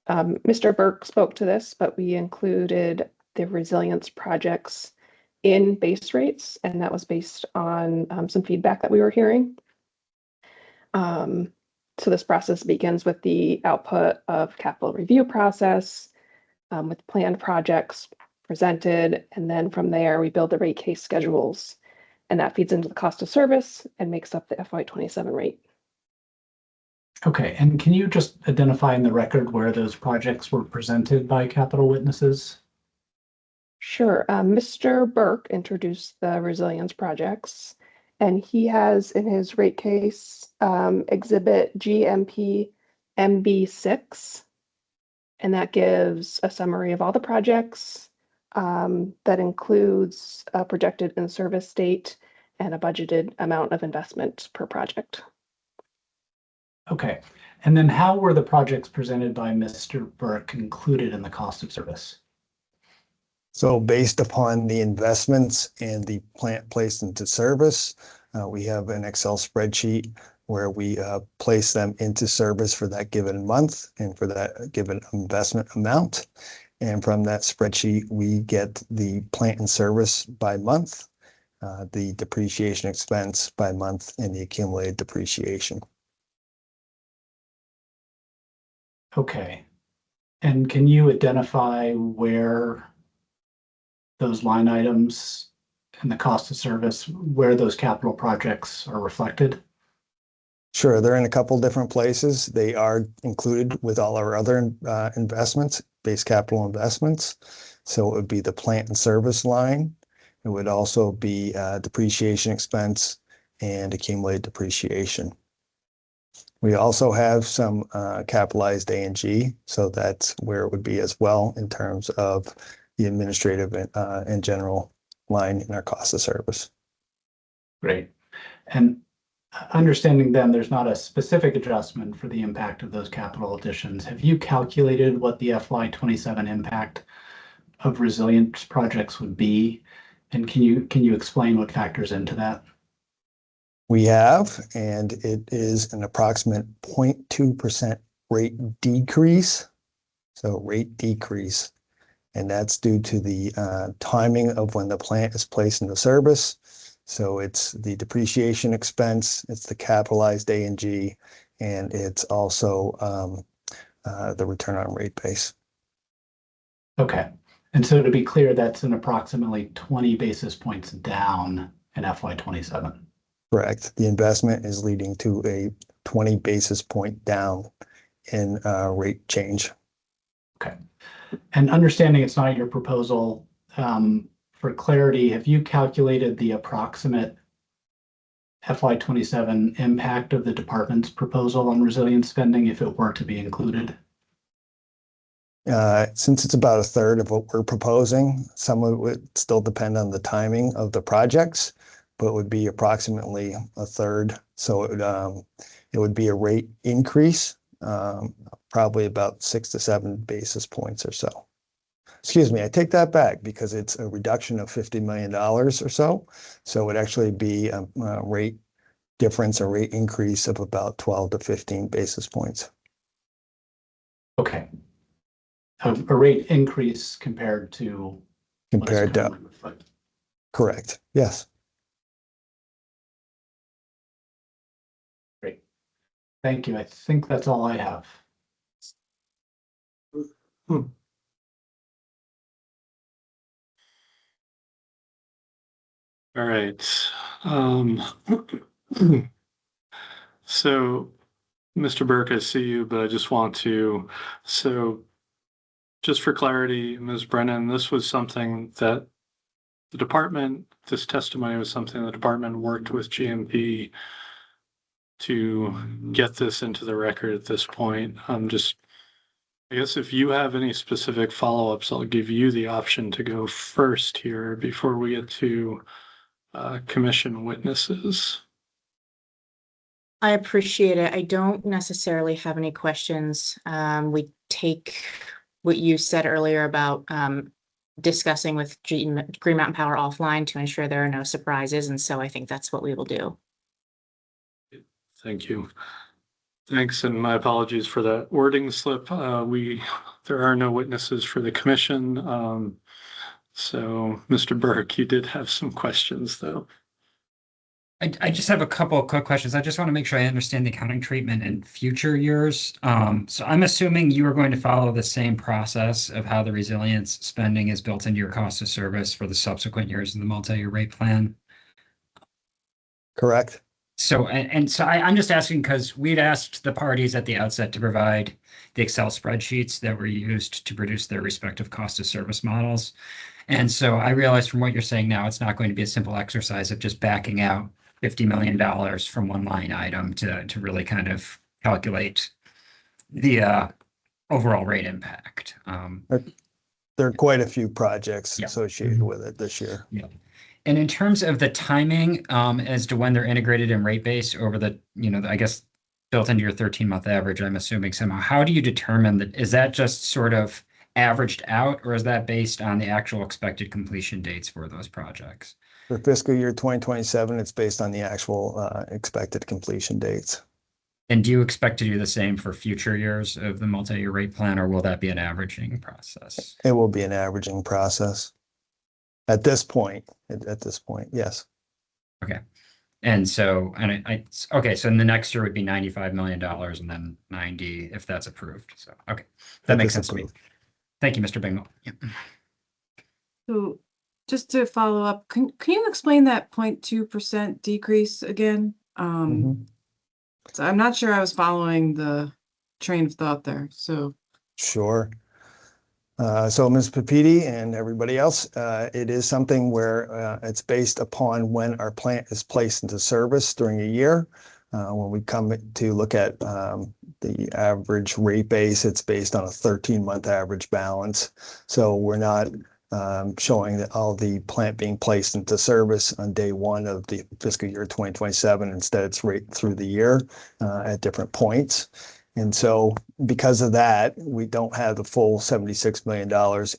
Speaker 16: Mr. Burke spoke to this, but we included the resilience projects in base rates, and that was based on some feedback that we were hearing. So this process begins with the output of capital review process, with planned projects presented, and then from there we build the rate case schedules, and that feeds into the cost of service and makes up the FY27 rate.
Speaker 2: Okay, and can you just identify in the record where those projects were presented by capital witnesses?
Speaker 16: Sure. Mr. Burke introduced the resilience projects, and he has in his rate case exhibit GMP MB6, and that gives a summary of all the projects. That includes a projected in-service date and a budgeted amount of investment per project.
Speaker 2: Okay, and then how were the projects presented by Mr. Burke included in the cost of service?
Speaker 15: So based upon the investments and the plant placed into service, we have an Excel spreadsheet where we place them into service for that given month and for that given investment amount. And from that spreadsheet, we get the plant in service by month, the depreciation expense by month, and the accumulated depreciation.
Speaker 2: Okay, and can you identify where those line items and the cost of service, where those capital projects are reflected?
Speaker 15: Sure, they're in a couple different places. They are included with all our other investments, base capital investments. So it would be the plant and service line. It would also be depreciation expense and accumulated depreciation. We also have some capitalized A&G, so that's where it would be as well in terms of the administrative and general line in our cost of service.
Speaker 2: Great. And understanding then there's not a specific adjustment for the impact of those capital additions, have you calculated what the FY27 impact of resilience projects would be? And can you explain what factors into that?
Speaker 15: We have, and it is an approximate 0.2% rate decrease. So rate decrease. And that's due to the timing of when the plant is placed into service. So it's the depreciation expense, it's the capitalized A&G, and it's also the return on rate base.
Speaker 2: Okay. And so to be clear, that's an approximately 20 basis points down in FY27.
Speaker 15: Correct. The investment is leading to a 20 basis point down in rate change.
Speaker 2: Okay. And understanding it's not your proposal, for clarity, have you calculated the approximate FY27 impact of the department's proposal on resilience spending if it were to be included?
Speaker 15: Since it's about a third of what we're proposing, some of it would still depend on the timing of the projects, but it would be approximately a third. So it would be a rate increase, probably about 6 to 7 basis points or so. Excuse me, I take that back because it's a reduction of $50 million or so. So it would actually be a rate difference, a rate increase of about 12 to 15 basis points.
Speaker 2: Okay. A rate increase compared to
Speaker 15: compared to, correct, yes.
Speaker 2: Great. Thank you. I think that's all I have.
Speaker 1: All right. So, Mr. Burke, I see you, but I just want to, so just for clarity, Ms. Brennan, this was something that the department, this testimony was something the department worked with GMP to get this into the record at this point. I guess if you have any specific follow-ups, I'll give you the option to go first here before we get to commission witnesses.
Speaker 3: I appreciate it. I don't necessarily have any questions. We take what you said earlier about discussing with Green Mountain Power offline to ensure there are no surprises. And so I think that's what we will do.
Speaker 1: Thank you. Thanks, and my apologies for that wording slip. There are no witnesses for the commission. So, Mr. Burke, you did have some questions, though.
Speaker 10: I just have a couple of quick questions. I just want to make sure I understand the accounting treatment in future years. So I'm assuming you are going to follow the same process of how the resilience spending is built into your cost of service for the subsequent years in the multi-year rate plan.
Speaker 15: Correct.
Speaker 10: So, I'm just asking because we'd asked the parties at the outset to provide the Excel spreadsheets that were used to produce their respective cost of service models. And so I realized from what you're saying now, it's not going to be a simple exercise of just backing out $50 million from one line item to really kind of calculate the overall rate impact.
Speaker 15: There are quite a few projects
Speaker 10: Yeah.
Speaker 15: associated with it this year.
Speaker 10: Yeah. And in terms of the timing, as to when they're integrated in rate base over the, I guess built into your 13-month average, I'm assuming somehow, how do you determine that? Is that just sort of averaged out, or is that based on the actual expected completion dates for those projects?
Speaker 15: For fiscal year 2027, it's based on the actual expected completion dates.
Speaker 10: And do you expect to do the same for future years of the multi-year rate plan, or will that be an averaging process?
Speaker 15: It will be an averaging process. At this point, yes.
Speaker 10: Okay. And so, okay, so in the next year would be $95 million and then 90 if that's approved. So, okay, that makes sense to me. Thank you, Mr. Bingle. Yep.
Speaker 7: So just to follow up, can you explain that 0.2% decrease again? So I'm not sure I was following the train of thought there. So
Speaker 15: Sure. So Ms. Pepiti and everybody else, it is something where it's based upon when our plant is placed into service during a year. When we come to look at the average rate base, it's based on a 13-month average balance. So we're not showing that all the plant being placed into service on day one of the fiscal year 2027. Instead, it's right through the year at different points. And so because of that, we don't have the full $76 million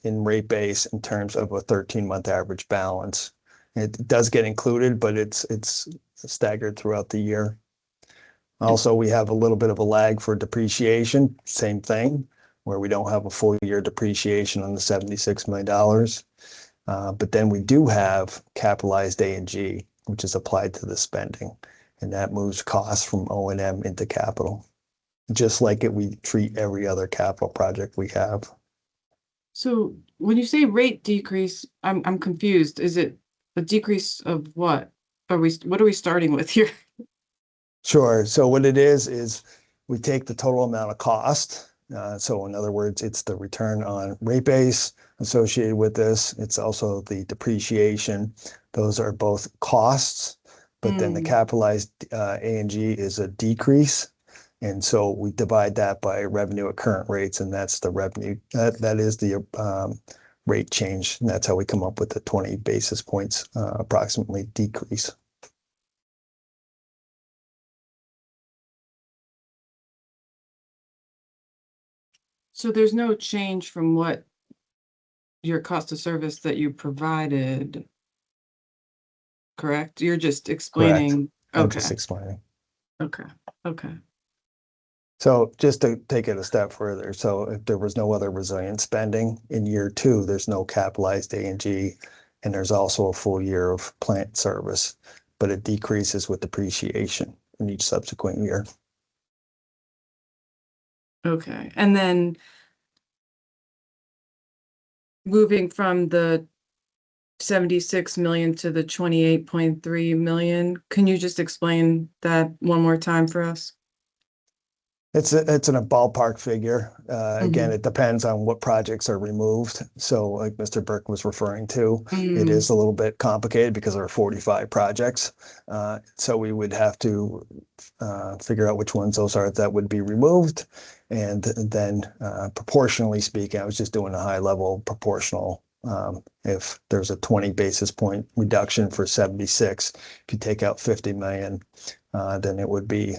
Speaker 15: in rate base in terms of a 13-month average balance. It does get included, but it's staggered throughout the year. Also, we have a little bit of a lag for depreciation, same thing, where we don't have a full year depreciation on the $76 million. But then we do have capitalized A&G, which is applied to the spending, and that moves costs from O&M into capital. Just like we treat every other capital project we have.
Speaker 7: So when you say rate decrease, I'm confused. Is it a decrease of what? What are we starting with here?
Speaker 15: Sure. So what it is we take the total amount of cost. So in other words, it's the return on rate base associated with this. It's also the depreciation. Those are both costs, but then the capitalized A&G is a decrease. And so we divide that by revenue at current rates, and that's the revenue, that is the rate change. And that's how we come up with the 20 basis points approximately decrease.
Speaker 7: So there's no change from what your cost of service that you provided, correct? You're just explaining.
Speaker 15: Correct. I'm just explaining.
Speaker 7: Okay.
Speaker 15: So just to take it a step further, so if there was no other resilient spending in year 2, there's no capitalized A&G, and there's also a full year of plant service, but it decreases with depreciation in each subsequent year.
Speaker 7: Okay, and then moving from the 76 million to the 28.3 million, can you just explain that one more time for us?
Speaker 15: It's in a ballpark figure. Again, it depends on what projects are removed. So like Mr. Burke was referring to, it is a little bit complicated because there are 45 projects. So we would have to figure out which ones those are that would be removed. And then proportionally speaking, I was just doing a high level proportional. If there's a 20 basis point reduction for 76, if you take out 50 million, then it would be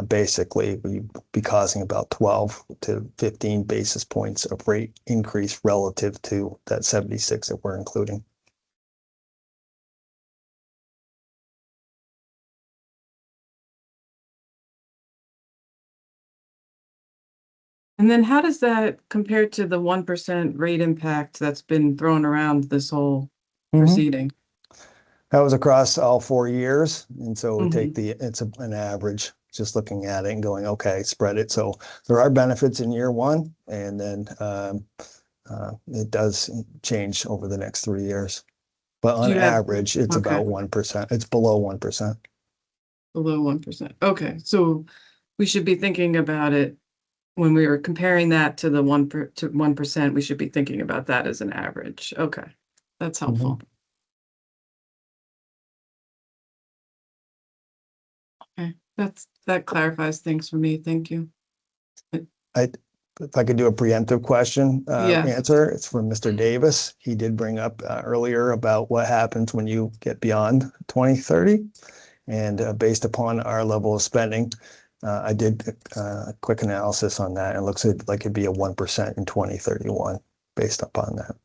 Speaker 15: basically we'd be causing about 12 to 15 basis points of rate increase relative to that 76 that we're including.
Speaker 7: And then how does that compare to the 1% rate impact that's been thrown around this whole proceeding?
Speaker 15: That was across all 4 years. And so we take it's an average, just looking at it and going, okay, spread it. So there are benefits in year 1, and then it does change over the next 3 years. But on average, it's about 1%. It's below 1%.
Speaker 7: Below 1%. Okay, so we should be thinking about it when we were comparing that to the 1%, we should be thinking about that as an average. Okay, that's helpful. Okay, that clarifies things for me. Thank you.
Speaker 15: If I could do a preemptive question answer, it's from Mr. Davis. He did bring up earlier about what happens when you get beyond 2030. And based upon our level of spending, I did a quick analysis on that. And it looks like it'd be a 1% in 2031 based upon that.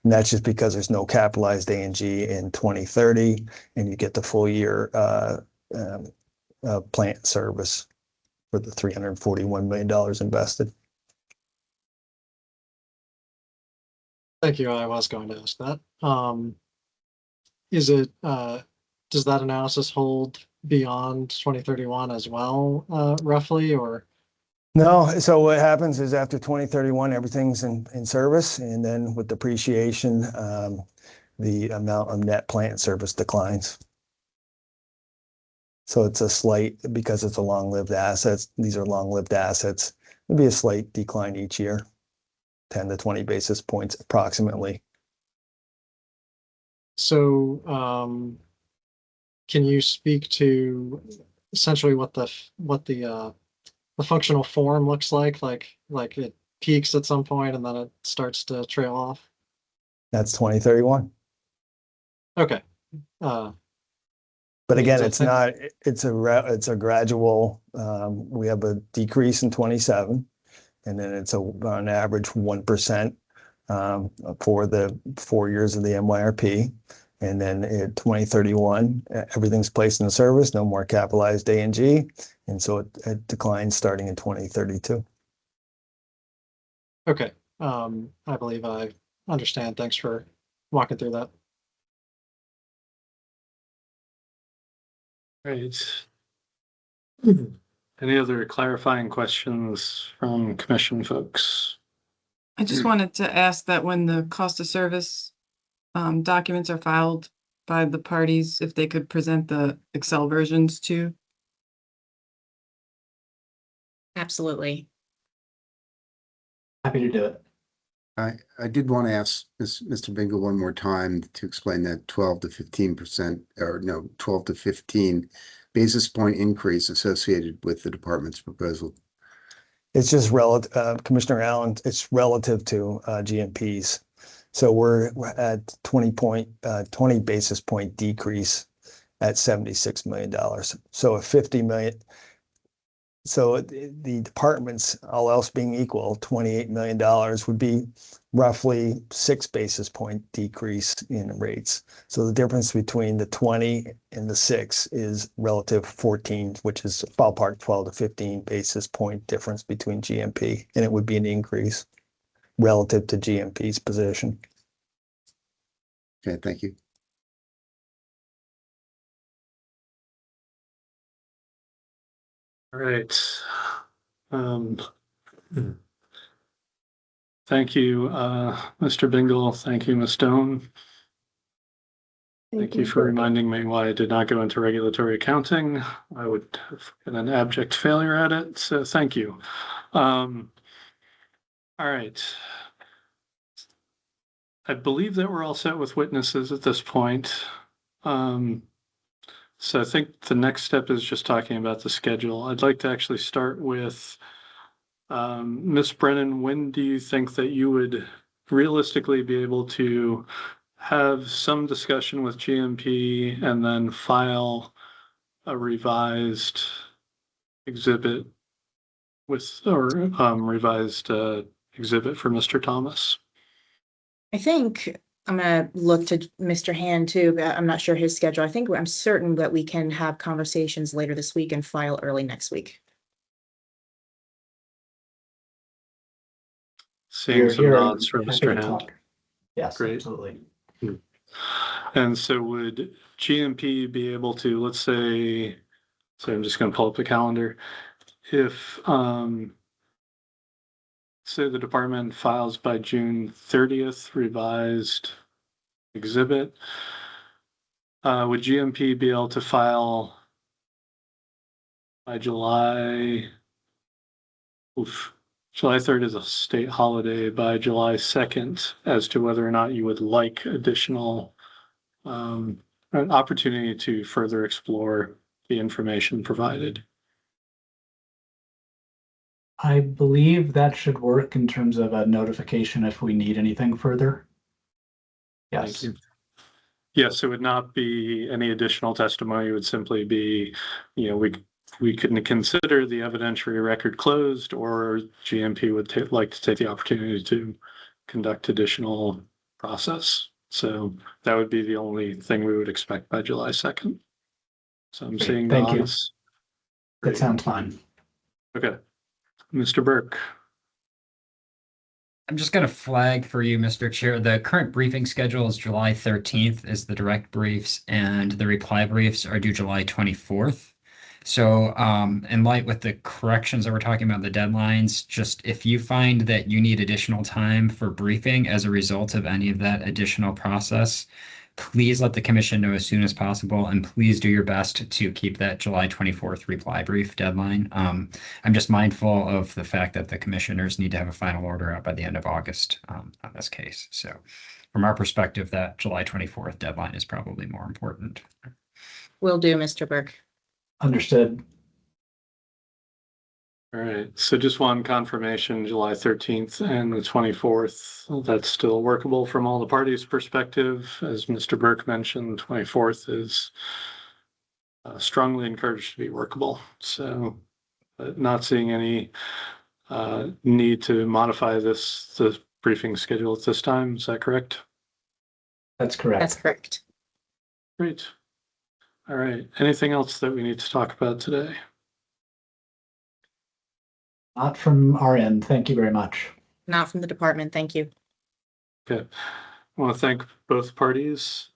Speaker 15: And that's just because there's no capitalized A&G in 2030, and you get the full year plant service for the $341 million invested.
Speaker 8: Thank you. I was going to ask that. Is it, does that analysis hold beyond 2031 as well, roughly, or?
Speaker 15: No, so what happens is after 2031, everything's in service, and then with depreciation, the amount of net plant service declines. So it's a slight, because it's a long-lived assets, these are long-lived assets, it'd be a slight decline each year, 10 to 20 basis points approximately.
Speaker 8: So can you speak to essentially what the functional form looks like it peaks at some point and then it starts to trail off?
Speaker 15: That's 2031.
Speaker 8: Okay.
Speaker 15: But again, it's not, it's a gradual, we have a decrease in 27, and then it's on average 1% for the 4 years of the MYRP. And then in 2031, everything's placed in service, no more capitalized A&G. And so it declines starting in 2032.
Speaker 8: Okay. I believe I understand. Thanks for walking through that.
Speaker 1: Great. Any other clarifying questions from commission folks?
Speaker 7: I just wanted to ask that when the cost of service documents are filed by the parties, if they could present the Excel versions too.
Speaker 3: Absolutely.
Speaker 2: Happy to do it.
Speaker 9: I did want to ask Mr. Bingle one more time to explain that 12 to 15%, or no, 12 to 15 basis point increase associated with the department's proposal.
Speaker 15: It's just relative, Commissioner Allen, it's relative to GMPs. So we're at 20 basis point decrease at $76 million. So a 50 million, So the departments, all else being equal, $28 million would be roughly 6 basis point decrease in rates. So the difference between the 20 and the 6 is relative 14, which is ballpark 12 to 15 basis point difference between GMP, and it would be an increase relative to GMP's position.
Speaker 9: Okay, thank you.
Speaker 1: All right. Thank you, Mr. Bingle. Thank you, Ms. Stone. Thank you for reminding me why I did not go into regulatory accounting. I would have been an abject failure at it, so thank you. All right. I believe that we're all set with witnesses at this point. So I think the next step is just talking about the schedule. I'd like to actually start with Ms. Brennan. When do you think that you would realistically be able to have some discussion with GMP and then file a revised exhibit with, or revised exhibit for Mr. Thomas?
Speaker 3: I think I'm gonna look to Mr. Hand too, but I'm not sure his schedule. I'm certain that we can have conversations later this week and file early next week.
Speaker 1: Seeing some nods from Mr. Hand.
Speaker 2: Talk. Yes,
Speaker 1: great.
Speaker 2: Absolutely.
Speaker 1: And so would GMP be able to, let's say, so I'm just going to pull up the calendar. If, say the department files by June 30th, revised exhibit, would GMP be able to file by July 3rd is a state holiday, by July 2nd, as to whether or not you would like additional an opportunity to further explore the information provided?
Speaker 2: I believe that should work in terms of a notification if we need anything further. Yes.
Speaker 1: Thank you. Yes, it would not be any additional testimony. It would simply be, we can consider the evidentiary record closed, or GMP would like to take the opportunity to conduct additional process. So that would be the only thing we would expect by July 2nd. So I'm seeing
Speaker 2: Thank you.
Speaker 1: nods.
Speaker 2: That sounds fine.
Speaker 1: Okay. Mr. Burke.
Speaker 10: I'm just going to flag for you, Mr. Chair, the current briefing schedule is July 13th is the direct briefs, and the reply briefs are due July 24th. So in light with the corrections that we're talking about, the deadlines, just if you find that you need additional time for briefing as a result of any of that additional process, please let the commission know as soon as possible, and please do your best to keep that July 24th reply brief deadline. I'm just mindful of the fact that the commissioners need to have a final order out by the end of August on this case. So from our perspective, that July 24th deadline is probably more important.
Speaker 3: Will do, Mr. Burke.
Speaker 2: Understood.
Speaker 1: All right, so just one confirmation, July 13th and the 24th, that's still workable from all the parties' perspective. As Mr. Burke mentioned, 24th is strongly encouraged to be workable. So not seeing any need to modify the briefing schedule at this time. Is that correct?
Speaker 2: That's correct.
Speaker 3: That's correct.
Speaker 1: Great. All right, anything else that we need to talk about today?
Speaker 2: Not from our end. Thank you very much.
Speaker 3: Not from the department. Thank you.
Speaker 1: Okay. I want to thank both parties.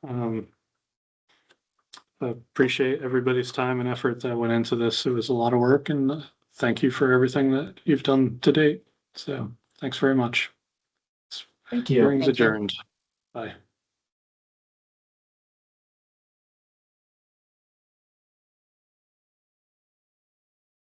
Speaker 1: Appreciate everybody's time and effort that went into this. It was a lot of work, and thank you for everything that you've done to date. So thanks very much.
Speaker 2: Thank you.
Speaker 1: Hearing's adjourned. Bye.